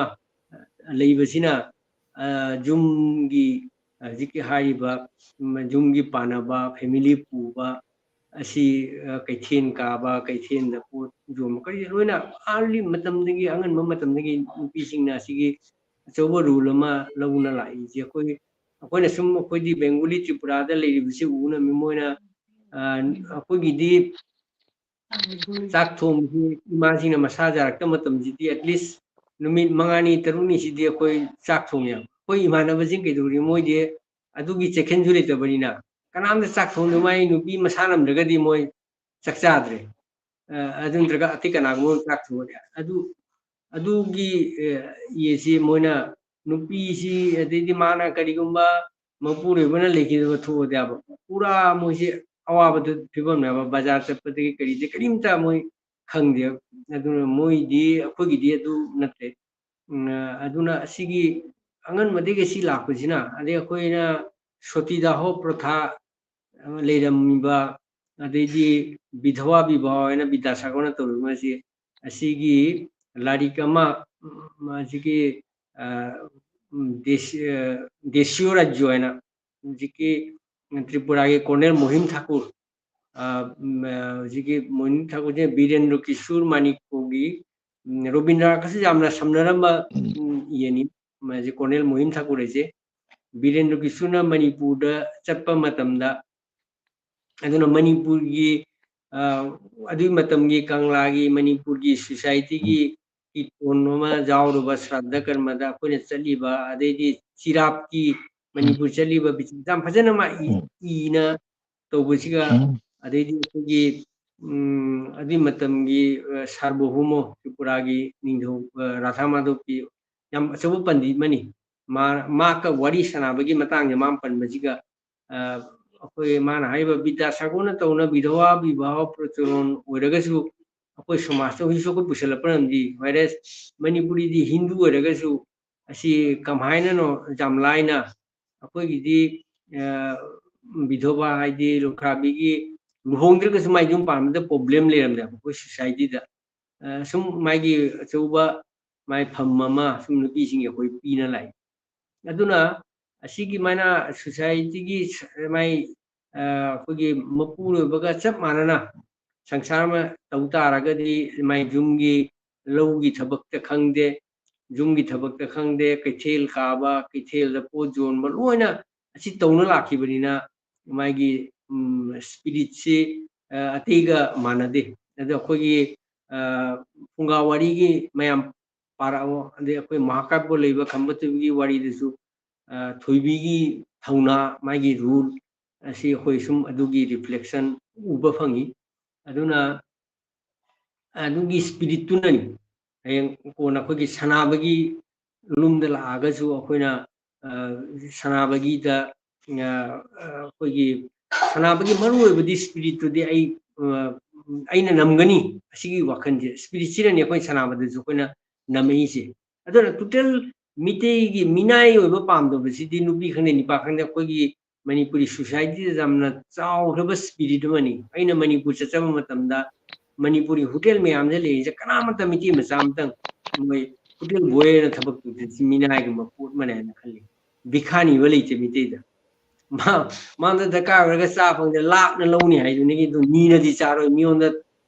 ꯂꯩꯕꯁꯤꯅ ꯖꯨꯝꯒꯤ ꯍꯧꯖꯤꯛꯀꯤ ꯍꯥꯏꯔꯤꯕ ꯖꯨꯝꯒꯤ ꯄꯥꯟꯅꯕ ꯐꯦꯃꯤꯂꯤ ꯄꯨꯕ ꯑꯁꯤ ꯀꯩꯊꯦꯜ ꯀꯥꯕ ꯀꯩꯊꯦꯜꯗ ꯄꯣꯠ ꯌꯣꯟꯕ ꯀꯔꯤ ꯂꯣꯏꯅ ꯑꯥꯔꯂꯤ ꯃꯇꯝꯗꯒꯤ ꯑꯉꯟꯕ ꯃꯇꯝꯗꯒꯤ ꯅꯨꯄꯤꯁꯤꯡꯅ ꯑꯁꯤꯒꯤ ꯑꯆꯧꯕ ꯔꯨꯜ ꯑꯃ ꯂꯧꯅ ꯂꯥꯛꯏꯁꯦ ꯑꯩꯈꯣꯏꯅ ꯁꯨꯝ ꯑꯩꯈꯣꯏꯗꯤ ꯕꯦꯡꯒꯣꯂꯤ ꯇ꯭ꯔꯤꯄꯨꯔꯥꯗ ꯂꯩꯔꯤꯕꯁꯤ ꯎꯅꯕ ꯃꯣꯏꯅ ꯑꯩꯈꯣꯏꯒꯤꯗꯤ ꯆꯥꯛ ꯊꯣꯡꯕꯁꯤ ꯏꯃꯥꯁꯤꯡꯅ ꯃꯁꯥ ꯌꯥꯔꯛꯇꯕ ꯃꯇꯝꯁꯤꯗꯤ ꯑꯦꯠꯂꯤꯁ ꯅꯨꯃꯤꯠ 5ꯅꯤ 6ꯅꯤꯁꯤꯗꯤ ꯑꯩꯈꯣꯏ ꯆꯥꯛ ꯊꯣꯡꯉꯦꯕ ꯑꯩꯈꯣꯏ ꯏꯃꯥꯟꯅꯕꯁꯤꯡ ꯀꯩꯗꯧꯔꯤ ꯃꯣꯏꯗꯤ ꯑꯗꯨꯒꯤ ꯆꯦꯛꯁꯤꯟꯁꯨ ꯂꯩꯇꯕꯅꯤꯅ ꯀꯅꯥꯝꯇ ꯆꯥꯛ ꯊꯣꯡꯗ ꯃꯥꯏ ꯅꯨꯄꯤ ꯃꯁꯥ ꯉꯝꯗ꯭ꯔꯒꯗꯤ ꯃꯣꯏ ꯆꯥꯛ ꯆꯥꯗ꯭ꯔꯦ ꯑꯗꯨ ꯅꯠꯇ꯭ꯔꯒ ꯑꯇꯩ ꯀꯅꯥꯒꯨꯝꯕ ꯆꯥꯛ ꯊꯣꯡꯉꯦ ꯑꯗꯨꯒꯤ ꯌꯦꯁꯤ ꯃꯣꯏꯅ ꯅꯨꯄꯤꯁꯤ ꯑꯗꯩꯗꯤ ꯃꯥꯅ ꯀꯔꯤꯒꯨꯝꯕ ꯃꯄꯨꯔꯣꯏꯕꯅ ꯂꯩꯈꯤꯗꯕ ꯊꯣꯛꯑꯗꯦꯕ ꯄꯨꯔꯥ ꯃꯣꯏꯁꯤ ꯑꯋꯥꯕꯗ ꯐꯤꯕꯝꯅꯦꯕ ꯕꯖꯥꯔ ꯆꯠꯄꯗꯒꯤ ꯀꯔꯤꯗꯤ ꯀꯔꯤꯝꯇ ꯃꯣꯏ ꯈꯪꯗꯦ ꯑꯗꯨꯅ ꯃꯣꯏꯗꯤ ꯑꯩꯈꯣꯏꯒꯤꯗꯤ ꯑꯗꯨ ꯅꯠꯇꯦ ꯑꯗꯨꯅ ꯑꯁꯤꯒꯤ ꯑꯉꯟꯕꯗꯒꯤ ꯁꯤ ꯂꯥꯛꯄꯁꯤꯅ ꯑꯗꯩ ꯑꯩꯈꯣꯏꯅ ꯁꯣꯇꯤꯗꯥꯍꯣ ꯄ꯭ꯔꯊꯥ ꯂꯩꯔꯝꯃꯤꯕ ꯑꯗꯩꯗꯤ ꯕꯤꯙꯋꯥ ꯕꯤꯕꯥꯍ ꯍꯥꯏꯅ ꯕꯤꯗ꯭ꯌꯥꯁꯥꯒꯔꯅ ꯇꯧꯔꯤꯕ ꯑꯁꯤ ꯑꯁꯤꯒꯤ ꯂꯥꯏꯔꯤꯛ ꯑꯃ ꯑꯁꯤꯒꯤ ꯗꯦꯁꯤꯌꯣ ꯔꯥꯖ꯭ꯌ ꯍꯥꯏꯅ ꯍꯧꯖꯤꯛꯀꯤ ꯇ꯭ꯔꯤꯄꯨꯔꯥꯒꯤ ꯀꯣꯔꯅꯦꯜ ꯃꯣꯍꯤꯝ ꯊꯥꯀꯨꯔ ꯍꯧꯖꯤꯛꯀꯤ ꯃꯣꯍꯤꯝ ꯊꯥꯀꯨꯔꯁꯦ ꯕꯤꯔꯦꯟꯗ꯭ꯔ ꯀꯤꯁꯣꯔ ꯃꯥꯅꯤꯛꯄꯨꯔꯒꯤ ꯔꯣꯕꯤꯟꯗ꯭ꯔꯅꯥꯊꯀꯁꯨ ꯌꯥꯝꯅ ꯁꯝꯅꯔꯝꯕ ꯌꯦꯅꯤ ꯀꯣꯔꯅꯦꯜ ꯃꯣꯍꯤꯝ ꯊꯥꯀꯨꯔ ꯍꯥꯏꯁꯦ ꯕꯤꯔꯦꯟꯗ꯭ꯔ ꯀꯤꯁꯣꯔꯅ ꯃꯅꯤꯄꯨꯔꯗ ꯆꯠꯄ ꯃꯇꯝꯗ ꯑꯗꯨꯅ ꯃꯅꯤꯄꯨꯔꯒꯤ ꯑꯗꯨꯒꯤ ꯃꯇꯝꯒꯤ ꯀꯪꯂꯥꯒꯤ ꯃꯅꯤꯄꯨꯔꯒꯤ ꯁꯣꯁꯥꯏꯇꯤꯒꯤ ꯏꯇꯣꯟ ꯑꯃ ꯌꯥꯎꯔꯨꯕ ꯁ꯭ꯔꯥද්ධ ꯀꯔꯃꯗ ꯑꯩꯈꯣꯏꯅ ꯆꯠꯂꯤꯕ ꯑꯗꯩꯗꯤ ꯆꯤꯔꯥꯞꯀꯤ ꯃꯅꯤꯄꯨꯔ ꯆꯠꯂꯤꯕ ꯌꯥꯝ ꯐꯖꯅ ꯃꯥ ꯏꯅ ꯇꯧꯕꯁꯤꯒ ꯑꯗꯩꯗꯤ ꯑꯩꯈꯣꯏꯒꯤ ꯑꯗꯨꯒꯤ ꯃꯇꯝꯒꯤ ꯁꯥꯔꯕꯣꯚꯧꯃ ꯇ꯭ꯔꯤꯄꯨꯔꯥꯒꯤ ꯅꯤꯡꯊꯧ ꯔꯥꯙꯥ ꯃꯥꯙꯕꯀꯤ ꯌꯥꯝ ꯑꯆꯧꯕ ꯄꯟꯗꯤꯠ ꯑꯃꯅꯤ ꯃꯥꯒ ꯋꯥꯔꯤ ꯁꯥꯟꯅꯕꯒꯤ ꯃꯇꯥꯡꯗ ꯃꯥ ꯄꯟꯕꯁꯤꯒ ꯑꯩꯈꯣꯏ ꯃꯥꯅ ꯍꯥꯏꯔꯤꯕ ꯕꯤꯗ꯭ꯌꯥꯁꯥꯒꯔꯅ ꯇꯧꯅ ꯕꯤꯙꯋꯥ ꯕꯤꯕꯥꯍ ꯄ꯭ꯔꯆꯂꯣꯟ ꯑꯣꯏꯔꯒꯁꯨ ꯑꯩꯈꯣꯏ ꯁꯃꯥꯖꯇ ꯍꯧꯖꯤꯛꯁꯨ ꯑꯩꯈꯣꯏ ꯄꯨꯁꯤꯜꯂꯛꯄꯅꯗꯤ ꯚꯥꯏꯔꯁ ꯃꯅꯤꯄꯨꯔꯤꯗꯤ ꯍꯤꯟꯗꯨ ꯑꯣꯏꯔꯒꯁꯨ ꯑꯁꯤ ꯀꯃꯥꯏꯅꯅꯣ ꯌꯥꯝ ꯂꯥꯏꯅ ꯑꯩꯈꯣꯏꯒꯤꯗꯤ ꯕꯤꯙꯣꯕꯥ ꯍꯥꯏꯗꯤ ꯂꯨꯈ꯭ꯔꯥꯕꯤꯒꯤ ꯂꯨꯍꯣꯡꯗ꯭ꯔꯒꯁꯨ ꯃꯥꯏ ꯌꯨꯝ ꯄꯥꯟꯕꯗ ꯄ꯭ꯔꯣꯕ꯭ꯂꯦꯝ ꯂꯩꯔꯝꯗꯦꯕ ꯑꯩꯈꯣꯏ ꯁꯣꯁꯥꯏꯇꯤꯗ ꯁꯨꯝ ꯃꯥꯒꯤ ꯑꯆꯧꯕ ꯃꯥꯏ ꯐꯝ ꯑꯃ ꯁꯨꯝ ꯅꯨꯄꯤꯁꯤꯡꯒꯤ ꯑꯩꯈꯣই ꯄꯤꯅ ꯂꯥꯛꯏ ꯑꯗꯨꯅ ꯑꯁꯤꯒꯤ ꯃꯥꯏꯅ ꯁꯣꯁꯥꯏꯇꯤꯒꯤ ꯃꯥꯏ ꯑꯩꯈꯣꯏꯒꯤ ꯃꯄꯨꯔꯣꯏꯕꯒ ꯆꯞ ꯃꯥꯟꯅꯅ ꯁꯪꯁꯥꯔ ꯑꯃ ꯇꯧ ꯇꯥꯔꯒꯗꯤ ꯃꯥꯏ ꯌꯨꯝꯒꯤ ꯂꯧꯒꯤ ꯊꯕꯛꯇ ꯈꯪꯗꯦ ꯌꯨꯝꯒꯤ ꯊꯕꯛꯇ ꯈꯪꯗꯦ ꯀꯩꯊꯦꯜ ꯀꯥꯕ ꯀꯩꯊꯦꯜꯗ ꯄꯣꯠ ꯌꯣꯟꯕ ꯂꯣꯏꯅ ꯑꯁꯤ ꯇꯧꯅ ꯂꯥꯛꯈꯤꯕꯅꯤꯅ ꯃꯥꯒꯤ ꯁ꯭ꯄꯤꯔꯤꯠꯁꯤ ꯑꯇꯩꯒ ꯃꯥꯟꯅꯗꯦ ꯑꯗꯣ ꯑꯩꯈꯣꯏꯒꯤ ꯐꯨꯡꯒꯥ ꯋꯥꯔꯤꯒꯤ ꯃꯌꯥꯝ ꯄꯥꯔꯛꯑꯣ ꯑꯗꯩ ꯑꯩꯈꯣꯏ ꯃꯍꯥꯀꯥꯕ꯭ꯌ ꯂꯩꯕ ꯈꯝꯕ ꯊꯣꯏꯕꯤꯒꯤ ꯋꯥꯔꯤꯗꯁꯨ ꯊꯣꯏꯕꯤꯒꯤ ꯊꯧꯅꯥ ꯃꯥꯒꯤ ꯔꯨꯜ ꯑꯁꯤ ꯑꯩꯈꯣꯏ ꯁꯨꯝ ꯑꯗꯨꯒꯤ ꯔꯤꯐ꯭ꯂꯦꯛꯁꯟ ꯎꯕ ꯐꯪꯉꯤ ꯑꯗꯨꯅ ꯑꯗꯨꯒꯤ ꯁ꯭ꯄꯤꯔꯤꯠꯇꯨꯅꯅꯤ ꯍꯌꯦꯡ ꯀꯣꯟꯅ ꯑꯩꯈꯣꯏꯒꯤ ꯁꯅꯥꯕꯒꯤ ꯂꯨꯝꯗ ꯂꯥꯛꯑꯒꯁꯨ ꯑꯩꯈꯣꯏꯅ ꯁꯅꯥꯕꯒꯤꯗ ꯑꯩꯈꯣꯏꯒꯤ ꯁꯅꯥꯕꯒꯤ ꯃꯔꯨꯑꯣꯏꯕꯗꯤ ꯁ꯭ꯄꯤꯔꯤꯠꯇꯨꯗꯤ ꯑꯩꯅ ꯉꯝꯒꯅꯤ ꯑꯁꯤꯒꯤ ꯋꯥꯈꯜꯁꯦ ꯁ꯭ꯄꯤꯔꯤꯠꯁꯤꯅꯅꯤ ꯑꯩꯈꯣꯏ ꯁꯅꯥꯕꯗꯁꯨ ꯑꯩꯈꯣꯏꯅ ꯅꯝꯃꯛꯏꯁꯦ ꯑꯗꯨꯅ ꯇꯣꯇꯦꯜ ꯃꯤꯇꯩꯒꯤ ꯃꯤꯅꯥꯏ ꯑꯣꯏꯕ ꯄꯥꯝꯗꯕꯁꯤꯗꯤ ꯅꯨꯄꯤ ꯈꯪꯗꯦ ꯅꯨꯄꯥ ꯈꯪꯗꯦ ꯑꯩꯈꯣꯏꯒꯤ ꯃꯅꯤꯄꯨꯔꯤ ꯁꯣꯁꯥꯏꯇꯤꯗ ꯌꯥꯝꯅ ꯆꯥꯎꯈ꯭ꯔꯕ ꯁ꯭ꯄꯤꯔꯤꯠ ꯑꯃꯅꯤ ꯑꯩꯅ ꯃꯅꯤꯄꯨꯔ ꯆꯠꯆꯕ ꯃꯇꯝꯗ ꯃꯅꯤꯄꯨꯔꯤ ꯍꯣꯇꯦꯜ ꯃꯌꯥꯝꯗ ꯂꯩꯔꯤꯁꯦ ꯀꯅꯥꯃꯠꯇ ꯃꯤꯇꯩ ꯃꯆꯥ ꯑꯃꯇꯪ ꯃꯣꯏ ꯍꯣꯇꯦꯜ ꯕꯣꯏ ꯑꯣꯏꯅ ꯊꯕꯛ ꯇꯧꯗꯦ ꯃꯤꯅꯥꯏꯒꯨꯝꯕ ꯄꯣꯠ ꯑꯃꯅꯦ ꯍꯥꯏꯅ ꯈꯜꯂꯤ ꯕꯤꯈꯥꯅꯤꯕ ꯂꯩꯇꯦ ꯃꯤꯇꯩꯗ ꯃꯥꯉꯣꯟꯗ ꯗꯔꯀꯥꯔ ꯑꯣꯏꯔꯒ ꯆꯥ ꯐꯪꯗꯦ ꯂꯥꯞꯅ ꯂꯧꯅꯤ ꯍꯥꯏꯗꯨꯅꯤ ꯑꯗꯨ ꯃꯤꯅꯗꯤ ꯆꯥꯔꯣꯏ ꯃꯤꯉꯣꯟꯗ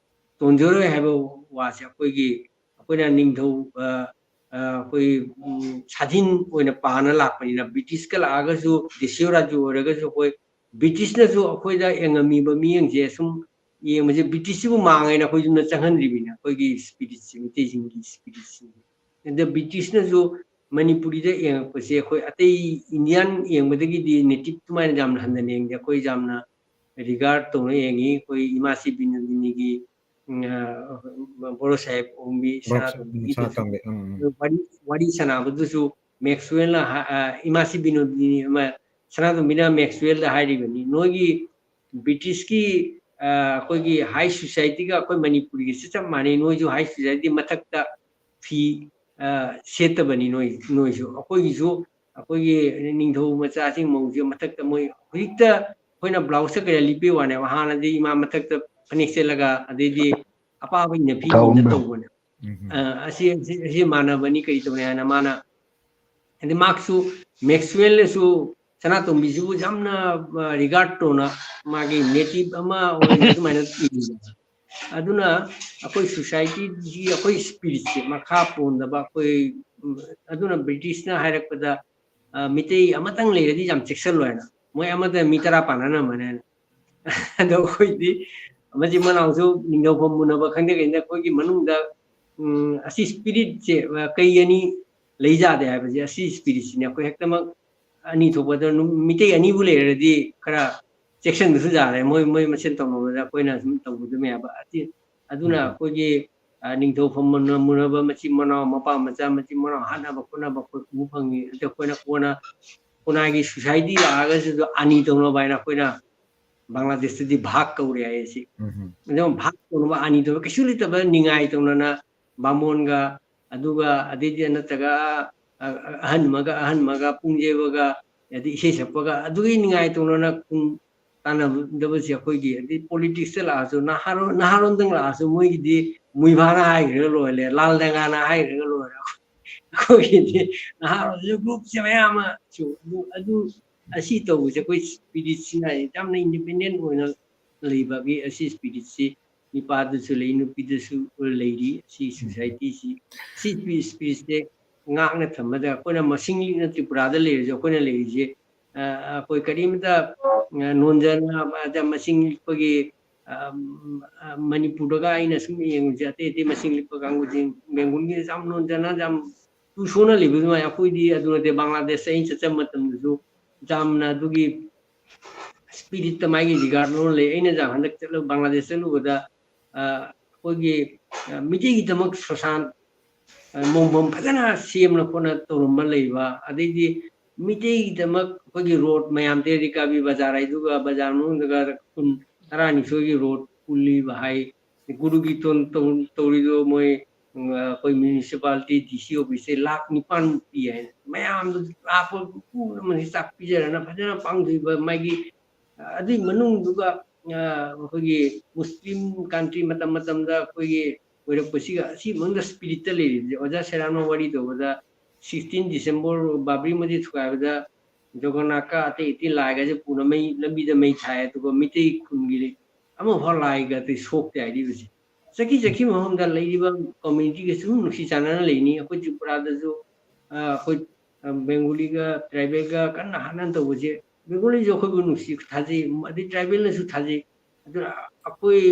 ꯇꯣꯟꯖꯔꯣꯏ ꯍꯥꯏꯕ ꯋꯥꯁꯦ ꯑꯩꯈꯣꯏꯅ ꯅꯤꯡꯊꯧ ꯑꯩꯈꯣꯏ ꯁꯥꯗꯤꯟ ꯑꯣꯏꯅ ꯄꯥꯅ ꯂꯥꯛꯄꯅꯤꯅ ꯕ꯭ꯔꯤꯇꯤꯁꯀ ꯂꯥꯛꯑꯒꯁꯨ ꯗꯦꯁꯤꯌꯣ ꯔꯥꯖ꯭ꯌ ꯑꯣꯏꯔꯒꯁꯨ ꯑꯩꯈꯣꯏ ꯕ꯭ꯔꯤꯇꯤꯁꯅꯁꯨ ꯑꯩꯈꯣꯏꯗ ꯌꯦꯡꯉꯝꯃꯤꯕ ꯃꯤꯠꯌꯦꯡꯁꯦ ꯁꯨꯝ ꯌꯦꯡꯕꯁꯦ ꯕ꯭ꯔꯤꯇꯤꯁꯁꯤꯕꯨ ꯃꯥꯡꯉꯦꯅ ꯑꯩꯈꯣꯏ ꯌꯨꯝꯗ ꯆꯪꯍꯟꯗ꯭ꯔꯤꯕꯅꯤ ꯑꯩꯈꯣꯏꯒꯤ ꯁ꯭ꯄꯤꯔꯤꯠꯁꯦ ꯃꯤꯇꯩꯁꯤꯡꯒꯤ ꯁ꯭ꯄꯤꯔꯤꯠꯁꯦ ꯑꯗ ꯕ꯭ꯔꯤꯇꯤꯁꯅꯁꯨ ꯃꯅꯤꯄꯨꯔꯤꯗ ꯌꯦꯡꯉꯛꯄꯁꯦ ꯑꯩꯈꯣꯏ ꯑꯇꯩ ꯏꯟꯗꯤꯌꯥꯟ ꯌꯦꯡꯕꯗꯒꯤꯗꯤ ꯅꯦꯇꯤꯞ ꯑꯗꯨꯃꯥꯏꯅ ꯌꯥꯝꯅ ꯍꯟꯊꯅ ꯌꯦꯡꯗꯦ ꯑꯩꯈꯣꯏ ꯌꯥꯝꯅ ꯔꯤꯒꯥꯔꯠ ꯇꯧꯅ ꯌꯦꯡꯉꯤ ꯑꯩꯈꯣꯏ ꯏꯃꯥꯁꯤ ꯕꯤꯅꯣꯗꯤꯅꯤꯒꯤ ꯕꯣꯔꯣ ꯁꯥꯍꯦꯕ ꯑꯣꯡꯕꯤ ꯁꯅꯥꯇꯣꯝꯕꯤꯒꯤꯗꯁꯨ ꯋꯥꯔꯤ ꯁꯥꯟꯅꯕꯗꯨꯁꯨ ꯃꯦꯛꯁꯋꯦꯜꯅ ꯏꯃꯥꯁꯤ ꯕꯤꯅꯣꯗꯤꯅꯤ ꯑꯃ ꯁꯅꯥꯇꯣꯝꯕꯤꯅ ꯃꯦꯛꯁꯋꯦꯜꯗ ꯍꯥꯏꯔꯤꯕꯅꯤ ꯅꯣꯏꯒꯤ ꯕ꯭ꯔꯤꯇꯤꯁꯀꯤ ꯑꯩꯈꯣꯏꯒꯤ ꯍꯥꯏ ꯁꯣꯁꯥꯏꯇꯤꯒ ꯑꯩꯈꯣꯏ ꯃꯅꯤꯄꯨꯔꯒꯤꯁꯨ ꯆꯞ ꯃꯥꯟꯅꯩ ꯅꯣꯏꯁꯨ ꯍꯥꯏ ꯁꯣꯁꯥꯏꯇꯤ ꯃꯊꯛꯇ ꯐꯤ ꯁꯦꯠꯇꯕꯅꯤ ꯅꯣꯏꯁꯨ ꯑꯩꯈꯣꯏꯒꯤꯁꯨ ꯑꯩꯈꯣꯏꯒꯤ ꯅꯤꯡꯊꯧ ꯃꯆꯥꯁꯤꯡ ꯃꯧꯁꯦ ꯃꯊꯛꯇ ꯃꯣꯏ ꯍꯧꯖꯤꯛꯇ ꯑꯩꯈꯣꯏꯅ ꯕ꯭ꯂꯥꯎꯁꯇ ꯀꯩꯗ ꯂꯤꯠꯄꯤ ꯋꯥꯅꯦꯕ ꯍꯥꯟꯅꯗꯤ ꯏꯃꯥ ꯃꯊꯛꯇ ꯐꯅꯦꯛ ꯁꯦꯠꯂꯒ ꯑꯗꯩꯗꯤ ꯑꯄꯥꯕ ꯏꯟꯅꯐꯤ ꯏꯟꯅ ꯇꯧꯕꯅꯦ ꯑꯁꯤ ꯃꯥꯟꯅꯕꯅꯤ ꯀꯔꯤ ꯇꯧꯅꯤ ꯍꯥꯏꯅ ꯃꯥꯅ ꯍꯥꯏꯗꯤ ꯃꯥꯛꯁꯨ ꯃꯦꯛꯁꯋꯦꯜꯅꯁꯨ ꯁꯅꯥꯇꯣꯝꯕꯤꯁꯤꯕꯨ ꯌꯥꯝꯅ ꯔꯤꯒꯥꯔꯗ ꯇꯧꯅ ꯃꯥꯒꯤ ꯅꯦꯇꯤꯚ ꯑꯃ ꯑꯣꯏꯅ ꯑꯗꯨꯃꯥꯏꯅ ꯑꯗꯨꯅ ꯑꯩꯈꯣꯏ ꯁꯣꯁꯥꯏꯇꯤꯒꯤ ꯑꯩꯈꯣꯏ ꯁ꯭ꯄꯤꯔꯤꯠꯁꯦ ꯃꯈꯥ ꯄꯣꯟꯗꯕ ꯑꯩꯈꯣꯏ ꯑꯗꯨꯅ ꯕ꯭ꯔꯤꯇꯤꯁꯅ ꯍꯥꯏꯔꯛꯄꯗ ꯃꯤꯇꯩ ꯑꯃꯇꯪ ꯂꯩꯔꯗꯤ ꯌꯥꯝ ꯆꯦꯛꯁꯤꯜꯂꯣꯏ ꯍꯥꯏꯅ ꯃꯣꯏ ꯑꯃꯗ ꯃꯤ 10 ꯄꯥꯟꯅꯔꯝꯕꯅꯦ ꯍꯥꯏꯅ ꯑꯗꯣ ꯑꯩꯈꯣꯏꯗꯤ ꯃꯆꯤꯟ ꯃꯅꯥꯎꯁꯨ ꯅꯤꯡꯊꯧꯐꯝ ꯃꯨꯟꯅꯕ ꯈꯪꯗꯦ ꯀꯩꯅ ꯑꯩꯈꯣꯏꯒꯤ ꯃꯅꯨꯡꯗ ꯑꯁꯤ ꯁ꯭ꯄꯤꯔꯤꯠꯁꯦ ꯀꯩ ꯑꯅꯤ ꯂꯩꯖꯥꯗꯦ ꯍꯥꯏꯕꯁꯦ ꯑꯁꯤ ꯁ꯭ꯄꯤꯔꯤꯠꯁꯤꯅꯦ ꯑꯩꯈꯣꯏ ꯍꯦꯛꯇꯃꯛ ꯑꯅꯤ ꯊꯣꯛꯄꯗ ꯃꯤꯇꯩ ꯑꯅꯤꯕꯨ ꯂꯩꯔꯗꯤ ꯈꯔ ꯆꯦꯛꯁꯤꯟꯕꯁꯨ ꯌꯥꯔꯦ ꯃꯣꯏ ꯃꯁꯦꯟ ꯇꯧꯅꯕꯗ ꯑꯩꯈꯣꯏꯅ ꯁꯨꯝ ꯇꯧꯕꯗꯨꯝ ꯌꯥꯕ ꯑꯗꯨꯅ ꯑꯩꯈꯣꯏꯒꯤ ꯅꯤꯡꯊꯧꯐꯝ ꯃꯨꯟꯅꯕ ꯃꯆꯤꯟ ꯃꯅꯥꯎ ꯃꯄꯥ ꯃꯆꯥ ꯃꯆꯤꯟ ꯃꯅꯥꯎ ꯍꯥꯠꯅꯕ ꯈꯣꯠꯅꯕ ꯑꯩꯈꯣꯏ ꯎꯕ ꯐꯪꯉꯤ ꯑꯗ ꯑꯩꯈꯣꯏꯅ ꯀꯣꯟꯅ ꯈꯨꯟꯅꯥꯏꯒꯤ ꯁꯣꯁꯥꯏꯇꯤ ꯂꯥꯛꯑꯒꯁꯨ ꯑꯅꯤ ꯇꯧꯅꯕ ꯍꯥꯏꯅ ꯑꯩꯈꯣꯏꯅ ꯕꯪꯒ꯭ꯂꯥꯗꯦꯁꯇꯗꯤ ꯚꯥꯒ ꯀꯧꯔꯦ ꯍꯥꯏ ꯁꯤ ꯑꯗꯨꯝ ꯚꯥꯒ ꯇꯧꯅꯕ ꯑꯅꯤ ꯇꯧꯕ ꯀꯩꯁꯨ ꯂꯩꯇꯕ ꯅꯤꯡꯉꯥꯏ ꯇꯧꯅꯅ ꯕꯥꯃꯣꯟꯒ ꯑꯗꯨꯒ ꯑꯗꯩꯗꯤ ꯅꯠꯇ꯭ꯔꯒ ꯑꯍꯟ ꯑꯃꯒ ꯄꯨꯡꯖꯦꯕꯒ ꯑꯗꯩ ꯏꯁꯩ ꯁꯛꯄꯒ ꯑꯗꯨꯒꯤ ꯅꯤꯡꯉꯥꯏ ꯇꯧꯅꯅ ꯇꯥꯟꯅꯗꯕꯁꯦ ꯑꯩꯈꯣꯏꯒꯤ ꯑꯗꯩ ꯄꯣꯂꯤꯇꯤꯛꯁꯇ ꯂꯥꯛꯑꯁꯨ ꯅꯍꯥꯔꯣꯟꯗꯪ ꯂꯥꯛꯑꯁꯨ ꯃꯣꯏꯒꯤꯗꯤ ꯃꯨꯏꯚꯥꯅ ꯍꯥꯏꯈ꯭ꯔꯒ ꯂꯣꯏꯔꯦ ꯂꯥꯜ ꯗꯦꯡꯒꯥꯅ ꯍꯥꯏꯈ꯭ꯔꯒ ꯂꯣꯏꯔꯦ ꯑꯩꯈꯣꯏꯒꯤꯗꯤ ꯅꯍꯥꯔꯣꯟꯁꯨ ꯒ꯭ꯔꯨꯞꯁꯦ ꯃꯌꯥꯝ ꯑꯃꯁꯨ ꯑꯗꯨ ꯑꯁꯤ ꯇꯧꯕꯁꯦ ꯑꯩꯈꯣꯏ ꯁ꯭ꯄꯤꯔꯤꯠꯁꯤꯅ ꯌꯥꯝꯅ ꯏꯟꯗꯤꯄꯦꯟꯗꯦꯟ ꯑꯣꯏꯅ ꯂꯩꯕꯒꯤ ꯑꯁꯤ ꯁ꯭ꯄꯤꯔꯤꯠꯁꯤ ꯅꯨꯄꯥꯗꯁꯨ ꯂꯩ ꯅꯨꯄꯤꯗꯁꯨ ꯂꯩꯔꯤ ꯁꯤ ꯁꯣꯁꯥꯏꯇꯤꯁꯤ ꯁꯤ ꯁ꯭ꯄꯤꯔꯤꯠꯁꯦ ꯉꯥꯛꯅ ꯊꯝꯕꯗ ꯑꯩꯈꯣꯏꯅ ꯃꯁꯤꯡ ꯂꯤꯛꯅ ꯇ꯭ꯔꯤꯄꯨꯔꯥꯗ ꯂꯩꯔꯤꯁꯦ ꯑꯩꯈꯣꯏꯅ ꯂꯩꯔꯤꯁꯦ ꯑꯩꯈꯣꯏ ꯀꯔꯤꯝꯇ ꯅꯣꯟꯖꯅ ꯃꯁꯤꯡ ꯂꯤꯛꯄꯒꯤ ꯃꯅꯤꯄꯨꯔꯗꯒ ꯑꯩꯅ ꯁꯨꯝ ꯌꯦꯡꯕꯁꯦ ꯑꯇꯩ ꯑꯇꯩ ꯃꯁꯤꯡ ꯂꯤꯛꯄ ꯀꯥꯡꯕꯨꯁꯤꯡ ꯕꯦꯡꯒꯣꯜꯒꯤ ꯌꯥꯝ ꯅꯣꯟꯖꯅ ꯌꯥꯝ ꯇꯨ ꯁꯣꯟꯅ ꯂꯩꯕ ꯑꯗꯨꯃꯥꯏꯅ ꯑꯩꯈꯣꯏꯗꯤ ꯑꯗꯨ ꯅꯠꯇꯦ ꯕꯪꯒ꯭ꯂꯥꯗꯦꯁꯇ ꯑꯩꯅ ꯆꯠꯆꯕ ꯃꯇꯝꯗꯁꯨ ꯌꯥꯝꯅ ꯑꯗꯨꯒꯤ ꯁ꯭ꯄꯤꯔꯤꯠꯇ ꯃꯥꯒꯤ ꯔꯤꯒꯥꯔꯗ ꯂꯣꯟ ꯂꯩ ꯑꯩꯅ ꯍꯟꯗꯛ ꯆꯠꯂꯨꯕ ꯕꯪꯒ꯭ꯂꯥꯗꯦꯁ ꯆꯠꯂꯨꯕꯗ ꯑꯩꯈꯣꯏꯒꯤ ꯃꯤꯇꯩꯒꯤꯗꯃꯛ ꯁꯣꯁꯥꯟ ꯃꯣꯡꯐꯝ ꯐꯖꯅ ꯁꯦꯝꯅ ꯈꯣꯠꯅ ꯇꯧꯔꯝꯕ ꯂꯩꯕ ꯑꯗꯩꯗꯤ ꯃꯤꯇꯩꯒꯤꯗꯃꯛ ꯑꯩꯈꯣꯏꯒꯤ ꯔꯣꯗ ꯃꯌꯥꯝ ꯇꯦꯔꯤꯀꯥꯕꯤ ꯕꯖꯥꯔ ꯍꯥꯏꯗꯨꯒ ꯕꯖꯥꯔ ꯃꯅꯨꯡꯗꯒ ꯈꯨꯟ 12ꯒꯤ ꯔꯣꯗ ꯄꯨꯜꯂꯤꯕ ꯍꯥꯏ ꯒꯨꯔꯨꯒꯤ ꯇꯧꯔꯤꯗꯣ ꯃꯣꯏ ꯑꯩꯈꯣꯏ ꯃ꯭ꯌꯨꯅꯤꯁꯤꯄꯥꯂꯤꯇꯤ ꯗꯤ.ꯁꯤ ꯑꯣꯐꯤꯁꯁꯦ ꯂꯥꯈ 9 ꯄꯤ ꯍꯥꯏꯅ ꯃꯌꯥꯝꯗꯨ ꯂꯥꯛꯄ ꯄꯨꯝꯅꯃꯛꯁꯦ ꯆꯥꯛ ꯄꯤꯖꯔꯅ ꯐꯖꯅ ꯄꯥꯡꯊꯣꯛꯏꯕ ꯃꯥꯒꯤ ꯑꯗꯨꯒꯤ ꯃꯅꯨꯡꯗꯨꯒ ꯑꯩꯈꯣꯏꯒꯤ ꯃꯨꯁꯂꯤꯝ ꯀꯟꯇ꯭ꯔꯤ ꯃꯇꯝꯗ ꯑꯩꯈꯣꯏꯒꯤ ꯑꯣꯏꯔꯛꯄꯁꯤꯒ ꯑꯁꯤ ꯃꯅꯨꯡꯗ ꯁ꯭ꯄꯤꯔꯤꯠꯇ ꯂꯩꯔꯤꯕꯁꯦ ꯑꯣꯖꯥ ꯁꯦꯔꯥꯝꯅ ꯋꯥꯔꯤ ꯇꯧꯕꯗ 16 ꯗꯤꯁꯦꯝꯕꯔ ꯕꯥꯕ꯭ꯔꯤ ꯃꯁꯖꯤꯗ ꯊꯨꯒꯥꯏꯕꯗ ꯖꯒꯅꯥꯠꯀ ꯑꯇꯩ ꯑꯇꯩ ꯂꯥꯏꯒꯁꯦ ꯄꯨꯅ ꯂꯝꯕꯤꯗ ꯃꯩ ꯊꯥꯏ ꯑꯗꯨꯒ ꯃꯤꯇꯩ ꯈꯨꯟꯒꯤ ꯑꯃꯐꯥꯎ ꯂꯥꯏꯒ ꯑꯇꯩ ꯁꯣꯛꯇꯦ ꯍꯥꯏꯔꯤꯕꯁꯦ ꯆꯠꯈꯤ ꯃꯐꯝꯗ ꯂꯩꯔꯤꯕ ꯀꯝꯃ꯭ꯌꯨꯅꯤꯇꯤꯒ ꯁꯨꯝ ꯅꯨꯡꯁꯤ ꯆꯥꯟꯅꯅ ꯂꯩꯅꯤ ꯑꯩꯈꯣꯏ ꯇ꯭ꯔꯤꯄꯨꯔꯥꯗꯁꯨ ꯑꯩꯈꯣꯏ ꯕꯦꯡꯒꯣꯂꯤꯒ ꯇ꯭ꯔꯥꯏꯕꯦꯜꯒ ꯀꯟꯅ ꯍꯥꯠꯅ ꯇꯧꯕꯁꯦ ꯕꯦꯡꯒꯣꯂꯤꯁꯨ ꯑꯩꯈꯣꯏꯕꯨ ꯅꯨꯡꯁꯤ ꯊꯥꯖꯩ ꯑꯗꯩ ꯇ꯭ꯔꯥꯏꯕꯦꯜꯅꯁꯨ ꯊꯥꯖꯩ ꯑꯗꯨꯅ ꯑꯩꯈꯣꯏ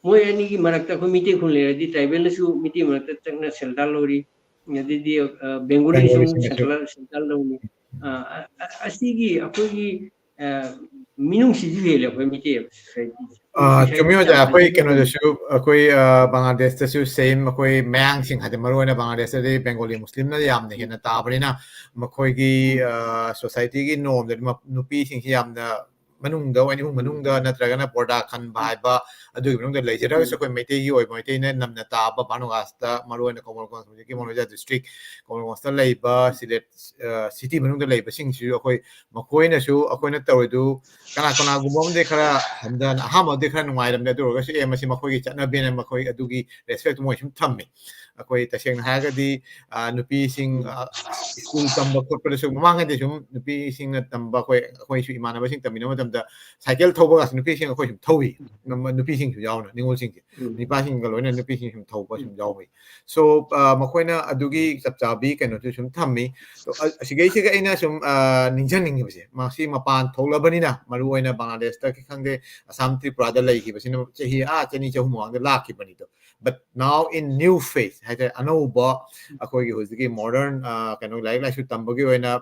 ꯃꯣꯏ ꯑꯅꯤꯒꯤ ꯃꯔꯛꯇ ꯑꯩꯈꯣꯏ ꯃꯤꯇꯩ ꯈꯨꯟ ꯂꯩꯔꯗꯤ ꯇ꯭ꯔꯥꯏꯕꯦꯜꯅꯁꯨ ꯃꯤꯇꯩ ꯃꯔꯛꯇ ꯆꯪꯅ ꯁꯦꯜꯇꯔ ꯂꯧꯔꯤ ꯑꯗꯩꯗꯤ ꯕꯦꯡꯒꯣꯂꯤꯁꯨ ꯁꯦꯟꯇꯔ ꯂꯧꯅꯤ ꯑꯁꯤꯒꯤ ꯑꯩꯈꯣꯏꯒꯤ ꯃꯤꯅꯨꯡꯁꯤꯁꯨ ꯍꯦꯜꯂꯦ ꯑꯩꯈꯣꯏ ꯃꯤꯇꯩ ꯁꯣꯁꯥꯏꯇꯤꯁꯦ ꯑꯩꯈꯣꯏ ꯆꯨꯝꯃꯤ ꯁꯣꯁꯥꯏꯇꯤꯁꯦ ꯑꯣꯖꯥ ꯌꯥꯝ ꯑꯩꯈꯣꯏ ꯐꯖꯅ ꯀꯩꯅꯣꯗꯁꯨ ꯑꯩꯈꯣꯏ ꯕꯪꯒ꯭ꯂꯥꯗꯦꯁꯇꯁꯨ ꯁꯦꯝ ꯑꯩꯈꯣꯏ ꯃꯌꯥꯡꯁꯤꯡ ꯍꯥꯏꯗꯤ ꯃꯔꯨꯑꯣꯏꯅ ꯕꯪꯒ꯭ꯂꯥꯗꯦꯁꯇꯗꯤ ꯕꯦꯡꯒꯣꯂꯤ ꯃꯨꯁꯂꯤꯝꯅ ꯌꯥꯝꯅ ꯍꯦꯟꯅ ꯇꯥꯕꯅꯤꯅ ꯃꯈꯣꯏꯒꯤ ꯁꯣꯁꯥꯏꯇꯤꯒꯤ ꯅꯣꯔꯝꯗꯗꯤ ꯅꯨꯄꯤꯁꯤꯡꯁꯤ ꯌꯥꯝꯅ ꯃꯅꯨꯡꯗ ꯏꯃꯨꯡ ꯃꯅꯨꯡꯗ ꯅꯠꯇ꯭ꯔꯒꯅ ꯄꯣꯔꯗꯥ ꯈꯟꯕ ꯍꯥꯏꯕ ꯑꯗꯨꯒꯤ ꯃꯅꯨꯡꯗ ꯂꯩꯖꯔꯒꯁꯨ ꯑꯩꯈꯣꯏ ꯃꯩꯇꯩꯒꯤ ꯑꯣꯏꯕ ꯃꯩꯇꯩꯅ ꯅꯝꯅ ꯇꯥꯕ ꯚꯥꯅꯨꯋꯥꯁꯇ ꯃꯔꯨꯑꯣꯏꯅ ꯀꯣꯃꯣꯜꯒꯣꯟꯖ ꯍꯧꯖꯤꯛꯀꯤ ꯃꯣꯅꯣꯖꯥ ꯗꯤꯁꯇ꯭ꯔꯤꯛ ꯀꯣꯃꯣꯜꯒꯣꯟꯖꯇ ꯂꯩꯕ ꯁꯤꯂꯦꯠ ꯁꯤꯇꯤ ꯃꯅꯨꯡꯗ ꯂꯩꯕꯁꯤꯡꯁꯤꯁꯨ ꯑꯩꯈꯣꯏ ꯃꯈꯣꯏꯅꯁꯨ ꯑꯩꯈꯣꯏꯅ ꯇꯧꯔꯤꯗꯨ ꯀꯅꯥꯒꯨꯝꯕ ꯑꯃꯗꯤ ꯈꯔ ꯍꯟꯊꯅ ꯑꯍꯥꯟꯕꯗꯤ ꯈꯔ ꯅꯨꯡꯉꯥꯏꯔꯝꯗꯦ ꯑꯗꯨ ꯑꯣꯏꯔꯒꯁꯨ ꯃꯁꯤ ꯃꯈꯣꯏꯒꯤ ꯆꯠꯅꯕꯤꯅ ꯃꯈꯣꯏ ꯑꯗꯨꯒꯤ ꯔꯦꯁꯄꯦꯛꯇꯨ ꯃꯣꯏ ꯁꯨꯝ ꯊꯝꯃꯤ ꯑꯩꯈꯣꯏ ꯇꯁꯦꯡꯅ ꯍꯥꯏꯔꯒꯗꯤ ꯅꯨꯄꯤꯁꯤꯡ ꯁ꯭ꯀꯨꯜ ꯇꯝꯕ ꯈꯣꯠꯄꯗꯁꯨ ꯃꯃꯥꯡꯉꯩꯗꯤ ꯁꯨꯝ ꯅꯨꯄꯤꯁꯤꯡꯅ ꯇꯝꯕ ꯑꯩꯈꯣꯏꯁꯨ ꯏꯃꯥꯟꯅꯕꯁꯤꯡ ꯇꯝꯃꯤꯟꯅꯕ ꯃꯇꯝꯗ ꯁꯥꯏꯀꯜ ꯊꯧꯕꯒꯁꯨ ꯅꯨꯄꯤꯁꯤꯡ ꯑꯩꯈꯣꯏ ꯁꯨꯝ ꯊꯧꯏ ꯅꯨꯄꯤꯁꯤꯡꯁꯨ ꯌꯥꯎꯅ ꯅꯤꯉꯣꯜꯁꯤꯡꯁꯦ ꯅꯨꯄꯥꯁꯤꯡꯒ ꯂꯣꯏꯅ ꯅꯨꯄꯤꯁꯤꯡ ꯁꯨꯝ ꯊꯧꯕ ꯁꯨꯝ ꯌꯥꯎꯏ ꯁꯣ ꯃꯈꯣꯏꯅ ꯑꯗꯨꯒꯤ ꯆꯞ ꯆꯥꯕꯤ ꯀꯩꯅꯣꯁꯨ ꯁꯨꯝ ꯊꯝꯃꯤ ꯑꯁꯤꯒꯩꯁꯤꯒ ꯑꯩꯅ ꯁꯨꯝ ꯅꯤꯡꯁꯤꯡꯅꯤꯡꯉꯤꯕꯁꯦ ꯃꯁꯤ ꯃꯄꯥꯟ ꯊꯣꯛꯂꯕꯅꯤꯅ ꯃꯔꯨꯑꯣꯏꯅ ꯕꯪꯒ꯭ꯂꯥꯗꯦꯁꯇ ꯈꯪꯗꯦ ꯑꯁꯥꯝ ꯇ꯭ꯔꯤꯄꯨꯔꯥꯗ ꯂꯩꯈꯤꯕꯁꯤꯅ ꯆꯍꯤ ꯆꯅꯤ ꯆꯍꯨꯝ ꯃꯃꯥꯡꯗ ꯂꯥꯛꯈꯤꯕꯅꯤꯗꯣ but now in new phase ꯍꯥꯏꯇꯥꯔꯦ ꯑꯅꯧꯕ ꯑꯩꯈꯣꯏꯒꯤ ꯍꯧꯖꯤꯛꯀꯤ ꯃꯣꯗꯔꯟ ꯀꯩꯅꯣ ꯂꯥꯏꯔꯤꯛ ꯂꯥꯏꯁꯨ ꯇꯝꯕꯒꯤ ꯑꯣꯏꯅ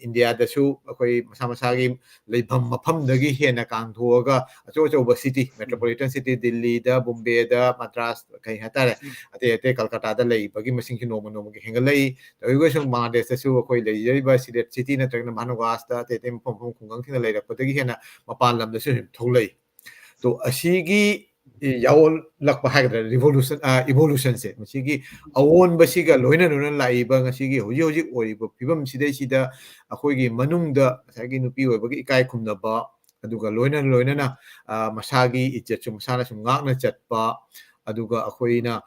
ꯏꯟꯗꯤꯌꯥꯗꯁꯨ ꯑꯩꯈꯣꯏ ꯃꯁꯥ ꯃꯁꯥꯒꯤ ꯂꯩꯐꯝ ꯃꯐꯝꯗꯒꯤ ꯍꯦꯟꯅ ꯀꯥꯡꯊꯣꯛꯑꯒ ꯑꯆꯧ ꯑꯆꯧꯕ ꯁꯤꯇꯤ ꯃꯦꯇ꯭ꯔꯣꯄꯣꯂꯤꯇꯟ ꯁꯤꯇꯤ ꯗꯤꯜꯂꯤꯗ ꯕꯣꯝꯕꯦꯗ ꯃദ്ꯔꯥꯁ ꯀꯩ ꯍꯥꯏꯇꯥꯔꯦ ꯑꯇꯩ ꯑꯇꯩ ꯀꯜꯀꯇꯥꯗ ꯂꯩꯕꯒꯤ ꯃꯁꯤꯡꯁꯤ ꯅꯣꯡꯃ ꯅꯣꯡꯃꯒꯤ ꯍꯦꯟꯒꯠꯂꯛꯏ ꯇꯧꯔꯤꯕꯁꯨ ꯕꯪꯒ꯭ꯂꯥꯗꯦꯁꯇꯁꯨ ꯑꯩꯈꯣꯏ ꯂꯩꯖꯔꯤꯕ ꯁꯤꯂꯦꯠ ꯁꯤꯇꯤ ꯅꯠꯇ꯭ꯔꯒꯅ ꯚꯥꯅꯨꯋꯥꯁꯇ ꯑꯇꯩ ꯃꯐꯝ ꯈꯨꯡꯒꯪꯁꯤꯡꯗ ꯂꯩꯔꯛꯄꯗꯒꯤ ꯍꯦꯟꯅ ꯃꯄꯥꯟ ꯂꯝꯗꯁꯨ ꯊꯣꯛꯂꯛꯏ ꯇꯣ ꯑꯁꯤꯒꯤ ꯌꯥꯎꯂꯛꯄ ꯍꯥꯏꯒꯗ꯭ꯔꯥ ꯔꯤꯚꯣꯂꯨꯁꯟ ꯏꯚꯣꯂꯨꯁꯟꯁꯦ ꯃꯁꯤꯒꯤ ꯑꯑꯣꯟꯕꯁꯤꯒ ꯂꯣꯏꯅ ꯂꯥꯛꯏꯕ ꯉꯁꯤꯒꯤ ꯍꯧꯖꯤꯛ ꯍꯧꯖꯤꯛ ꯑꯣꯏꯔꯤꯕ ꯐꯤꯕꯝꯁꯤꯗꯩꯁꯤꯗ ꯑꯩꯈꯣꯏꯒꯤ ꯃꯅꯨꯡꯗ ꯉꯁꯥꯏꯒꯤ ꯅꯨꯄꯤ ꯑꯣꯏꯕꯒꯤ ꯏꯀꯥꯏ ꯈꯨꯝꯅꯕ ꯑꯗꯨꯒ ꯂꯣꯏꯅꯅ ꯃꯁꯥꯒꯤ ꯏज्ꯖꯠꯁꯨ ꯃꯁꯥꯅ ꯁꯨꯝ ꯉꯥꯛꯅ ꯆꯠꯄ ꯑꯗꯨꯒ ꯑꯩꯈꯣꯏꯅ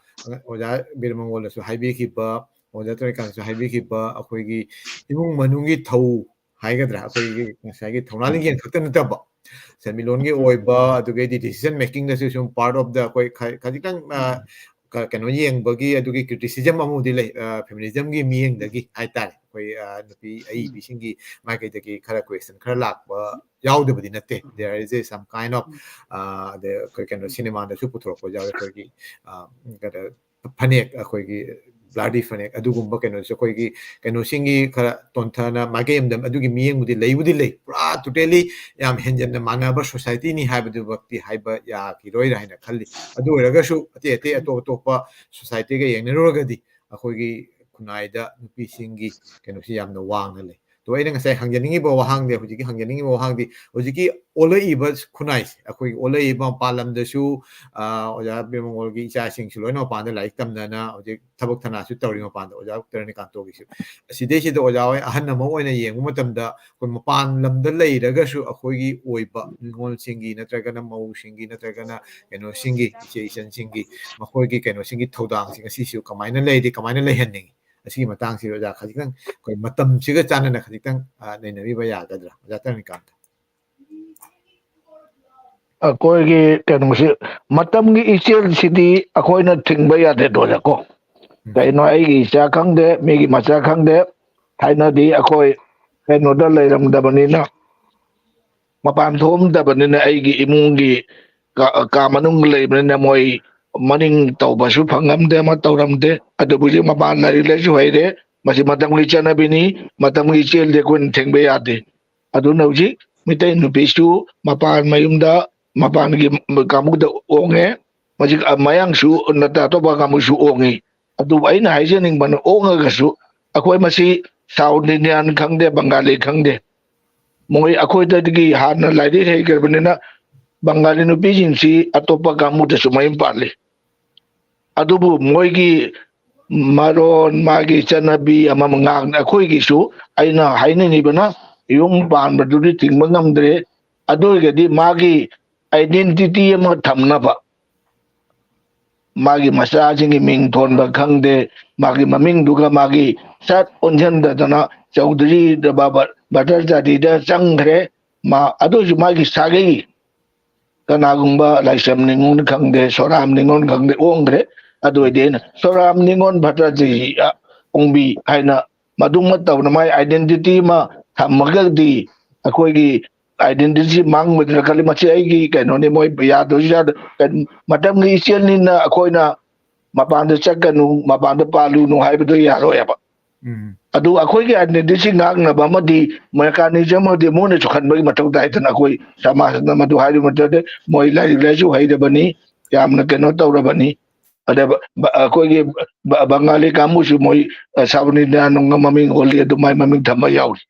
ꯑꯣꯖꯥ ꯕꯤꯔꯃꯪꯒꯣꯜꯅꯁꯨ ꯍꯥꯏꯕꯤꯈꯤꯕ ꯑꯣꯖꯥ ꯇꯔꯤꯀꯥꯟꯇꯁꯨ ꯍꯥꯏꯕꯤꯈꯤꯕ ꯑꯩꯈꯣꯏꯒꯤ ꯏꯃꯨꯡ ꯃꯅꯨꯡꯒꯤ ꯊꯧ ꯍꯥꯏꯒꯗ꯭ꯔꯥ ꯑꯩꯈꯣꯏꯒꯤ ꯉꯁꯥꯏꯒꯤ ꯊꯧꯅꯥ ꯂꯤꯡꯖꯦꯜ ꯈꯛꯇ ꯅꯠꯇꯕ ꯁꯦꯟꯃꯤꯠꯂꯣꯟꯒꯤ ꯑꯣꯏꯕ ꯑꯗꯨꯒꯩꯗꯤ ꯗꯤꯁꯤꯖꯟ ꯃꯦꯀꯤꯡꯗꯁꯨ ꯁꯨꯝ ꯄꯥꯔꯠ ꯑꯣꯐ ꯗ ꯑꯩꯈꯣꯏ ꯈꯖꯤꯛꯇꯪ ꯀꯩꯅꯣ ꯌꯦꯡꯕꯒꯤ ꯑꯗꯨꯒꯤ ꯀ꯭ꯔꯤꯇꯤꯁꯤꯖꯝ ꯑꯃꯗꯤ ꯂꯩ ꯐꯦꯃꯤꯅꯤꯖꯝꯒꯤ ꯃꯤꯠꯌꯦꯡꯗꯒꯤ ꯍꯥꯏꯇꯥꯔꯦ ꯑꯩꯈꯣꯏ ꯅꯨꯄꯤ ꯑꯏꯕꯤꯁꯤꯡꯒꯤ ꯃꯥꯏꯀꯩꯗꯒꯤ ꯈꯔ ꯀ꯭ꯋꯦꯁꯟ ꯈꯔ ꯂꯥꯛꯄ ꯌꯥꯎꯗꯕꯗꯤ ꯅꯠꯇꯦ there is a some kind of ꯑꯩꯈꯣꯏ ꯀꯩꯅꯣ ꯁꯤꯅꯦꯃꯥꯗꯁꯨ ꯄꯨꯊꯣꯔꯛꯄ ꯌꯥꯎꯋꯦ ꯑꯩꯈꯣꯏꯒꯤ ꯐꯅꯦꯛ ꯑꯩꯈꯣꯏꯒꯤ ꯕ꯭ꯂꯥꯗꯤ ꯐꯅꯦꯛ ꯑꯗꯨꯒꯨꯝꯕ ꯀꯩꯅꯣꯁꯨ ꯑꯩꯈꯣꯏꯒꯤ ꯀꯩꯅꯣꯁꯤꯡꯒꯤ ꯈꯔ ꯇꯣꯟꯊꯅ ꯃꯥꯏꯀꯩ ꯑꯃꯗ ꯑꯗꯨꯒꯤ ꯃꯤꯠꯌꯦꯡꯕꯨꯗꯤ ꯂꯩꯕꯨꯗꯤ ꯂꯩ ꯄꯨꯔꯥ ꯇꯣꯇꯦꯂꯤ ꯌꯥꯝ ꯍꯦꯟꯖꯟꯅ ꯃꯥꯟꯅꯕ ꯁꯣꯁꯥꯏꯇꯤꯅꯤ ꯍꯥꯏꯕꯗꯨꯃꯛꯇꯤ ꯍꯥꯏꯕ ꯌꯥꯈꯤꯔꯣꯏꯔ ꯍꯥꯏꯅ ꯈꯜꯂꯤ ꯑꯗꯨ ꯑꯣꯏꯔꯒꯁꯨ ꯑꯇꯩ ꯑꯇꯣꯞ ꯑꯇꯣꯞꯄ ꯁꯣꯁꯥꯏꯇꯤꯒ ꯌꯦꯡꯅꯔꯨꯔꯒꯗꯤ ꯑꯩꯈꯣꯏꯒꯤ ꯈꯨꯟꯅꯥꯏꯗ ꯅꯨꯄꯤꯁꯤꯡꯒꯤ ꯀꯩꯅꯣꯁꯤ ꯌꯥꯝꯅ ꯋꯥꯡꯅ ꯂꯩ ꯑꯗꯣ ꯑꯩꯅ ꯉꯁꯥꯏ ꯍꯪꯖꯅꯤꯡꯉꯤꯕ ꯋꯥꯍꯪꯗꯤ ꯍꯧꯖꯤꯛꯀꯤ ꯍꯪꯖꯅꯤꯡꯉꯤꯕ ꯋꯥꯍꯪꯗꯤ ꯍꯧꯖꯤꯛꯀꯤ ꯑꯣꯜꯂꯛꯏꯕ ꯈꯨꯟꯅꯥꯏꯁꯦ ꯑꯩꯈꯣꯏꯒꯤ ꯑꯣꯜꯂꯛꯏꯕ ꯃꯄꯥꯟ ꯂꯝꯗꯁꯨ ꯑꯣꯖꯥ ꯕꯤꯔꯃꯪꯒꯣꯜꯒꯤ ꯏꯆꯥꯁꯤꯡꯁꯨ ꯂꯣꯏꯅ ꯃꯄꯥꯟꯗ ꯂꯥꯏꯔꯤꯛ ꯇꯝꯗꯅ ꯍꯧꯖꯤꯛ ꯊꯕꯛ ꯊꯅꯥꯁꯨ ꯇꯧꯔꯤ ꯃꯄꯥꯟꯗ ꯑꯣꯖꯥ ꯇꯔꯅꯤꯀꯥꯟꯇꯣꯒꯤꯁꯨ ꯑꯁꯤꯗꯩꯁꯤꯗ ꯑꯣꯖꯥ ꯍꯣꯏ ꯑꯍꯟ ꯑꯃ ꯑꯣꯏꯅ ꯌꯦꯡꯕ ꯃꯇꯝꯗ ꯑꯩꯈꯣꯏ ꯃꯄꯥꯟ ꯂꯝꯗ ꯂꯩꯔꯒꯁꯨ ꯑꯩꯈꯣꯏꯒꯤ ꯑꯣꯏꯕ ꯅꯤꯉꯣꯜꯁꯤꯡꯒꯤ ꯅꯠꯇ꯭ꯔꯒꯅ ꯃꯧꯁꯤꯡꯒꯤ ꯅꯠꯇ꯭ꯔꯒꯅ ꯀꯩꯅꯣꯁꯤꯡꯒꯤ ꯏꯆꯦ ꯏꯆꯟꯁꯤꯡꯒꯤ ꯃꯈꯣꯏꯒꯤ ꯀꯩꯅꯣꯁꯤꯡꯒꯤ ꯊꯧꯗꯥꯡꯁꯤꯡ ꯑꯁꯤꯁꯨ ꯀꯃꯥꯏꯅ ꯂꯩꯔꯤ ꯀꯃꯥꯏꯅ ꯂꯩꯍꯟꯅꯤꯡꯉꯤ ꯑꯁꯤꯒꯤ ꯃꯇꯥꯡꯁꯤ ꯑꯣꯖꯥ ꯈꯖꯤꯛꯇꯪ ꯑꯩꯈꯣꯏ ꯃꯇꯝꯁꯤꯒ ꯆꯥꯟꯅꯅ ꯈꯖꯤꯛꯇꯪ ꯅꯩꯅꯕꯤꯕ ꯌꯥꯒꯗ꯭ꯔꯥ ꯑꯣꯖꯥ ꯇꯔꯅꯤꯀꯥꯟꯇ ꯑꯩꯈꯣꯏꯒꯤ ꯀꯩꯅꯣꯁꯤ ꯃꯇꯝꯒꯤ ꯏꯆꯦꯜꯁꯤꯗꯤ ꯑꯩꯈꯣꯏꯅ ꯊꯤꯡꯕ ꯌꯥꯗꯦꯗꯣꯏꯀꯣ ꯀꯩꯅꯣ ꯑꯩꯒꯤ ꯏꯆꯥ ꯈꯪꯗꯦ ꯃꯤꯒꯤ ꯃꯆꯥ ꯈꯪꯗꯦ ꯊꯥꯏꯅꯗꯤ ꯑꯩꯈꯣꯏ ꯀꯩꯅꯣꯗ ꯂꯩꯔꯝꯗꯕꯅꯤꯅ ꯃꯄꯥꯟ ꯊꯣꯛꯑꯝꯗꯕꯅꯤꯅ ꯑꯩꯒꯤ ꯏꯃꯨꯡꯒꯤ ꯀꯥ ꯃꯅꯨꯡ ꯂꯩꯕꯅꯤꯅ ꯃꯣꯏ ꯃꯅꯤꯡ ꯇꯧꯕꯁꯨ ꯐꯪꯉꯝꯗꯦ ꯑꯃ ꯇꯧꯔꯝꯗꯦ ꯑꯗꯨꯕꯨ ꯍꯧꯖꯤꯛ ꯃꯄꯥꯟ ꯂꯥꯏꯔꯤꯛ ꯂꯥꯏꯁꯨ ꯍꯩꯔꯦ ꯃꯁꯤ ꯃꯇꯝꯒꯤ ꯆꯠꯅꯕꯤꯅꯤ ꯃꯇꯝꯒꯤ ꯏꯆꯦꯜꯗꯤ ꯑꯩꯈꯣꯏꯅ ꯊꯤꯡꯕ ꯌꯥꯗꯦ ꯑꯗꯨꯅ ꯍꯧꯖꯤꯛ ꯃꯤꯇꯩ ꯅꯨꯄꯤꯁꯨ ꯃꯄꯥꯟ ꯃꯌꯨꯝꯗ ꯃꯄꯥꯟꯒꯤ ꯀꯥꯡꯕꯨꯗ ꯑꯣꯡꯉꯦ ꯍꯧꯖꯤꯛ ꯃꯌꯥꯡꯁꯨ ꯅꯠꯇ꯭ꯔ ꯑꯇꯣꯞꯄ ꯀꯥꯡꯕꯨꯁꯨ ꯑꯣꯡꯉꯤ ꯑꯗꯨꯕꯨ ꯑꯩꯅ ꯍꯥꯏꯖꯅꯤꯡꯕꯅ ꯑꯣꯡꯉꯒꯁꯨ ꯑꯩꯈꯣꯏ ꯃꯁꯤ ꯁꯥꯎꯠ ꯏꯟꯗꯤꯌꯥꯟ ꯈꯪꯗꯦ ꯕꯪꯒꯥꯂꯤ ꯈꯪꯗꯦ ꯃꯣꯏ ꯑꯩꯈꯣꯏꯗꯒꯤ ꯍꯥꯟꯅ ꯂꯥꯏꯔꯤꯛ ꯍꯩꯈ꯭ꯔꯕꯅꯤꯅ ꯕꯪꯒꯥꯂꯤ ꯅꯨꯄꯤꯁꯤꯡꯁꯤ ꯑꯇꯣꯞꯄ ꯀꯥꯡꯕꯨꯗꯁꯨ ꯃꯌꯨꯝ ꯄꯥꯜꯂꯤ ꯑꯗꯨꯕꯨ ꯃꯣꯏꯒꯤ ꯃꯔꯣꯟ ꯃꯥꯒꯤ ꯆꯠꯅꯕꯤ ꯑꯃꯃ ꯉꯥꯡꯅ ꯑꯩꯈꯣꯏꯒꯤꯁꯨ ꯑꯩꯅ ꯍꯥꯏꯅꯤꯡꯉꯤꯕꯅ ꯌꯨꯝ ꯄꯥꯟꯕꯗꯨꯗꯤ ꯊꯤꯡꯕ ꯉꯝꯗ꯭ꯔꯦ ꯑꯗꯨ ꯑꯣꯏꯔꯒꯗꯤ ꯃꯥꯒꯤ ꯑꯥꯏꯗꯦꯟꯇꯤꯇꯤ ꯑꯃ ꯊꯝꯅꯕ ꯃꯥꯒꯤ ꯃꯆꯥꯁꯤꯡꯒꯤ ꯃꯤꯡ ꯊꯣꯟꯕ ꯈꯪꯗꯦ ꯃꯥꯒꯤ ꯃꯃꯤꯡꯗꯨꯒ ꯃꯥꯒꯤ ꯁꯠ ꯑꯣꯟꯁꯤꯟꯗꯗꯅ ꯆꯧꯙꯔꯤꯗ ꯕꯇꯔ ꯖꯥꯇꯤꯗ ꯆꯪꯈ꯭ꯔꯦ ꯃꯥ ꯑꯗꯨꯁꯨ ꯃꯥꯒꯤ ꯁꯥꯒꯩ ꯀꯅꯥꯒꯨꯝꯕ ꯂꯥꯏꯁ꯭ꯔꯝ ꯅꯤꯉꯣꯜ ꯈꯪꯗꯦ ꯁꯣꯔꯥꯝ ꯅꯤꯉꯣꯜ ꯈꯪꯗꯦ ꯑꯣꯡꯈ꯭ꯔꯦ ꯑꯗꯨ ꯑꯣꯏꯗꯤ ꯑꯩꯅ ꯁꯣꯔꯥꯝ ꯅꯤꯉꯣꯜ ꯚꯇ꯭ꯔꯖꯤ ꯑꯣꯡꯕꯤ ꯍꯥꯏꯅ ꯃꯗꯨꯃ ꯇꯧꯅ ꯃꯥꯒꯤ ꯑꯥꯏꯗꯦꯟꯇꯤꯇꯤ ꯑꯃ ꯊꯝꯃꯒꯗꯤ ꯑꯩꯈꯣꯏꯒꯤ ꯑꯥꯏꯗꯦꯟꯇꯤꯇꯤ ꯃꯥꯡꯕꯗꯨꯅ ꯈꯜꯂꯤ ꯃꯁꯤ ꯑꯩꯒꯤ ꯀꯩꯅꯣꯅꯤ ꯃꯣꯏ ꯌꯥꯗꯣꯏꯁꯨ ꯌꯥꯗ ꯃꯇꯝꯒꯤ ꯏꯆꯦꯜꯅꯤꯅ ꯑꯩꯈꯣꯏꯅ ꯃꯄꯥꯟꯗ ꯆꯠꯀꯅꯨ ꯃꯄꯥꯟꯗ ꯄꯥꯜꯂꯨꯅꯨ ꯍꯥꯏꯕꯗꯨ ꯌꯥꯔꯣꯏꯕ ꯑꯗꯨ ꯑꯩꯈꯣꯏꯒꯤ ꯑꯥꯏꯗꯦꯟꯇꯤꯇꯤ ꯉꯥꯛꯅꯕ ꯑꯃꯗꯤ ꯃꯦꯀꯥꯅꯤꯖꯝ ꯑꯃꯗꯤ ꯃꯣꯏꯅꯁꯨ ꯈꯟꯕꯒꯤ ꯃꯊꯧ ꯇꯥꯏꯗꯅ ꯑꯩꯈꯣꯏ ꯁꯃꯥꯖꯅ ꯃꯗꯨ ꯍꯥꯏꯔꯤꯕ ꯃꯇꯝꯗ ꯃꯣꯏ ꯂꯥꯏꯔꯤꯛ ꯂꯥꯏꯁꯨ ꯍꯩꯔꯕꯅꯤ ꯌꯥꯝꯅ ꯀꯩꯅꯣ ꯇꯧꯔꯕꯅꯤ ꯑꯗ ꯑꯩꯈꯣꯏꯒꯤ ꯕꯪꯒꯥꯂꯤ ꯀꯥꯡꯕꯨꯁꯨ ꯃꯣꯏ ꯁꯥꯎꯠ ꯏꯟꯗꯤꯌꯥꯟ ꯃꯃꯤꯡ ꯑꯣꯜꯂꯤ ꯑꯗꯨꯃꯥꯏ ꯃꯃꯤꯡ ꯊꯝꯕ ꯌꯥꯎꯔꯤ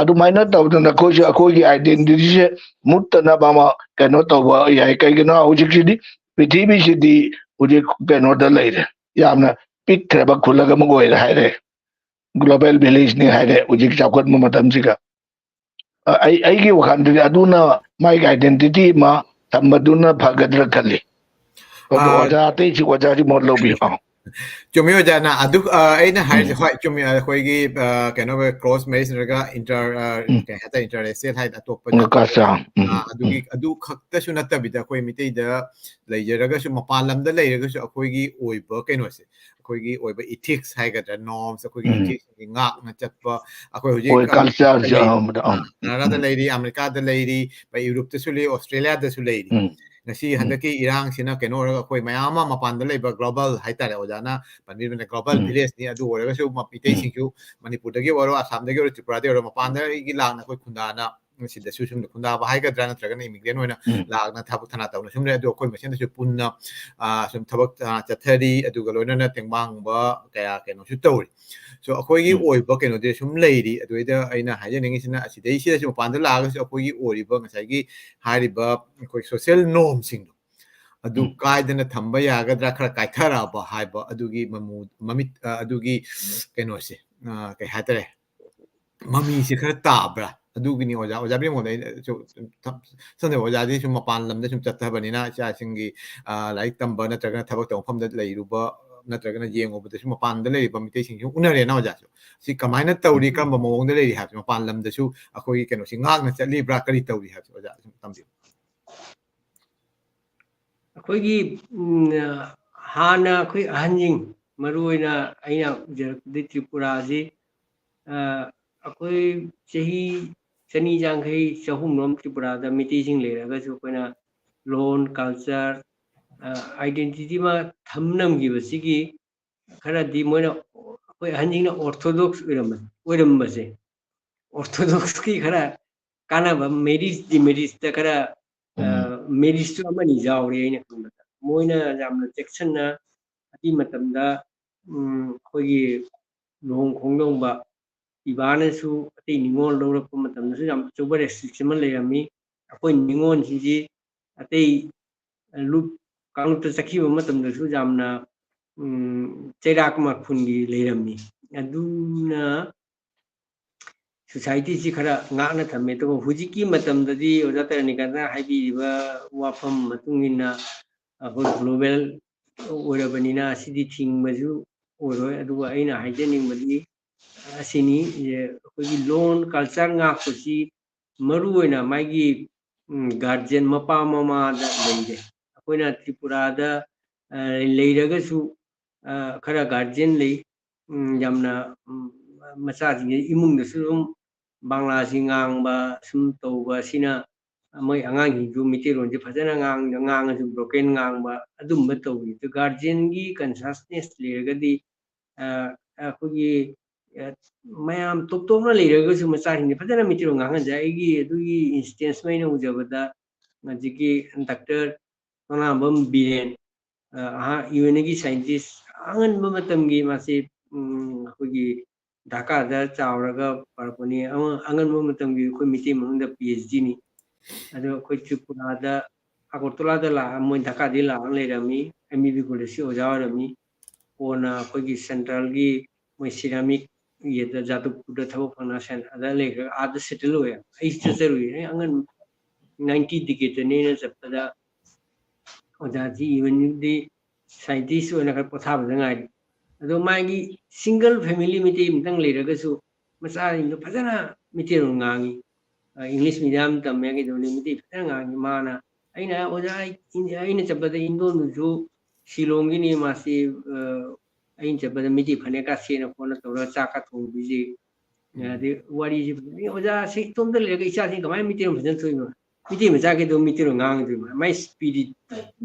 ꯑꯗꯨꯃꯥꯏꯅ ꯇꯧꯗꯅ ꯑꯩꯈꯣꯏꯁꯨ ꯑꯩꯈꯣꯏꯒꯤ ꯑꯥꯏꯗꯦꯟꯇꯤꯇꯤꯁꯦ ꯃꯨꯠꯇꯅꯕ ꯑꯃ ꯀꯩꯅꯣ ꯇꯧꯕ ꯌꯥꯏ ꯀꯩꯒꯤꯅꯣ ꯍꯧꯖꯤꯛꯁꯤꯗꯤ ꯄ꯭ꯔꯤꯊꯤꯕꯤꯁꯤꯗꯤ ꯍꯧꯖꯤꯛ ꯀꯩꯅꯣꯗ ꯂꯩꯔꯦ ꯌꯥꯝꯅ ꯄꯤꯛꯈ꯭ꯔꯕ ꯈꯨꯜꯂꯛ ꯑꯃ ꯑꯣꯏꯔꯦ ꯍꯥꯏꯔꯦ ꯒ꯭ꯂꯣꯕꯦꯜ ꯚꯤꯂꯦꯖꯅꯤ ꯍꯥꯏꯔꯦ ꯍꯧꯖꯤꯛ ꯆꯥꯎꯈꯠꯄ ꯃꯇꯝꯁꯤꯒ ꯑꯩꯒꯤ ꯋꯥꯈꯜꯗꯗꯤ ꯑꯗꯨꯅ ꯃꯥꯒꯤ ꯑꯥꯏꯗꯦꯟꯇꯤꯇꯤ ꯑꯃ ꯊꯝꯕꯗꯨꯅ ꯐꯒꯗ꯭ꯔꯥ ꯈꯜꯂꯤ ꯑꯗꯣ ꯑꯣꯖꯥ ꯑꯇꯩꯁꯨ ꯑꯣꯖꯥꯁꯤ ꯃꯣꯠ ꯂꯧꯕꯤꯌꯨ ꯆꯨꯝꯃꯤ ꯑꯣꯖꯥꯅ ꯑꯗꯨ ꯑꯩꯅ ꯍꯥꯏꯔꯤꯁꯦ ꯍꯣꯏ ꯆꯨꯝꯃꯤ ꯑꯩꯈꯣꯏꯒꯤ ꯀꯩꯅꯣ ꯀ꯭ꯔꯣꯁ ꯃꯦꯔꯤꯖ ꯅꯠꯇ꯭ꯔꯒ ꯀꯩ ꯍꯥꯏꯇꯥꯔꯦ ꯏꯟꯇꯔꯦꯁꯇꯦꯠ ꯍꯥꯏꯅ ꯑꯇꯣꯞꯄ ꯖꯥꯇꯤ ꯑꯗꯨꯒꯤ ꯑꯗꯨ ꯈꯛꯇꯁꯨ ꯅꯠꯇꯕꯤꯗ ꯑꯩꯈꯣꯏ ꯃꯤꯇꯩꯗ ꯂꯩꯖꯔꯒꯁꯨ ꯃꯄꯥꯟ ꯂꯝꯗ ꯂꯩꯔꯒꯁꯨ ꯑꯩꯈꯣꯏꯒꯤ ꯑꯣꯏꯕ ꯀꯩꯅꯣꯁꯦ ꯑꯩꯈꯣꯏꯒꯤ ꯑꯣꯏꯕ ꯏꯊꯤꯛꯁ ꯍꯥꯏꯒꯗ꯭ꯔꯥ ꯅꯣꯔꯝꯁ ꯑꯩꯈꯣꯏꯒꯤ ꯏꯊꯤꯛꯁ ꯉꯥꯛꯅ ꯆꯠꯄ ꯑꯩꯈꯣꯏ ꯍꯧꯖꯤꯛ ꯀꯅꯥꯗꯥꯗ ꯂꯩꯔꯤ ꯑꯃꯦꯔꯤꯀꯥꯗ ꯂꯩꯔꯤ ꯌꯨꯔꯣꯞꯇꯁꯨ ꯂꯩꯔꯤ ꯑꯣꯁꯇ꯭ꯔꯦꯂꯤꯌꯥꯗꯁꯨ ꯂꯩꯔꯤ ꯉꯁꯤ ꯍꯟꯗꯛꯀꯤ ꯏꯔꯥꯡꯁꯤꯅ ꯀꯩꯅꯣ ꯑꯣꯏꯔꯒ ꯑꯩꯈꯣꯏ ꯃꯌꯥꯝ ꯑꯃ ꯃꯄꯥꯟꯗ ꯂꯩꯕ ꯒ꯭ꯂꯣꯕal ꯍꯥꯏꯇꯥꯔꯦ ꯑꯣꯖꯥꯅ ꯄꯟꯕꯤꯕꯅ ꯒ꯭ꯂꯣꯕal ꯚꯤꯂꯦꯖꯅꯤ ꯑꯗꯨ ꯑꯣꯏꯔꯒꯁꯨ ꯃꯤꯇꯩꯁꯤꯡꯁꯨ ꯃꯅꯤꯄꯨꯔꯗꯒꯤ ꯑꯣꯏꯔꯣ ꯑꯁꯥꯝꯗꯒꯤ ꯑꯣꯏꯔꯣ ꯇ꯭ꯔꯤꯄꯨꯔꯥꯗꯒꯤ ꯑꯣꯏꯔꯣ ꯃꯄꯥꯟꯗꯒꯤ ꯂꯥꯛꯅ ꯑꯩꯈꯣꯏ ꯈꯨꯟꯗꯥꯅ ꯁꯤꯗꯁꯨ ꯁꯨꯝ ꯈꯨꯟꯗꯥꯕ ꯍꯥꯏꯒꯗ꯭ꯔꯥ ꯅꯠꯇ꯭ꯔꯒꯅ ꯏꯃꯤꯒ꯭ꯔꯦꯟ ꯑꯣꯏꯅ ꯂꯥꯛꯅ ꯊꯕꯛ ꯊꯅꯥ ꯇꯧꯅ ꯁꯨꯝ ꯂꯩ ꯑꯗꯣ ꯑꯩꯈꯣꯏ ꯃꯁꯦꯟꯗꯁꯨ ꯄꯨꯟꯅ ꯁꯨꯝ ꯊꯕꯛ ꯆꯠꯊꯔꯤ ꯑꯗꯨꯒ ꯂꯣꯏꯅꯅ ꯇꯦꯡꯕꯥꯡꯕ ꯀꯌꯥ ꯀꯩꯅꯣꯁꯨ ꯇꯧꯔꯤ ꯁꯣ ꯑꯩꯈꯣꯏꯒꯤ ꯑꯣꯏꯕ ꯀꯩꯅꯣꯗꯤ ꯁꯨꯝ ꯂꯩꯔꯤ ꯑꯗꯨꯏꯗ ꯑꯩꯅ ꯍꯥꯏꯖꯅꯤꯡꯉꯤꯁꯤꯅ ꯑꯁꯤꯗꯩꯁꯤꯗꯁꯨ ꯃꯄꯥꯟꯗ ꯂꯥꯛꯑꯒꯁꯨ ꯑꯩꯈꯣꯏꯒꯤ ꯑꯣꯏꯔꯤꯕ ꯉꯁꯥꯏꯒꯤ ꯍꯥꯏꯔꯤꯕ ꯑꯩꯈꯣꯏ ꯁꯣꯁꯤꯌꯦꯜ ꯅꯣꯔꯝꯁꯤꯡꯗꯣ ꯑꯗꯨ ꯀꯥꯏꯗꯅ ꯊꯝꯕ ꯌꯥꯒꯗ꯭ꯔꯥ ꯈꯔ ꯀꯥꯏꯊꯔꯛꯑꯕ ꯍꯥꯏꯕ ꯑꯗꯨꯒꯤ ꯃꯃꯤꯠ ꯑꯗꯨꯒꯤ ꯀꯩꯅꯣꯁꯦ ꯀꯩ ꯍꯥꯏꯇꯥꯔꯦ ꯃꯃꯤꯁꯦ ꯈꯔ ꯇꯥꯕ꯭ꯔꯥ ꯑꯗꯨꯒꯤꯅꯤ ꯑꯣꯖꯥ ꯕꯤꯔꯃꯣꯟꯗ ꯑꯩꯅꯁꯨ ꯁꯝꯅ ꯑꯣꯖꯥꯗꯤ ꯁꯨꯝ ꯃꯄꯥꯟ ꯂꯝꯗ ꯁꯨꯝ ꯆꯠꯊꯕꯅꯤꯅ ꯏꯆꯥꯁꯤꯡꯒꯤ ꯂꯥꯏꯔꯤꯛ ꯇꯝꯕ ꯅꯠꯇ꯭ꯔꯒꯅ ꯊꯕꯛ ꯇꯧꯕ ꯃꯐꯝꯗ ꯂꯩꯔꯨꯕ ꯅꯠꯇ꯭ꯔꯒꯅ ꯌꯦꯡꯉꯨꯕꯗꯁꯨ ꯃꯄꯥꯟꯗ ꯂꯩꯔꯤꯕ ꯃꯤꯇꯩꯁꯤꯡꯁꯨ ꯎꯅꯔꯦꯅ ꯑꯣꯖꯥꯁꯨ ꯁꯤ ꯀꯃꯥꯏꯅ ꯇꯧꯔꯤ ꯀꯔꯝꯕ ꯃꯑꯣꯡꯗ ꯂꯩꯔꯤ ꯍꯥꯏꯕꯁꯦ ꯃꯄꯥꯟ ꯂꯝꯗꯁꯨ ꯑꯩꯈꯣꯏꯒꯤ ꯀꯩꯅꯣꯁꯤ ꯉꯥꯛꯅ ꯆꯠꯂꯤꯕ꯭ꯔꯥ ꯀꯔꯤ ꯇꯧꯔꯤ ꯍꯥꯏꯕꯁꯦ ꯑꯣꯖꯥ ꯁꯨꯝ ꯇꯝꯕꯤꯌꯨ ꯑꯩꯈꯣꯏꯒꯤ ꯍꯥꯟꯅ ꯑꯩꯈꯣꯏ ꯑꯍꯟꯁꯤꯡ ꯃꯔꯨ ꯑꯣꯏꯅ ꯑꯩꯅ ꯎꯖꯔꯛꯄꯗꯤ ꯇ꯭ꯔꯤꯄꯨꯔꯥꯁꯤ ꯑꯩꯈꯣꯏ ꯆꯍꯤ ꯆꯅꯤ ꯌꯥꯡꯈꯩ ꯆꯍꯨꯝꯔꯣꯝ ꯇ꯭ꯔꯤꯄꯨꯔꯥꯗ ꯃꯤꯇꯩꯁꯤꯡ ꯂꯩꯔꯒꯁꯨ ꯑꯩꯈꯣꯏꯅ ꯂꯣꯟ ꯀꯜꯆꯔ आइडेंटिटी में थमनमगिबसिगी खरादी मोइना कोई हंजिंगना ऑर्थोडॉक्स ओइरमबसे ऑर्थोडॉक्स की खरा कानाबा मेरिज दी मेरिज ता खरा मेरिज तो अमनी जावरे आइना खंबता मोइना जामना सेक्शनना अति मतमदा खोगी लोंग खोंगलोंबा इबानसु अति निंगोल लौरप मतमदसु जाम चोबा रेस्ट्रिक्शन मन लेरमी अखोई निंगोन सिजी अति लुप काउंटर चखिबा मतमदसु जामना चैराक मखुनगी लेरमी अदुना सोसाइटी से खरा ngakna thame to hujiki matamdadi oja tarani kana haibiriba wafam matungina ahoi global orabanina sidi thingmaju oroi aduga aina haijening madi asini akhoi loan culture ngakposi maru oina magi guardian mapa mama da leide akoina tripura da leiragasu khara guardian lei yamna macha imung da su bangla singang ba sum to ba sina moi angang hi ju mitiron je phajana ngang ju broken ngang ba adum ba to wi to guardian gi consciousness leragadi akogi mayam top top na leragasu macha hi phajana mitiron ngang ja igi adugi instance mai na ujabada ngajiki doctor onambam biren UNG scientist angan ba matamgi masi akogi Dhaka da chauraga parponi angan mo matamgi ko miti mangda PhD ni ado ko Tripura da Agartala da la mo Dhaka di la ang lerami MEB college ojawarami ona ko gi central gi mo ceramic ye da jatu puda thabo foundation ada lega ada settle hoya ai charu angan 90 decade ne na chapada ojaji even di scientist ona ka potha ba ngai अदो मागी single family मिटे मितंग लेरगसु मचा इनो फजना मिटेरो ngangi English medium तमेगी दोनि मिटे फजना ngangi माना aina oja aina chabada indon ju silongi ni masi ain chabada miti phane ka sena kona tora chaka thong biji de wari ji oja se tom de lega isa sin kamai miti ro bhajan thoi miti ma cha ke do miti ro ngang du mai spirit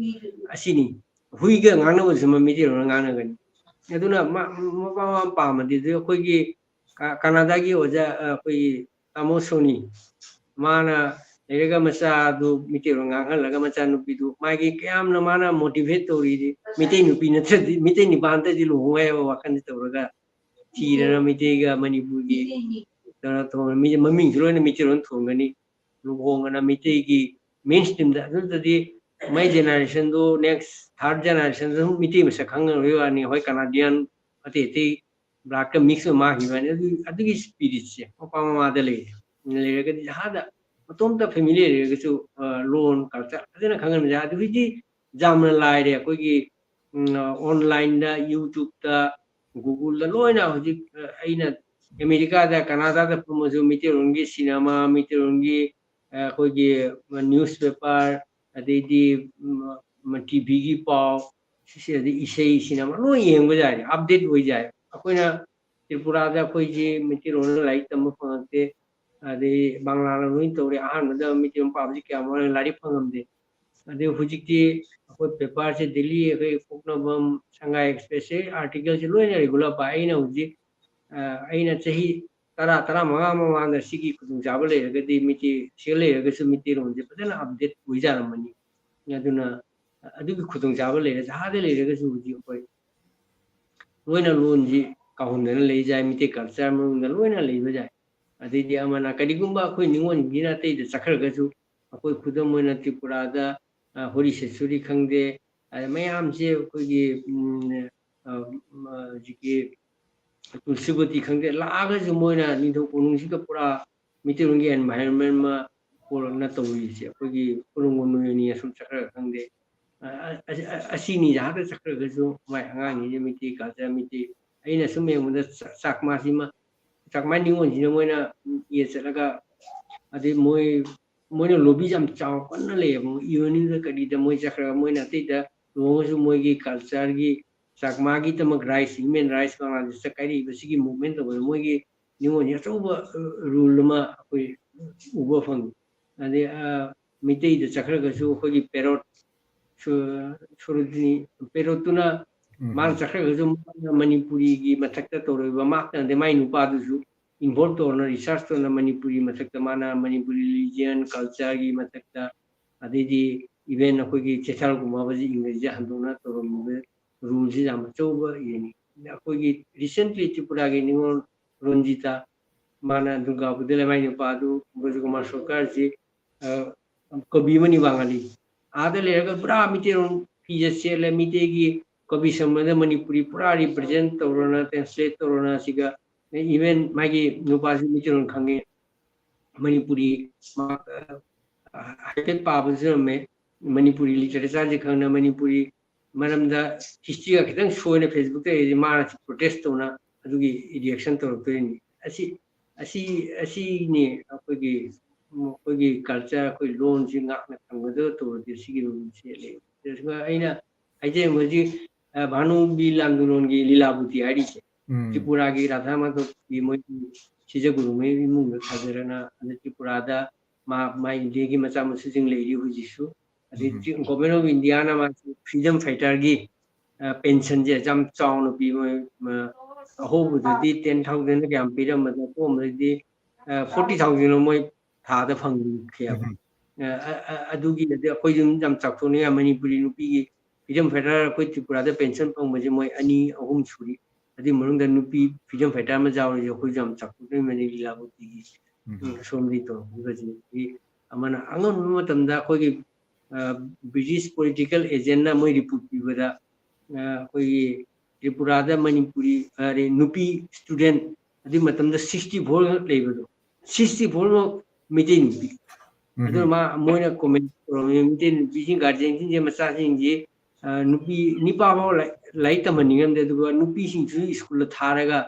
asini hui ga ngang na bo suma miti ro ngang na gani aduna mapa pamadi akhoi Canada gi oja akhoi Amosoni mana lega macha du mitiro ngang laga macha nupi du magi kyam na mana motivate tori di mitei nupi na thadi mitei ni bante di lo ngai wakan di toraga tira mitei ga manipur gi tara to mi maming juro ni mitiro thongani lu hongana mitei gi mainstream da du my generation do next third generation do miti ma sakhang ro ani hoi Canadian ati black mix ma hi ban adu gi spirit se papa ma da le le ga di hada tom ta family re ga su loan culture adena khangan ja adu ji jamna lai re ko gi online da YouTube da Google da loina hoji aina America da Canada da promotion miti rongi cinema miti rongi ko gi newspaper adedi TV gi pau sisi adi isei cinema no yeng ba jai update hoi jai akoina Tripura da koi ji miti ron lai tam phangte adi bangla la noi to re ahan da miti ron pabji kya mo lari phangam de adi hujikti akoi paper se Delhi akoi Koknabam Shanghai Express se article se loi na regular pa aina huji aina chahi tara manga manga sigi khudung jabal le ga di miti sele ga su miti ron je padana update hoi jaramani aduna adugi khudung jabal le jahade le ga su ji koi loina loan ji kahundana le jai miti culture mu na loina le ba jai adidi amana kadigumba khoi ningon gina te de sakhar ga su akoi khudum moina Tripura da ꯍꯣꯔꯤ ꯁꯦꯆꯨꯔꯤ ꯈꯪꯗꯦ ꯃꯌꯥꯝꯁꯦ ꯑꯩꯈꯣꯏꯒꯤ ꯍꯧꯖꯤꯛꯀꯤ ꯇꯨꯜꯁꯤꯕꯣꯇꯤ ꯈꯪꯗꯦ ꯂꯥꯛꯑꯒꯁꯨ ꯃꯣꯏꯅ ꯅꯤꯡꯊꯧ ꯀꯣꯅꯨꯡꯁꯤꯒ ꯄꯨꯔꯥ ꯃꯤꯇꯩꯔꯣꯟꯒꯤ environment ꯑꯃ ꯄꯨꯔꯛꯅ ꯇꯧꯔꯤꯁꯦ ꯑꯩꯈꯣꯏꯒꯤ ꯀꯣꯅꯨꯡꯒꯣꯟ ꯅꯣꯏꯅꯤ ꯑꯁꯨꯝ ꯆꯠꯈ꯭ꯔꯒ ꯈꯪꯗꯦ ꯑꯁꯤꯅꯤ ꯖꯥꯠꯇ ꯆꯠꯈ꯭ꯔꯒꯁꯨ ꯃꯥꯏ ꯑꯉꯥꯡꯁꯤꯡꯁꯦ ꯃꯩꯇꯩ ꯀꯜꯆꯔ ꯃꯩꯇꯩ ꯑꯩꯅ ꯁꯨꯝ ꯌꯦꯡꯕꯗ ꯆꯥꯛꯃꯥꯁꯤꯃ ꯆꯥꯛꯃꯥ ꯅꯤꯉꯣꯜꯁꯤꯅ ꯃꯣꯏꯅ ꯆꯠꯂꯒ ꯑꯗꯩ ꯃꯣꯏꯅ ꯂꯣꯕꯤꯁꯦ ꯌꯥꯝ ꯆꯥꯎꯅ ꯂꯩꯌꯦꯕ ꯏꯚꯤꯅꯤꯡꯗ ꯀꯔꯤꯗ ꯃꯣꯏ ꯆꯠꯈ꯭ꯔꯒ ꯃꯣꯏꯅ ꯑꯇꯩꯗ ꯂꯨꯍꯣꯡꯉꯁꯨ ꯃꯣꯏꯒꯤ ꯀꯜꯆꯔꯒꯤ ꯆꯥꯛꯃꯥꯒꯤꯗꯃꯛ ꯔꯥꯏꯁ ꯍ꯭ꯌꯨꯃꯦꯟ ꯔꯥꯏꯠꯁ ꯕꯪꯒ꯭ꯂꯥꯗꯦꯁꯇ ꯀꯥꯏꯔꯛꯏꯕ ꯁꯤꯒꯤ ꯃꯨꯚꯃꯦꯟ ꯇꯧꯕꯗ ꯃꯣꯏꯒꯤ ꯅꯤꯉꯣꯜꯁꯦ ꯑꯆꯧꯕ ꯔꯨꯜ ꯑꯃ ꯑꯩꯈꯣꯏ ꯎꯕ ꯐꯪꯉꯤ ꯑꯗꯩ ꯃꯩꯇꯩꯗ ꯆꯠꯈ꯭ꯔꯒꯁꯨ ꯑꯩꯈꯣꯏꯒꯤ ꯄꯦꯔꯣꯠ ꯁꯨꯔꯨꯗꯤꯅꯤ ꯄꯦꯔꯣꯠꯇꯨꯅ ꯃꯥꯅ ꯆꯠꯈ꯭ꯔꯒꯁꯨ ꯃꯅꯤꯄꯨꯔꯤꯒꯤ ꯃꯊꯛꯇ ꯇꯧꯔꯤꯕ ꯃꯥꯛꯇꯅꯗꯤ ꯃꯥꯏ ꯅꯨꯄꯥꯗꯨꯁꯨ ꯏꯟꯚꯣꯜቭ ꯇꯧꯔꯅ ꯔꯤꯁꯥꯔꯁ ꯇꯧꯅ ꯃꯅꯤꯄꯨꯔꯤ ꯃꯊꯛꯇ ꯃꯥꯅ ꯃꯅꯤꯄꯨꯔꯤ ꯔꯤꯂꯤꯖꯤꯌꯟ ꯀꯜꯆꯔꯒꯤ ꯃꯊꯛꯇ ꯑꯗꯩꯗꯤ ꯏꯚꯦꯟ ꯑꯩꯈꯣꯏꯒꯤ ꯆꯦꯊꯥꯜꯒꯨꯝꯕꯁꯤ ꯏꯪꯔꯦꯖꯤꯁꯦ ꯍꯟꯗꯣꯛꯅ ꯇꯧꯔꯝꯃꯤꯕ ꯔꯨꯜꯁꯤ ꯌꯥꯝ ꯑꯆꯧꯕ ꯌꯦꯡꯉꯤ ꯑꯩꯈꯣꯏꯒꯤ ꯔꯤꯁꯦꯟꯠꯂꯤ ꯇ꯭ꯔꯤꯄꯨꯔꯥꯒꯤ ꯅꯤꯉꯣꯜ ꯔꯣꯟꯖꯤꯇꯥ ꯃꯥꯅ ꯗꯨꯔꯒꯥꯄꯨꯔꯗ ꯂꯩꯃꯥꯏ ꯅꯨꯄꯥꯗꯨ ꯕ꯭ꯔꯖꯀꯨꯃꯥꯔ ꯁꯔꯀꯥꯔꯁꯤ ꯀꯕꯤ ꯑꯃꯅꯤ ꯕꯥꯡꯒꯥꯂꯤ ꯑꯥꯗ ꯂꯩꯔꯒ ꯄꯨꯔꯥ ꯃꯤꯇꯩꯔꯣꯟ ꯐꯤꯖꯦ ꯁꯦꯠꯂꯦ ꯃꯤꯇꯩꯒꯤ ꯀꯕꯤ ꯁꯝꯕꯟꯗ ꯃꯅꯤꯄꯨꯔꯤ ꯄꯨꯔꯥ ꯔꯤꯄ꯭ꯔꯖꯦꯟ ꯇꯧꯔꯅ ꯇ꯭ꯔꯥꯟꯁꯂꯦꯠ ꯇꯧꯔꯅ ꯁꯤꯒ ꯏꯚꯦꯟ ꯃꯥꯒꯤ ꯅꯨꯄꯥꯁꯤ ꯃꯤꯇꯩꯔꯣꯟ ꯈꯪꯉꯦ ꯃꯅꯤꯄꯨꯔꯤ ꯍꯥꯏꯐꯦꯠ ꯄꯥꯕꯁꯨ ꯉꯝꯃꯦ ꯃꯅꯤꯄꯨꯔꯤ ꯂꯤꯇꯔꯦꯆꯔꯁꯦ ꯈꯪꯅ ꯃꯅꯤꯄꯨꯔꯤ ꯃꯔꯝꯗ ꯍꯤꯁꯇ꯭ꯔꯤꯒ ꯈꯤꯇꯪ ꯁꯣꯏꯅ ꯐꯦꯁꯕꯨꯛꯇ ꯏꯔꯗꯤ ꯃꯥꯅ ꯄ꯭ꯔꯣꯇꯦꯁ ꯇꯧꯅ ꯑꯗꯨꯒꯤ ꯔꯤꯌꯦꯛꯁꯟ ꯇꯧꯔꯛꯇꯣꯏꯅꯤ ꯑꯁꯤꯅꯤ ꯑꯩꯈꯣꯏꯒꯤ ꯀꯜꯆꯔ ꯑꯩꯈꯣꯏ ꯂꯣꯟꯁꯤ ꯉꯥꯛꯅ ꯊꯝꯒꯗꯕ ꯇꯧꯔꯗꯤ ꯁꯤꯒꯤ ꯔꯨꯜꯁꯦ ꯂꯩ ꯑꯩꯅ ꯍꯥꯏꯖꯅꯤꯡꯕ ꯍꯧꯖꯤꯛ ꯚꯥꯅꯨꯕꯤ ꯂꯥꯡꯗꯨꯂꯣꯟꯒꯤ ꯂꯤꯂꯥꯕꯨꯇꯤ ꯍꯥꯏꯔꯤꯁꯦ ꯇ꯭ꯔꯤꯄꯨꯔꯥꯒꯤ ꯔꯥꯙꯥ ꯃꯥꯙꯕꯒꯤ ꯃꯣꯏꯒꯤ ꯁꯤꯖꯒꯨꯔꯨꯉꯩ ꯏꯃꯨꯡꯗ ꯊꯥꯖꯔꯅ ꯑꯗ ꯇ꯭ꯔꯤꯄꯨꯔꯥꯗ ꯃꯥ ꯏꯟꯗꯤꯌꯥꯒꯤ ꯃꯆꯥ ꯃꯁꯨꯁꯤꯡ ꯂꯩꯔꯤ ꯍꯧꯖꯤꯛꯁꯨ ꯑꯗꯩ ꯒꯣꯚꯔꯟꯃꯦꯟꯠ ꯑꯣꯐ ꯏꯟꯗꯤꯌꯥꯅ ꯃꯥꯁꯤ ꯐ꯭ꯔꯤꯗꯝ ꯐꯥꯏꯇꯔꯒꯤ ꯄꯦꯟꯁꯟꯁꯦ ꯌꯥꯝ ꯆꯥꯎꯅ ꯄꯤ ꯃꯣꯏ ꯑꯍꯧꯕꯗꯗꯤ 10,000 ꯀꯌꯥꯝ ꯄꯤꯔꯝꯕꯗ ꯑꯀꯣꯟꯕꯗꯗꯤ 40,000 ꯃꯣꯏ ꯊꯥꯗ ꯐꯪꯈꯤꯑꯕ ꯑꯗꯨꯒꯤꯗꯗꯤ ꯑꯩꯈꯣꯏꯁꯨ ꯌꯥꯝ ꯆꯥꯎꯊꯣꯛꯅꯤꯡꯉꯥꯏ ꯃꯅꯤꯄꯨꯔꯤ ꯅꯨꯄꯤꯒꯤ ꯐ꯭ꯔꯤꯗꯝ ꯐꯥꯏꯇꯔ ꯑꯩꯈꯣꯏ ꯇ꯭ꯔꯤꯄꯨꯔꯥꯗ ꯄꯦꯟꯁꯟ ꯐꯪꯕꯁꯦ ꯃꯣꯏ 2-3 ꯁꯨꯔꯤ ꯑꯗꯨꯒꯤ ꯃꯅꯨꯡꯗ ꯅꯨꯄꯤ ꯐ꯭ꯔꯤꯗꯝ ꯐꯥꯏꯇꯔ ꯑꯃ ꯌꯥꯎꯔꯤꯁꯦ ꯑꯩꯈꯣꯏꯁꯨ ꯌꯥꯝ ꯆꯥꯎꯊꯣꯛꯅꯤꯡꯕꯅꯤ ꯂꯤꯂꯥꯕꯨꯇꯤꯒꯤ ꯑꯁꯣꯝꯗꯒꯤ ꯇꯧꯔꯛꯈꯤꯕꯁꯤ ꯑꯃꯅ ꯑꯉꯟꯕ ꯃꯇꯝꯗ ꯑꯩꯈꯣꯏꯒꯤ ꯕ꯭ꯔꯤꯇꯤꯁ ꯄꯣꯂꯤꯇꯤꯀꯦꯜ ꯑꯦꯖꯦꯟꯅ ꯃꯣꯏ ꯔꯤꯄꯣꯔꯠ ꯄꯤꯕꯗ ꯑꯩꯈꯣꯏꯒꯤ ꯇ꯭ꯔꯤꯄꯨꯔꯥꯗ ꯃꯅꯤꯄꯨꯔꯤ ꯅꯨꯄꯤ ꯁ꯭ꯇꯨꯗꯦꯟ ꯑꯗꯨꯒꯤ ꯃꯇꯝꯗ 64 ꯂꯩꯕꯗꯣ 64 ꯃꯩꯇꯩ ꯅꯨꯄꯤ ꯑꯗꯨꯅ ꯃꯣꯏꯅ ꯀꯣꯃꯦꯟ ꯇꯧꯔꯝꯃꯤ ꯃꯩꯇꯩ ꯅꯨꯄꯤꯁꯤꯡ ꯒꯥꯔꯖꯤꯌꯟꯁꯤꯡꯁꯦ ꯃꯆꯥꯁꯤꯡꯁꯤ ꯅꯤꯄꯥ ꯐꯥꯎ ꯂꯥꯏꯔꯤꯛ ꯇꯝꯍꯟꯅꯤꯡꯉꯝꯗꯦ ꯑꯗꯨꯒ ꯅꯨꯄꯤꯁꯤꯡꯁꯨ ꯁ꯭ꯀꯨꯜꯗ ꯊꯥꯔꯒ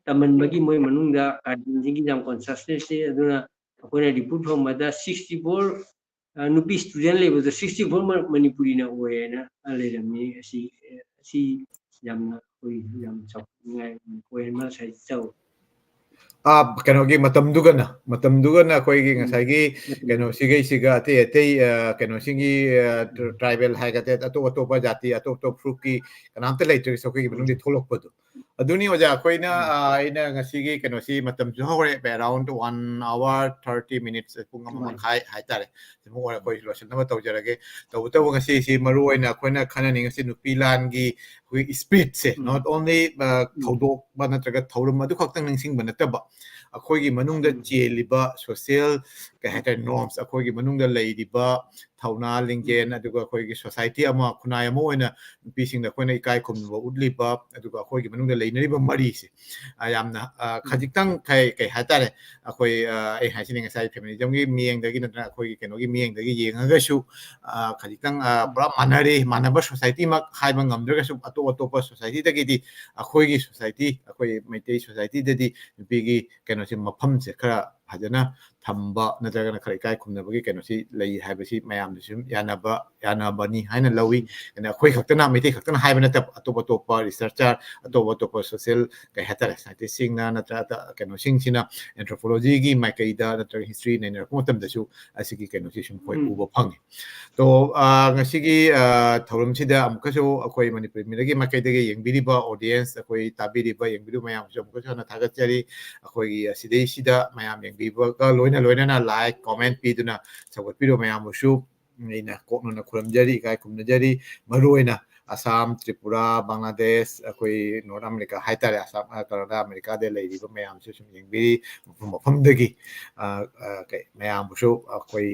ꯇꯝꯍꯟꯕꯒꯤ ꯃꯣꯏ ꯃꯅꯨꯡꯗ ꯒꯥꯔꯖꯤꯌꯟꯁꯤꯡꯒꯤ ꯌꯥꯝ ꯀꯣꯟꯁꯁꯅꯦꯁꯁꯦ ꯑꯗꯨꯅ ꯑꯩꯈꯣꯏꯅ ꯔꯤꯄꯣꯔꯠ ꯐꯪꯕꯗ 64 ꯅꯨꯄꯤ ꯁ꯭ꯇꯨꯗꯦꯟ ꯂꯩꯕꯗꯣ 64 ꯃꯅꯤꯄꯨꯔꯤꯅ ꯑꯣꯏꯌꯦꯅ ꯂꯩꯔꯝꯃꯤ ꯑꯁꯤ ꯌꯥꯝꯅ ꯑꯩꯈꯣꯏ ꯌꯥꯝ ꯆꯥꯎꯊꯣꯛꯅꯤꯡꯉꯥꯏ ꯄꯣꯏꯟꯠ ꯑꯃ ꯉꯁꯥꯏ ꯇꯧ ꯀꯩꯅꯣꯒꯤ ꯃꯇꯝꯗꯨꯒꯅ ꯑꯩꯈꯣꯏꯒꯤ ꯉꯁꯥꯏꯒꯤ ꯀꯩꯅꯣꯁꯤꯒꯩꯁꯤꯒ ꯑꯇꯩ ꯀꯩꯅꯣꯁꯤꯡꯒꯤ ꯇ꯭ꯔꯥꯏꯕꯦꯜ ꯍꯥꯏꯒꯗ꯭ꯔꯥ ꯑꯇꯣꯞ ꯑꯇꯣꯞꯄ ꯖꯥꯇꯤ ꯑꯇꯣꯞ ꯑꯇꯣꯞꯄ ꯐ꯭ꯔꯨꯞꯀꯤ ꯀꯅꯥꯝꯇ ꯂꯩꯇ꯭ꯔꯒꯁꯨ ꯑꯩꯈꯣꯏꯒꯤ ꯃꯅꯨꯡꯗ ꯊꯣꯛꯂꯛꯄꯗꯣ ꯑꯗꯨꯅꯤ ꯑꯣꯖꯥ ꯑꯩꯈꯣꯏꯅ ꯑꯩꯅ ꯉꯁꯤꯒꯤ ꯀꯩꯅꯣꯁꯤ ꯃꯇꯝꯁꯨ ꯍꯧꯔꯦ ꯑꯦꯔꯥꯎꯟ 1 hour 30 minutes ꯄꯨꯡ ꯑꯃ ꯃꯈꯥꯏ ꯍꯥꯏꯇꯥꯔꯦ ꯁꯤꯃꯨꯛ ꯑꯣꯏꯔ ꯑꯩꯈꯣꯏ ꯂꯣꯏꯁꯤꯟꯅꯕ ꯇꯧꯖꯔꯒꯦ ꯇꯧꯕꯇꯕꯨ ꯉꯁꯤꯁꯤ ꯃꯔꯨꯑꯣꯏꯅ ꯑꯩꯈꯣꯏꯅ ꯈꯟꯅꯅꯤꯡꯉꯤꯁꯤ ꯅꯨꯄꯤ ꯂꯥꯟꯒꯤ ꯑꯩꯈꯣꯏꯒꯤ ꯏꯁꯄꯤꯔꯤꯠꯁꯦ ꯅꯣꯠ ꯑꯣꯟꯂꯤ ꯊꯧꯗꯣꯛꯄ ꯅꯠꯇ꯭ꯔꯒ ꯊꯧꯔꯝ ꯑꯗꯨ ꯈꯛꯇꯪ ꯅꯤꯡꯁꯤꯡꯕ ꯅꯠꯇꯕ ꯑꯩꯈꯣꯏꯒꯤ ꯃꯅꯨꯡꯗ ꯆꯦꯜꯂꯤꯕ ꯁꯣꯁꯤꯌꯦꯜ ꯀꯩ ꯍꯥꯏꯇꯥꯔꯦ ꯅꯣꯔꯝꯁ ꯑꯩꯈꯣꯏꯒꯤ ꯃꯅꯨꯡꯗ ꯂꯩꯔꯤꯕ ꯊꯧꯅꯥ ꯂꯤꯡꯖꯦꯜ ꯑꯗꯨꯒ ꯑꯩꯈꯣꯏꯒꯤ ꯁꯣꯁꯥꯏꯇꯤ ꯑꯃ ꯈꯨꯟꯅꯥꯏ ꯑꯃ ꯑꯣꯏꯅ ꯅꯨꯄꯤꯁꯤꯡꯗ ꯑꯩꯈꯣꯏꯅ ꯏꯀꯥꯏ ꯈꯨꯝꯅꯕ ꯎꯠꯂꯤꯕ ꯑꯗꯨꯒ ꯑꯩꯈꯣꯏꯒꯤ ꯃꯅꯨꯡꯗ ꯂꯩꯅꯔꯤꯕ ꯃꯔꯤꯁꯦ ꯌꯥꯝꯅ ꯈꯖꯤꯛꯇꯪ ꯀꯩ ꯍꯥꯏꯇꯥꯔꯦ ꯑꯩꯈꯣꯏ ꯑꯩ ꯍꯥꯏꯁꯤꯅꯤ ꯉꯁꯥꯏ ꯐꯦꯃꯤꯅꯤꯖꯝꯒꯤ ꯃꯤꯠꯌꯦꯡꯗꯒꯤ ꯅꯠꯇ꯭ꯔꯒ ꯑꯩꯈꯣꯏꯒꯤ ꯀꯩꯅꯣꯒꯤ ꯃꯤꯠꯌꯦꯡꯗꯒꯤ ꯌꯦꯡꯉꯒꯁꯨ ꯈꯖꯤꯛꯇꯪ ꯄꯨꯔꯥ ꯃꯥꯟꯅꯕ ꯁꯣꯁꯥꯏꯇꯤꯃꯛ ꯍꯥꯏꯕ ꯉꯝꯗ꯭ꯔꯒꯁꯨ ꯑꯇꯣꯞ ꯑꯇꯣꯞꯄ ꯁꯣꯁꯥꯏꯇꯤꯗꯒꯤꯗꯤ ꯑꯩꯈꯣꯏꯒꯤ ꯁꯣꯁꯥꯏꯇꯤ ꯑꯩꯈꯣꯏ ꯃꯩꯇꯩ ꯁꯣꯁꯥꯏꯇꯤꯗꯗꯤ ꯅꯨꯄꯤꯒꯤ ꯀꯩꯅꯣꯁꯤ ꯃꯐꯝꯁꯦ ꯈꯔ ꯐꯖꯅ ꯊꯝꯕ ꯅꯠꯇ꯭ꯔꯒꯅ ꯈꯔ ꯏꯀꯥꯏ ꯈꯨꯝꯅꯕꯒꯤ ꯀꯩꯅꯣꯁꯤ ꯂꯩ ꯍꯥꯏꯕꯁꯤ ꯃꯌꯥꯝꯅꯁꯨ ꯁꯨꯝ ꯌꯥꯅꯕꯅꯤ ꯍꯥꯏꯅ ꯂꯧꯏ ꯑꯩꯈꯣꯏ ꯈꯛꯇꯅ ꯃꯩꯇꯩ ꯈꯛꯇꯅ ꯍꯥꯏꯕ ꯅꯠꯇꯕ ꯑꯇꯣꯞ ꯑꯇꯣꯞꯄ ꯔꯤꯁꯔꯆꯔ ꯑꯇꯣꯞ ꯑꯇꯣꯞꯄ ꯁꯣꯁꯤꯌꯦꯜ ꯀꯩ ꯍꯥꯏꯇꯥꯔꯦ ꯁꯥꯏꯟꯇꯤꯁꯁꯤꯡꯅ ꯅꯠꯇ꯭ꯔꯒ ꯀꯩꯅꯣꯁꯤꯡꯁꯤꯅ ꯑꯦꯟꯊ꯭ꯔꯣꯄꯣꯂꯣꯖꯤꯒꯤ ꯃꯥꯏꯀꯩꯗ ꯅꯠꯇ꯭ꯔꯒ ꯍꯤꯁꯇ꯭ꯔꯤ ꯅꯩꯅꯔꯛꯄ ꯃꯇꯝꯗꯁꯨ ꯑꯁꯤꯒꯤ ꯀꯩꯅꯣꯁꯤ ꯁꯨꯝ ꯑꯩꯈꯣꯏ ꯎꯕ ꯐꯪꯉꯤ ꯇꯣ ꯉꯁꯤꯒꯤ ꯊꯧꯔꯝꯁꯤꯗ ꯑꯃꯨꯛꯀꯁꯨ ꯑꯩꯈꯣꯏ ꯃꯅꯤꯄꯨꯔꯤ ꯃꯤꯔꯒꯤ ꯃꯥꯏꯀꯩꯗꯒꯤ ꯌꯦꯡꯕꯤꯔꯤꯕ ꯑꯣꯗꯤꯌꯦꯟꯁ ꯑꯩꯈꯣꯏ ꯇꯥꯕꯤꯔꯤꯕ ꯌꯦꯡꯕꯤꯔꯤꯕ ꯃꯌꯥꯝꯁꯨ ꯑꯃꯨꯛꯀꯁꯨ ꯍꯟꯅ ꯊꯥꯒꯠꯆꯔꯤ ꯑꯩꯈꯣꯏꯒꯤ ꯁꯤꯗꯩꯁꯤꯗ ꯃꯌꯥꯝ ꯌꯦꯡꯕꯤꯕꯒ ꯂꯣꯏꯅꯅ ꯂꯥꯏꯛ ꯀꯣꯃꯦꯟꯠ ꯄꯤꯗꯨꯅ ꯁꯧꯒꯠꯄꯤꯔꯤꯕ ꯃꯌꯥꯝꯕꯨꯁꯨ ꯑꯩꯅ ꯀꯣꯛꯅꯅ ꯈꯨꯔꯨꯝꯖꯔꯤ ꯏꯀꯥꯏ ꯈꯨꯝꯅꯖꯔꯤ ꯃꯔꯨꯑꯣꯏꯅ ꯑꯁꯥꯝ ꯇ꯭ꯔꯤꯄꯨꯔꯥ ꯕꯪꯒ꯭ꯂꯥꯗꯦꯁ ꯑꯩꯈꯣꯏ ꯅꯣꯔꯠ ꯑꯃꯦꯔꯤꯀꯥ ꯍꯥꯏꯇꯥꯔꯦ ꯑꯁꯥꯝ ꯀꯅꯥꯗꯥ ꯑꯃꯦꯔꯤꯀꯥꯗ ꯂꯩꯔꯤꯕ ꯃꯌꯥꯝꯁꯨ ꯁꯨꯝ ꯌꯦꯡꯕꯤꯔꯤ ꯃꯐꯝ ꯃꯐꯝꯗꯒꯤ ꯃꯌꯥꯝꯕꯨꯁꯨ ꯑꯩꯈꯣꯏ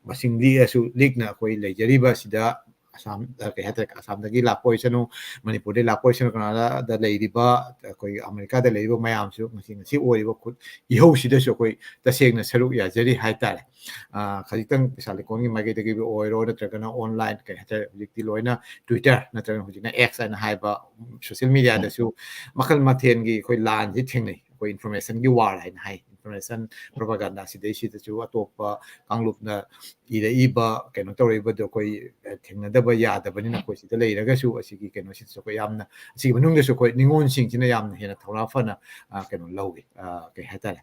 masing liasu ligna koi lejariba sida Assam ke hata Assam dagi lapoi sanu Manipur de lapoi sanu kana da leiriba koi America da leiriba mayam su ngasi oiba khut ihau sida su koi taseng na saru ya jari haitare khajitang pisale kongi mage dagi oiro da tragana online ke hata jikti loina Twitter na tragana hujina X ana haiba social media da su makal mathen gi koi lan ji thengnei koi information gi war hai information propaganda si desi chu atopa kangluk na ida iba keno toriba do koi thengna da ba ya da bani na koi si da leiraga su asigi keno si so koi yamna asigi manung da su koi ningon sing china yamna hena thora fana keno lowi ke hatare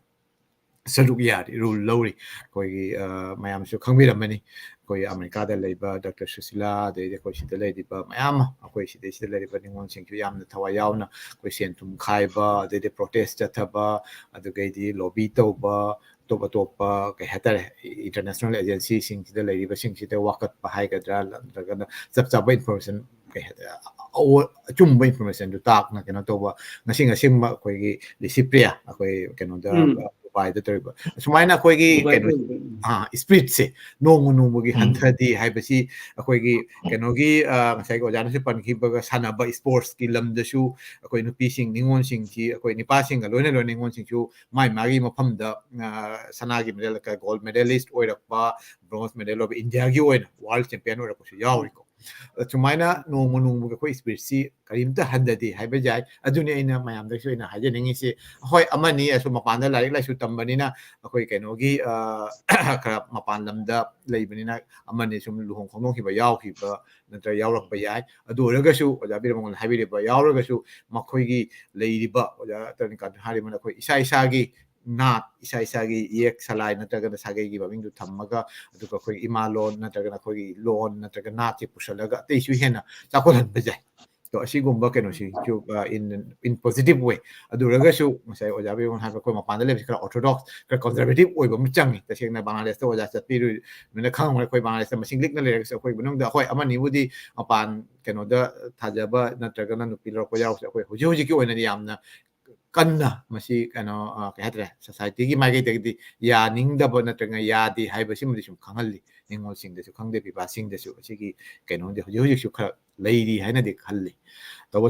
saruk yari rule lowri koi mayam su khangbiramani koi America da leiba Dr. Susila de koi si da leiba mayam koi si da leiba ningon sing chu yamna thawa yauna koi sentum khaiba de protest chathaba adu di lobby toba topa ke hatare international agency sing da leiba sing si da wakat bahai ka dra daga chap information ke hatare chumba information du tak na kena toba ngasing ma koi gi disipria koi keno da by the terrible sumaina koi gi keno spirit se nong gi hanthadi haibasi koi gi keno gi ngasai ko jana se pan ki ba sana ba sports ki lam da su koi nu pi sing ningon sing ki koi ni pa sing ga loina lo ningon sing chu mai magi mafam da sana gi medal ka gold medalist oirak ba bronze medal of India gi oina world champion oirak ko yauri ko sumaina nong ga koi spirit si karimta handadi haiba jai aduni aina mayam da su ina haje ningi se hoi amani asu mapanda larik lai su tambanina koi keno gi kara mapan lamda leibanina amani sum luhong khongong hiba yaw hiba natra yawrak ba yai adu raga su oja bir mong habi ba yawraga su makhoi gi leiriba oja tan kan hari mana koi isa gi not isa gi yek salai natra ga sagai gi babing du thammaga adu ka koi imalon natra ga koi lon natra ga na ti pusalaga te su hena chakolan bajai to asigumba keno si chu in positive way aduraga su masai oja be on ha ko ma pandale kra orthodox kra conservative oi ba mchangi ta sing na bangladesh to oja chapiru mena khang ko bangladesh ma singlik na le sa ko bunong da hoi amani budi apan keno da thajaba na traga na nupilor ko yaw ko hoji ki oina yamna kanna masi kano ke hatre society gi mage de ya ning da bona traga ya di hai ba sim di sum khangali ningol sing de su khangde bi ba sing de su sigi keno de hoji su kha leiri haina de khalli to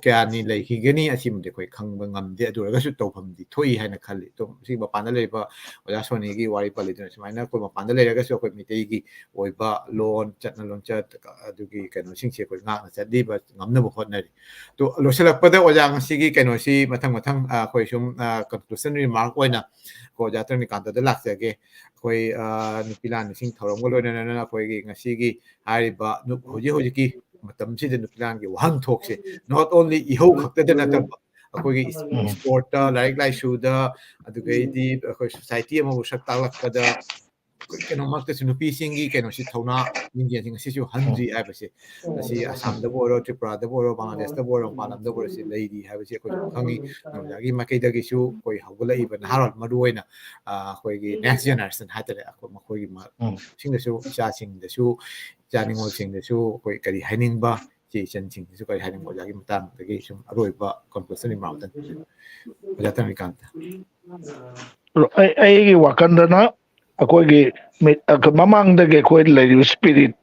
kya ni lei hi gani asim de koi khangba ngam de aduraga su tawpham di thoi haina khalli to si ba panda leiba oja soni gi wari pali de sumaina ko ba panda leiraga su koi mitei gi oiba lon chatna lon chat adugi kano sing che koi nga na chadi ba ngamna bo hotnari to lo selak pada oja sigi kano si mathang koi sum conclusion remark oina ko jatan ni kanta de lak ge koi nupilan sing thorong lo na koi gi ngasi gi hari ba nu hoji ki matam si de nupilan gi wahang thok se not only ihau khakta de na ta koi gi sport like shu da adugai di koi society ama bu sak talak kada keno makta nupi singi keno si thona india sing si su hanji ai ba se si Assam da boro Tripura da boro Bangladesh da boro palam da boro si lady hai ba se ko khangi yagi makai da gi su koi hawla iban harol maduina koi gi next generation hatare ko makoi gi ma sing da su cha sing da su janingol sing da su koi kari haining ba ji chen sing su kari haining ko yagi matang da gi sum aroi ba conclusion mountain jatan ni kanta ai wakandana akogi mamang da ge koi le spirit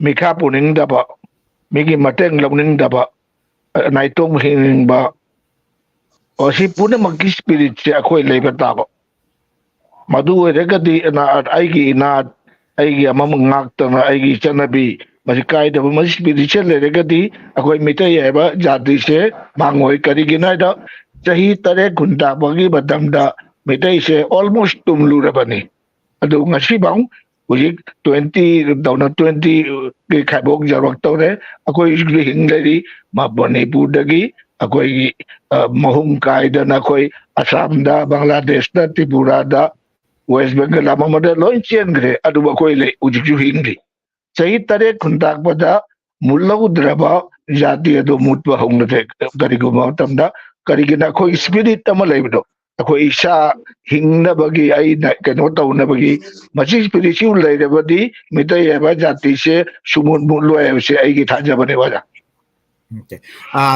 mikha puning da ba migi mateng lawning da ba naitong hing ba o si puna magi spirit se akoi le ba ta ba madu re ga di na ai gi amam ngak ta na ai gi chanabi masi kai da ma spiritual le ga di akoi mitai ya ba jati se mangoi kari gi na da chahi tare gunta bagi badam da mitai se almost tumlu ra bani adu ngasi bang ujik 20 dauna 20 ke khabok jarok tore akoi hing dari ma bani budagi akoi mahum kai da na koi Assam da Bangladesh da Tripura da West Bengal ama mada loin chen gre adu ba koi le ujik ju hing ri sai tare kuntak pada mullau draba jati adu mutwa hong le kari go ma tamda kari gina koi spirit ama leibdo akoi isa hingna bagi ai kano tauna bagi machi spiritual leirabadi mitai eba jati se sumun mullo ai se ai gi thaja bane waja 오케이.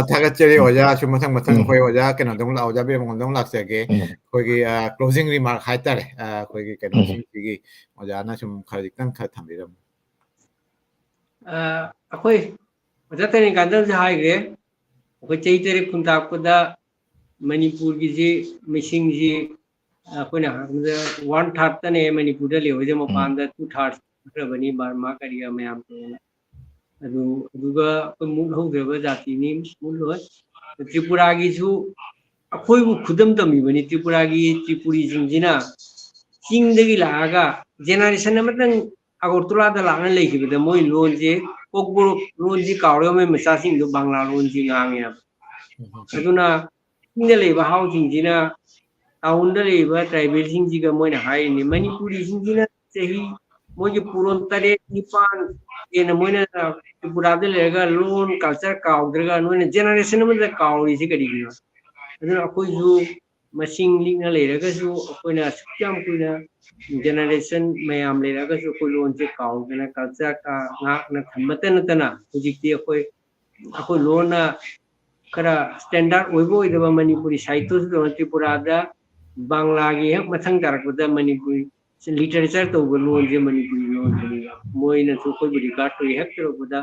타가짜리 어자 주무상 거의 어자 그나 동 어자 비 몽동 락세게 거기 클로징 리마크 하이따레 거기 그나 시기 어자나 좀 가직당 카 탐비람. 아코이 어자테니 간담지 하이게 그 제이테리 군다고다 Manipur missing one third तने मणिपुर लेवजे मपान 2/3 बनी Burma करिया ma'am मूल होद्रब जाति मूल त्रिपुरा की अखोबू खुदम तमीबनी त्रिपुरा की त्रिपुरी चिंग लागा generation Agartala लाना लेखिबद मोई लोनजे कोकबोर लोनजी कावरे में मसा बांग्ला लोनजी गांगे अदुना हाउसिंग टाउन ट्राइबल मणिपुरी मोगी पुरोन तरे निपान मोना त्रिपुरा लोन कल्चर काउद्रगा जेनरेशन काउरी करी मसिंग लिखना लेरगसु अखोइना सुक्याम कुइना जेनरेशन मयाम लेरगसु कोइ लोन से काउदना कल्चर का नाकना थमत नतना हुजिक्ति अखोइ लोन खरा स्टैंडर्ड ओइबो इदबा मणिपुरी साहित्य त्रिपुरा बांग्ला की हेक मथंग तारकदा मणिपुरी लिटरेचर तो लोन जे मणिपुरी लोन मोइना सु कोइ बुरी गाट तो हेक तरबदा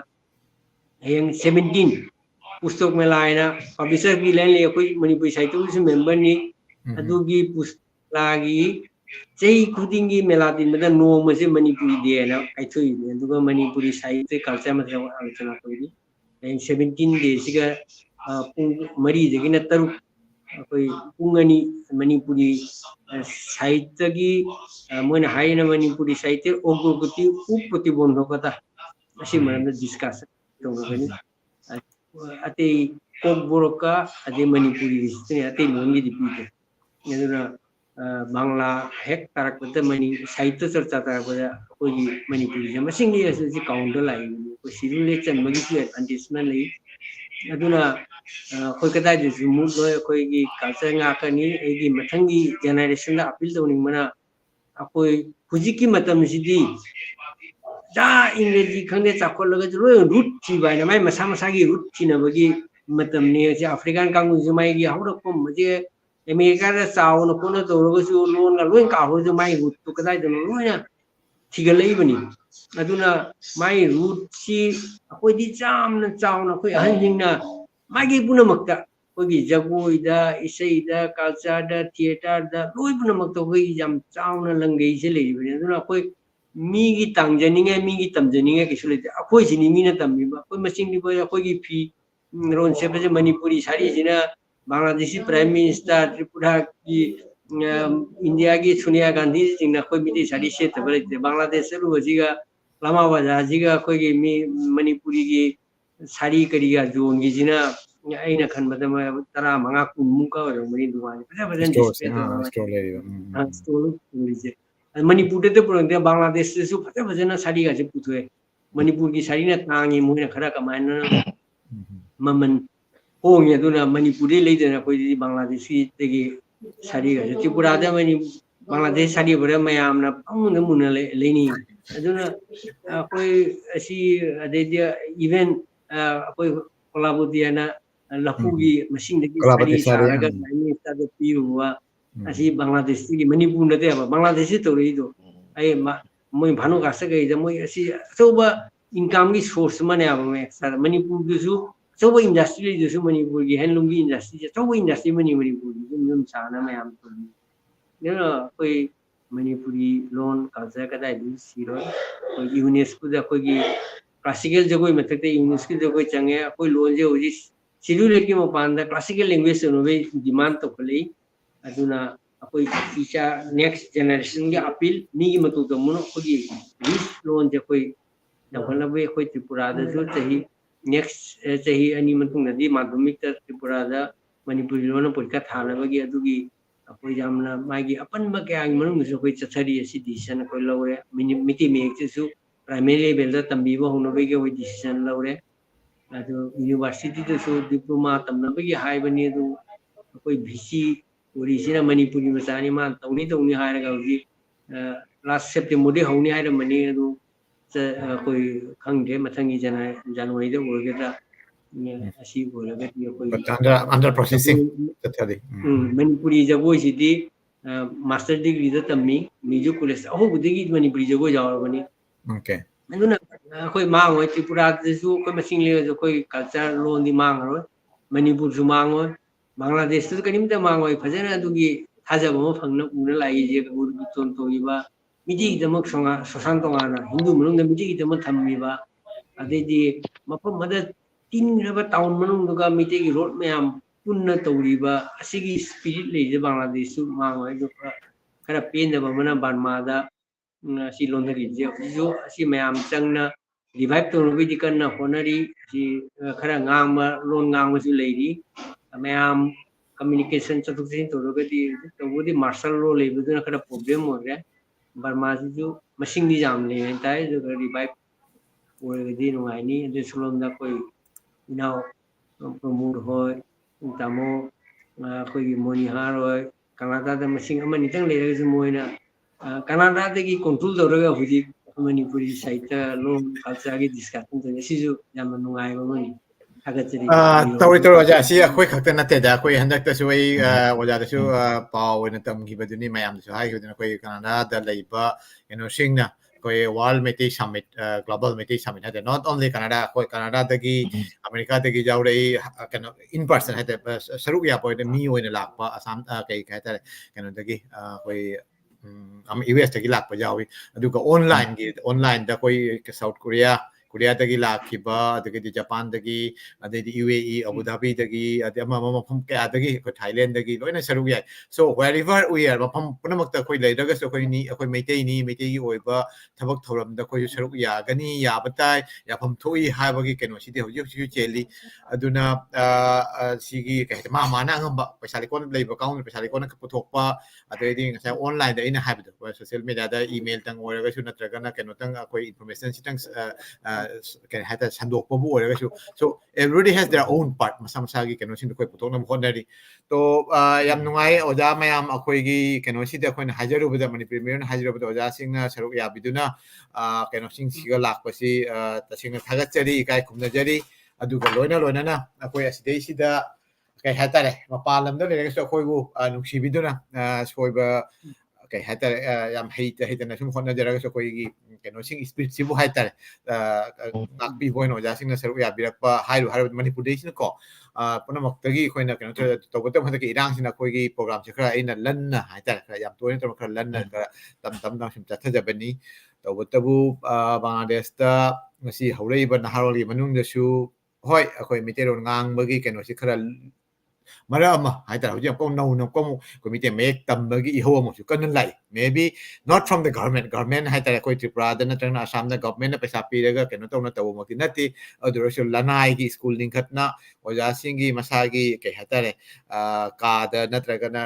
हेंग 17 पुस्तक में लाइना पब्लिशर की लाइन ले कोई मणिपुरी साहित्य से मेंबर नि अदुगी पुस्तकागी चई खुदिंगी मेला दिन में नोम से मणिपुरी दे ना आइथोई अदुगा मणिपुरी साहित्य कल्चर में आलोचना कोई 17 डे सिगा मरी जगिना तरुक कोई पुंगनी मणिपुरी साहित्य की मोना हाइना मणिपुरी साहित्य ओगोगति उपप्रतिबंधकता असी मरन डिस्कस तोगनी अते कोकबोरका अदे मणिपुरी रिस्ते अते लोंगी दिपीते यदुना बांग्ला हेक तारकता मणि साहित्य चर्चा तारकदा कोई मणिपुरी जे मसिंगी असि काउंटर लाई को सिरुले चनबगी की एडवांटेजमेंट लई अदुना कोई कदाय जु मूल कोई की कल्चर ngaकनी एगी मथंगी जेनरेशन अपील तोनिंग मना अकोई हुजी की मतम सिदी जा इंग्रेजी खंगे चाकोलगा लो रूट थी बाय माय मसा मसा की रूट थीनबगी मतम ने जे अफ्रीकन कांगु जुमाई की हौरको मजे अमेरिका दा चावनो कोनो तोरगसु लोन गा लोइन काहो जुमाई रूट तो कदाय दनो लोइना थिगलैबनी अदुना माय रूट सी अकोई दी जामना चावना कोई अहनजिंगना मागी पुनमक्ता कोई जगोइदा इसैदा कल्चरदा थिएटरदा लोइ पुनमक्ता कोई जाम चावना लंगै से लेबनी अदुना कोई मीगी तांगजनिंगे मीगी तमजनिंगे किसु लेते अखोई सिनी मीना तमबीबा कोई मसिंगनी कोई अखोई फी रोन सेबजे मणिपुरी सारी जिना बांग्लादेशी प्राइम मिनिस्टर त्रिपुरा की इंडिया की सोनिया गांधी जिंगना कोई मिदी सारी से तबले बांग्लादेश रुजिगा लामा बाजाजिगा कोई मी मणिपुरी की सारी करिया जोन की जिना अइना खनबदा तरा मंगा कुमुका मणि दुवानी फजन डिस्प्ले स्टोर लिजे मणिपुर तो पुरंदे बांग्लादेश से फजन साड़ी का पुथोए मणिपुर की साड़ी ना तांगी मोइना खरा कमायना ममन होंगे अदुना मणिपुर लेदना कोई बांग्लादेशी तेगी साड़ी का त्रिपुरा दा मणि बांग्लादेश साड़ी बरे मयामना पमुन मुन लेनी अदुना कोई असी अदे इवेंट कोई कोलाबोदियाना लफुगी मशीन की साड़ी सारागा साइनी ता पीरुवा असी बांग्लादेश की मणिपुर नते बांग्लादेश तो रही तो आई मोई भानु कासे गई मोई असी सोबा इनकम की सोर्स मने अब में सर मणिपुर दुसु सोबा इंडस्ट्री दुसु मणिपुर की हैंडलूम की इंडस्ट्री सोबा इंडस्ट्री मणिपुर की जुम साना में हम तो ने कोई मणिपुरी लोन कल्चर कदा सिरो कोई यूनेस्को दा कोई क्लासिकल जगोई मथते यूनेस्को जगोई चंगे कोई लोन जे होजी शेड्यूल की मपान दा क्लासिकल लैंग्वेज नो बे डिमांड तो खले अदुना अकोई फीचा नेक्स्ट जनरेशन के अपील मीगी मतु तो मुनो कोई लोन जे कोई नफलबे कोई त्रिपुरा दा जो चाही नेक्स्ट चाही अनि मतु नदी माध्यमिक त्रिपुरा दा मणिपुरी लोन परीक्षा थानबगी अदुगी अकोई जामना मागी अपन मक्यांग मनु जो कोई चथरी असि डिसीजन कोई लौरे मिति मेक सु प्राइमरी लेवल दा तंबीबो होनबे के कोई डिसीजन लौरे अदु यूनिवर्सिटी तो डिप्लोमा तमनबगी हाइबनी अदु कोई भिसी ओरिजिनल मणिपुरी मचानी मान तौनी हायरगा होजी लास्ट सेप्टेम्बर दे हौनी हायर मनी अदु कोई खंगे मथंगी जनवरी दे ओरगेदा ꯑꯁꯤ ꯑꯣꯏꯔꯒꯗꯤ ꯑꯩꯈꯣꯏ but under processing ꯆꯠꯊꯔꯤ ꯃꯅꯤꯄꯨꯔꯤ ꯖꯒꯣꯏꯁꯤꯗꯤ ꯃꯥꯁꯇꯔ ꯗꯤꯒ꯭ꯔꯤꯗ ꯇꯝꯃꯤ ꯃ꯭ꯌꯨꯖꯤꯛ ꯀꯣꯂꯦꯖ ꯑꯍꯧꯕꯗꯒꯤ ꯃꯅꯤꯄꯨꯔꯤ ꯖꯒꯣꯏ ꯌꯥꯎꯔꯕꯅꯤ okay ꯑꯗꯨꯅ ꯑꯩꯈꯣꯏ ꯃꯥꯡꯉꯣꯏ ꯇ꯭ꯔꯤꯄꯨꯔꯥꯗꯁꯨ ꯑꯩꯈꯣꯏ ꯃꯁꯤꯡ ꯂꯩꯔꯁꯨ ꯑꯩꯈꯣꯏ ꯀꯜꯆꯔ ꯂꯣꯟꯗꯤ ꯃꯥꯡꯉꯔꯣꯏ ꯃꯅꯤꯄꯨꯔꯁꯨ ꯃꯥꯡꯉꯣꯏ ꯕꯪꯒ꯭ꯂꯥꯗꯦꯁꯇꯁꯨ ꯀꯔꯤꯝꯇ ꯃꯥꯡꯉꯣꯏ ꯐꯖꯅ ꯑꯗꯨꯒꯤ ꯊꯥꯖꯕ ꯑꯃ ꯐꯪꯅ ꯎꯅ ꯂꯥꯛꯏꯁꯦ ꯎꯔꯕꯤꯇꯣꯟ ꯇꯧꯔꯤꯕ ꯃꯤꯇꯩꯒꯤꯗꯃꯛ ꯁꯣꯁꯥꯟ ꯇꯣꯉꯥꯟꯅ ꯍꯤꯟꯗꯨ ꯃꯅꯨꯡꯗ ꯃꯤꯇꯩꯒꯤꯗꯃꯛ ꯊꯝꯃꯤꯕ ꯑꯗꯩꯗꯤ ꯃꯐꯝ ꯑꯃꯗ ꯇꯤꯟꯈ꯭ꯔꯕ ꯇꯥꯎꯟ ꯃꯅꯨꯡꯗꯨꯒ ꯃꯤꯇꯩꯒꯤ ꯔꯣꯠ ꯃꯌꯥꯝ ꯄꯨꯟꯅ ꯇꯧꯔꯤꯕ ꯑꯁꯤꯒꯤ ꯁ꯭ꯄꯤꯔꯤꯠ ꯂꯩꯁꯦ ꯕꯪꯒ꯭ꯂꯥꯗꯦꯁꯁꯨ ꯃꯥꯡꯉꯣꯏ ꯑꯗꯨꯒ ꯈꯔ ꯄꯦꯟꯗꯕ ꯑꯃꯅ ꯕꯔꯃꯥꯗ ꯑꯁꯤ ꯂꯣꯟꯅꯔꯤꯁꯦ ꯍꯧꯖꯤꯛꯁꯨ ꯑꯁꯤ ꯃꯌꯥꯝ ꯆꯪꯅ ꯔꯤꯚꯥꯏꯚ ꯇꯧꯅꯕꯒꯤꯗꯤ ꯀꯟꯅ ꯍꯣꯠꯅꯔꯤ ꯑꯁꯤ ꯈꯔ ꯉꯥꯡꯕ ꯂꯣꯟ ꯉꯥꯡꯕꯁꯨ ꯂꯩꯔꯤ ꯃꯌꯥꯝ communication ꯆꯠꯊꯣꯛ ꯆꯠꯁꯤꯟ ꯇꯧꯔꯒꯗꯤ ꯇꯧꯕꯗꯤ ꯃꯥꯔꯁꯦꯜ ꯂꯣ ꯂꯩꯕꯗꯨꯅ ꯈꯔ ꯄ꯭ꯔꯣꯕ꯭ꯂꯦꯝ ꯑꯣꯏꯔꯦ ꯕꯔꯃꯥꯁꯤꯁꯨ ꯃꯁꯤꯡꯗꯤ ꯌꯥꯝ ꯂꯩ ꯍꯥꯏꯇꯥꯔꯦ ꯑꯗꯨꯒ ꯔꯤꯚꯥꯏꯚ ꯑꯣꯏꯔꯒꯗꯤ ꯅꯨꯡꯉꯥꯏꯅꯤ ꯑꯗꯨ ꯁꯣꯝꯗ ꯑꯩꯈꯣꯏ ꯏꯅꯥꯎ ꯄ꯭ꯔꯃꯣꯗ ꯍꯣꯏ ꯇꯥꯃꯣ ꯑꯩꯈꯣꯏꯒꯤ ꯃꯣꯅꯤꯍꯥꯔ ꯍꯣꯏ ꯀꯅꯥꯗꯥꯗ ꯃꯁꯤꯡ ꯑꯃꯅꯤꯇꯪ ꯂꯩꯔꯒꯁꯨ ꯃꯣꯏꯅ ꯀꯅꯥꯗꯥꯗꯒꯤ ꯀꯣꯟꯇ꯭ꯔꯣꯜ ꯇꯧꯔꯒ ꯍꯧꯖꯤꯛ ꯃꯅꯤꯄꯨꯔꯤ ꯁꯥꯍꯤꯇ꯭ꯌ ꯂꯣꯟ ꯀꯜꯆꯔꯒꯤ ꯗꯤꯁꯀꯁꯟ ꯇꯧꯔꯤ ꯁꯤꯁꯨ ꯌꯥꯝꯅ ꯅꯨꯡꯉꯥꯏꯕ ꯑꯃꯅꯤ ꯊꯥꯒꯠꯆꯔꯤ ꯇꯧꯔꯤ ꯑꯣꯖꯥ ꯑꯁꯤ ꯑꯩꯈꯣꯏ ꯈꯛꯇ ꯅꯠꯇꯦꯗ ꯑꯩꯈꯣꯏ ꯍꯟꯗꯛꯇꯁꯨ ꯑꯩ ꯑꯣꯖꯥꯗꯁꯨ ꯄꯥꯎ ꯑꯣꯏꯅ ꯇꯝꯈꯤꯕꯗꯨꯅꯤ ꯃꯌꯥꯝꯗꯁꯨ ꯍꯥꯏꯈꯤꯕꯗꯨꯅ ꯑꯩꯈꯣꯏ ꯀꯅꯥꯗꯥꯗ ꯂꯩꯕ ꯀꯩꯅꯣꯁꯤꯡꯅ ꯑꯩꯈꯣꯏ world Meitei summit global Meitei summit ꯍꯥꯏꯇꯥꯔꯦ ꯅꯣꯠ ꯑꯣꯟꯂꯤ ꯀꯅꯥꯗꯥ ꯑꯩꯈꯣꯏ ꯀꯅꯥꯗꯥꯗꯒꯤ ꯑꯃꯦꯔꯤꯀꯥꯗꯒꯤ ꯌꯥꯎꯔꯛꯏ ꯀꯩꯅꯣ ꯏꯟ ꯄꯔꯁꯟ ꯍꯥꯏꯇꯥꯔꯦ ꯁꯔꯨꯛ ꯌꯥꯕ ꯑꯣꯏꯅ ꯃꯤ ꯑꯣꯏꯅ ꯂꯥꯛꯄ ꯑꯁꯥꯝ ꯀꯩ ꯍꯥꯏꯇꯥꯔꯦ ꯀꯩꯅꯣꯗꯒꯤ ꯑꯩꯈꯣই ꯌꯨ ꯑꯦꯁꯇꯒꯤ ꯂꯥꯛꯄ ꯌꯥꯎꯏ ꯑꯗꯨꯒ ꯑꯣꯟꯂꯥꯏꯟꯗ ꯑꯩꯈꯣꯏ ꯁꯥꯎꯠ ꯀꯣꯔꯤꯌꯥꯗꯒꯤ ꯂꯥꯛꯈꯤꯕ ꯑꯗꯒꯤꯗꯤ ꯖꯄꯥꯟꯗꯒꯤ ꯑꯗꯩꯗꯤ UAE ꯑꯕꯨ ꯙꯥꯕꯤꯗꯒꯤ ꯑꯗꯩ ꯑꯃ ꯃꯐꯝ ꯀꯌꯥꯗꯒꯤ ꯑꯩꯈꯣꯏ ꯊꯥꯏꯂꯦꯟꯗꯒꯤ ꯂꯣꯏꯅ ꯁꯔꯨꯛ ꯌꯥꯏ ꯁꯣ ꯋꯦꯔꯤꯚꯔ ꯎꯏ ꯃꯐꯝ ꯄꯨꯝꯅꯃꯛꯇ ꯑꯩꯈꯣꯏ ꯂꯩꯔꯒꯁꯨ ꯑꯩꯈꯣꯏ ꯃꯩꯇꯩꯅꯤ ꯃꯩꯇꯩꯒꯤ ꯑꯣꯏꯕ ꯊꯕꯛ ꯊꯧꯔꯝꯗ ꯑꯩꯈꯣꯏꯁꯨ ꯁꯔꯨꯛ ꯌꯥꯒꯅꯤ ꯌꯥꯕ ꯇꯥꯏ ꯌꯥꯐꯝ ꯊꯣꯛꯏ ꯍꯥꯏꯕꯒꯤ ꯀꯩꯅꯣꯁꯤꯗꯤ ꯍꯧꯖꯤꯛꯁꯨ ꯆꯦꯜꯂꯤ ꯑꯗꯨꯅ ꯁꯤꯒꯤ ꯀꯩ ꯍꯥꯏꯇꯥꯔꯦ ꯃꯥꯅ ꯑꯉꯝꯕ ꯄꯩꯁꯥ ꯂꯩꯀꯣꯟ ꯂꯩꯕ ꯀꯥꯡꯕꯨꯅ ꯄꯩꯁꯥ ꯂꯩꯀꯣꯟꯅ ꯄꯨꯊꯣꯛꯄ ꯑꯗꯩꯗꯤ ꯉꯁꯥꯏ ꯑꯣꯟꯂꯥꯏꯟꯗ ꯑꯩꯅ ꯍꯥꯏꯕꯗꯣ ꯁꯣꯁꯤꯌꯦꯜ ꯃꯦꯗꯤꯌꯥꯗ ꯏꯃꯦꯜꯇꯪ ꯑꯣꯏꯔꯒꯁꯨ ꯅꯠꯇ꯭ꯔꯒꯅ ꯀꯩꯅꯣꯇꯪ ꯑꯩꯈꯣꯏ ꯏꯟꯐꯣꯔꯃꯦꯁꯟ ꯈꯤꯇꯪ ꯀꯩ ꯍꯥꯏꯇꯥꯔꯦ ꯁꯟꯗꯣꯛꯄꯕꯨ ꯑꯣꯏꯔꯒꯁꯨ ꯁꯣ everybody has their own part ꯃꯁꯥ ꯃꯁꯥꯒꯤ ꯀꯩꯅꯣꯁꯤꯡꯗꯣ ꯑꯩꯈꯣꯏ ꯄꯨꯊꯣꯛꯅꯕ ꯍꯣꯠꯅꯔꯤ ꯇꯣ ꯌꯥꯝ ꯅꯨꯡꯉꯥꯏ ꯑꯣꯖꯥ ꯃꯌꯥꯝ ꯑꯩꯈꯣꯏꯒꯤ ꯀꯩꯅꯣꯁꯤꯗ ꯑꯩꯈꯣꯏꯅ ꯍꯥꯏꯖꯔꯨꯕꯗ ꯃꯅꯤꯄꯨꯔꯤ ꯃꯌꯦꯛꯅ ꯍꯥꯏꯖꯔꯨꯕꯗ ꯑꯣꯖꯥꯁꯤꯡꯅ ꯁꯔꯨꯛ ꯌꯥꯕꯤꯗꯨꯅ ꯀꯩꯅꯣꯁꯤꯡꯁꯤꯒ ꯂꯥꯛꯄꯁꯤ ꯇꯁꯦꯡꯅ ꯊꯥꯒꯠꯆꯔꯤ ꯏꯀꯥꯏ ꯈꯨꯝꯅꯖꯔꯤ ꯑꯗꯨꯒ ꯂꯣꯏꯅꯅ ꯑꯩꯈꯣꯏ ꯑꯁꯤꯗꯩꯁꯤꯗ ꯀꯩ ꯍꯥꯏꯇꯥꯔꯦ ꯃꯄꯥꯟ ꯂꯝꯗ ꯂꯩꯔꯒꯁꯨ ꯑꯩꯈꯣꯏꯕꯨ ꯅꯨꯡꯁꯤꯕꯤꯗꯨꯅ ꯁꯣꯏꯕ ꯀꯩ ꯍꯥꯏꯇꯥꯔꯦ ꯌꯥꯝ ꯍꯩꯇꯅ ꯁꯨꯝ ꯍꯣꯠꯅꯖꯔꯒꯁꯨ ꯑꯩꯈꯣꯏꯒꯤ ꯀꯩꯅꯣꯁꯤꯡ ꯁ꯭ꯄꯤꯔꯤꯠꯁꯤꯕꯨ ꯍꯥꯏꯇꯥꯔꯦ ꯉꯥꯛꯄꯤꯕ ꯑꯣꯏꯅ ꯑꯣꯖꯥꯁꯤꯡꯅ ꯁꯔꯨꯛ ꯌꯥꯕꯤꯔꯛꯄ ꯍꯥꯏꯔꯨꯕ ꯃꯅꯤꯄꯨꯔꯗꯩꯁꯤꯅꯀꯣ ꯄꯨꯝꯅꯃꯛꯇꯒꯤ ꯑꯩꯈꯣꯏꯅ ꯀꯩꯅꯣ ꯇꯧꯕꯇꯕꯨ ꯍꯟꯗꯛꯀꯤ ꯏꯔꯥꯡꯁꯤꯅ ꯑꯩꯈꯣꯏꯒꯤ ꯄ꯭ꯔꯣꯒ꯭ꯔꯥꯝꯁꯦ ꯈꯔ ꯑꯩꯅ ꯂꯟꯅ ꯍꯥꯏꯇꯥꯔꯦ ꯈꯔ ꯌꯥꯝ ꯇꯣꯏꯅ ꯇꯧꯔ ꯈꯔ ꯂꯟꯅ ꯈꯔ ꯇꯞꯅ ꯁꯨꯝ ꯆꯠꯊꯖꯕꯅꯤ ꯇꯧꯕꯇꯕꯨ ꯕꯪꯒ꯭ꯂꯥꯗꯦꯁꯇ ꯉꯁꯤ ꯍꯧꯔꯛꯏꯕ ꯅꯍꯥꯔꯣꯜꯒꯤ ꯃꯅꯨꯡꯗꯁꯨ ꯍꯣꯏ ꯑꯩꯈꯣꯏ ꯃꯩꯇꯩꯂꯣꯟ ꯉꯥꯡꯕꯒꯤ ꯀꯩꯅꯣꯁꯤ ꯈꯔ ꯃꯔꯛ ꯑꯃ ꯍꯥꯏꯇꯥꯔꯦ ꯍꯧꯖꯤꯛ ꯑꯃꯨꯛ ꯅꯧꯅ ꯑꯃꯨꯛ ꯑꯩꯈꯣꯏ ꯃꯩꯇꯩ ꯃꯌꯦꯛ ꯇꯝꯕꯒꯤ ꯏꯍꯧ ꯑꯃꯁꯨ ꯀꯟꯅ ꯂꯥꯛꯏ maybe not from the government ꯍꯥꯏꯇꯥꯔꯦ ꯑꯩꯈꯣꯏ ꯇ꯭ꯔꯤꯄꯨꯔꯥꯗ ꯅꯠꯇ꯭ꯔꯒꯅ ꯑꯁꯥꯝꯗ ꯒꯚꯔꯟꯃꯦꯟꯅ ꯄꯩꯁా ꯄꯤꯔꯒ ꯀꯩꯅꯣ ꯇꯧꯕꯃꯛꯇꯤ ꯅꯠꯇꯦ ꯑꯗꯨ ꯑꯣꯏꯔꯁꯨ ꯂꯅꯥꯏꯒꯤ ꯁ꯭ꯀꯨꯜ ꯂꯤꯡꯈꯠꯅ ꯑꯣꯖꯥꯁꯤꯡꯒꯤ ꯃꯁꯥꯒꯤ ꯀꯩ ꯍꯥꯏꯇꯥꯔꯦ ꯀꯥꯗ ꯅꯠꯇ꯭ꯔꯒꯅ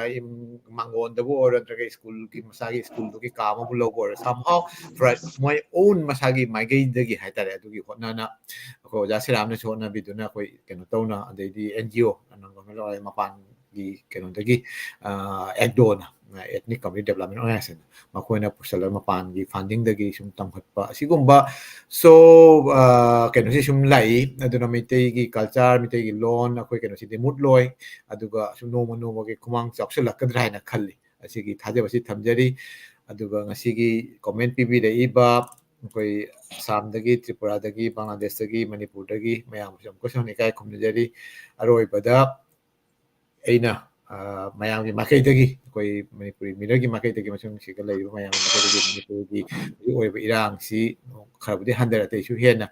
ꯃꯥꯡꯒꯣꯟꯗꯕꯨ ꯑꯣꯏꯔꯣ ꯅꯠꯇ꯭ꯔꯒ ꯁ꯭ꯀꯨꯜꯒꯤ ꯃꯁꯥꯒꯤ ꯁ꯭ꯀꯨꯜꯗꯨꯒꯤ ꯀꯥ ꯑꯃꯕꯨ ꯂꯧꯕ ꯑꯣꯏꯔꯣ somehow ꯃꯣꯏ own ꯃꯁꯥꯒꯤ ꯃꯥꯏꯀꯩꯗꯒꯤ ꯍꯥꯏꯇꯥꯔꯦ ꯑꯗꯨꯒꯤ ꯍꯣꯠꯅꯅ ꯑꯩꯈꯣꯏ ꯑꯣꯖꯥ ꯁꯤꯔꯥꯝꯅꯁꯨ ꯍꯣꯠꯅꯕꯤꯗꯨꯅ ꯑꯩꯈꯣꯏ ꯀꯩꯅꯣ ꯇꯧꯅ ꯑꯗꯩꯗꯤ NGO ꯃꯄꯥꯟꯒꯤ ꯀꯩꯅꯣꯗꯒꯤ ꯑꯦꯛꯗꯣꯅ ꯑꯦꯊꯅꯤꯛ ꯀꯝꯃ꯭ꯌꯨꯅꯤꯇꯤ ꯗꯦꯕꯂꯞꯃꯦꯟ ꯑꯣꯔꯒꯅꯥꯏꯖꯦꯁꯟ ꯃꯈꯣꯏꯅ ꯄꯨꯁꯜꯂꯒ ꯃꯄꯥꯟꯒꯤ ꯐꯟꯗꯤꯡꯗꯒꯤ ꯁꯨꯝ ꯇꯝꯈꯠꯄ ꯑꯁꯤꯒꯨꯝꯕ ꯁꯣ ꯀꯩꯅꯣꯁꯤ ꯁꯨꯝ ꯂꯥꯛꯏ ꯑꯗꯨꯅ ꯃꯩꯇꯩꯒꯤ ꯀꯜꯆꯔ ꯃꯩꯇꯩꯒꯤ ꯂꯣꯟ ꯑꯩꯈꯣꯏ ꯀꯩꯅꯣꯁꯤꯗꯤ ꯃꯨꯠꯂꯣꯏ ꯑꯗꯨꯒ ꯁꯨꯝ ꯅꯣꯡꯃꯒꯤ ꯈꯨꯃꯥꯡ ꯆꯥꯎꯁꯤꯜꯂꯛꯀꯗ꯭ꯔꯥ ꯍꯥꯏꯅ ꯈꯜꯂꯤ ꯑꯁꯤꯒꯤ ꯊꯥꯖꯕꯁꯤ ꯊꯝꯖꯔꯤ ꯑꯗꯨꯒ ꯉꯁꯤꯒꯤ ꯀꯣꯃꯦꯟ ꯄꯤꯕꯤꯔꯛꯏꯕ ꯑꯩꯈꯣꯏ ꯑꯁꯥꯝꯗꯒꯤ ꯇ꯭ꯔꯤꯄꯨꯔꯥꯗꯒꯤ ꯕꯪꯒ꯭ꯂꯥꯗꯦꯁꯇꯒꯤ ꯃꯅꯤꯄꯨꯔꯗꯒꯤ ꯃꯌꯥꯝꯁꯨ ꯑꯃꯨꯛꯀꯁꯨ ꯏꯀꯥꯏ ꯈꯨꯝꯅꯖꯔꯤ ꯑꯔꯣꯏꯕꯗ ꯑꯩꯅ ꯃꯌꯥꯝꯒꯤ ꯃꯥꯏꯀꯩꯗꯒꯤ ꯑꯩꯈꯣꯏ ꯃꯅꯤꯄꯨꯔꯤ ꯃꯤꯔꯔꯒꯤ ꯃꯥꯏꯀꯩꯗꯒꯤ ꯑꯃꯁꯨꯡ ꯁꯤꯗ ꯂꯩꯔꯤꯕ ꯃꯌꯥꯝꯒꯤ ꯃꯥꯏꯀꯩꯗꯒꯤ ꯃꯅꯤꯄꯨꯔꯒꯤ ꯍꯧꯖꯤꯛ ꯑꯣꯏꯔꯤꯕ ꯏꯔꯥꯡꯁꯤ ꯈꯔꯕꯨꯗꯤ ꯍꯟꯊꯔꯦ ꯑꯇꯩꯁꯨ ꯍꯦꯟꯅ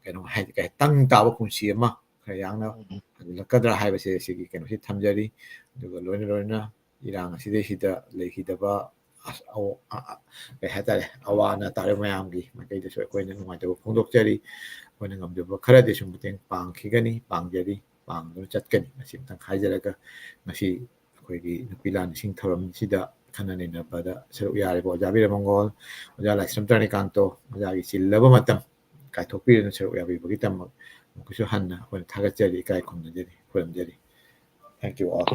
ꯀꯩꯅꯣ ꯍꯥꯏꯗꯤ ꯇꯪ ꯇꯥꯕ ꯄꯨꯟꯁꯤ ꯑꯃ ꯈꯔ ꯌꯥꯡꯅ ꯍꯟꯖꯤꯜꯂꯛꯀꯗ꯭ꯔꯥ ꯍꯥꯏꯕꯁꯦ ꯁꯤꯒꯤ ꯀꯩꯅꯣꯁꯤ ꯊꯝꯖꯔꯤ ꯑꯗꯨꯒ ꯂꯣꯏꯅ ꯏꯔꯥꯡ ꯑꯁꯤꯗꯩꯁꯤꯗ ꯂꯩꯈꯤꯗꯕ ꯀꯩ ꯍꯥꯏꯇꯥꯔꯦ ꯑꯋꯥ ꯑꯅꯥ ꯇꯥꯔꯤꯕ ꯃꯌꯥꯝꯒꯤ ꯃꯥꯏꯀꯩꯗꯁꯨ ꯑꯩꯈꯣꯏꯅ ꯅꯨꯡꯉꯥꯏꯇꯕ ꯐꯣꯡꯗꯣꯛꯆꯔꯤ ꯑꯩꯈꯣꯏꯅ ꯉꯝꯖꯕ ꯈꯔꯗꯤ ꯃꯇꯦꯡ ꯄꯥꯡꯈꯤꯒꯅꯤ ꯄꯥꯡꯖꯔꯤ ꯄꯥꯡꯗꯨꯅ ꯆꯠꯀꯅꯤ ꯃꯁꯤ ꯑꯃꯇꯪ ꯍꯥꯏꯖꯔꯒ ꯉꯁꯤ ꯑꯩꯈꯣꯏꯒꯤ ꯅꯨꯄꯤ ꯂꯥꯟ ꯏꯁꯤꯡ ꯊꯧꯔꯝꯁꯤꯗ ꯈꯟꯅ ꯅꯩꯅꯕꯗ ꯁꯔꯨꯛ ꯌꯥꯔꯤꯕ ꯑꯣꯖꯥ ꯕꯤꯔꯃꯪꯒꯣꯜ ꯑꯣꯖꯥ ꯂꯥꯏꯁ꯭ꯔꯝ ꯇꯔꯅꯤꯀꯥꯟꯇꯣ ꯑꯣꯖꯥꯒꯤ ꯆꯤꯜꯂꯕ ꯃꯇꯝ ꯀꯥꯏꯊꯣꯛꯄꯤꯗꯨꯅ ꯁꯔꯨꯛ ꯌꯥꯕꯤꯕꯒꯤꯗꯃꯛ ꯑꯃꯨꯛꯀꯁꯨ ꯍꯟꯅ ꯑꯩꯈꯣꯏꯅ ꯊꯥꯒꯠꯆꯔꯤ ꯏꯀꯥꯏ ꯈꯨꯝꯅꯖꯔꯤ ꯈꯨꯔꯨꯝꯖꯔꯤ ꯊꯦꯡꯛ ꯌꯨ ꯑꯣꯜ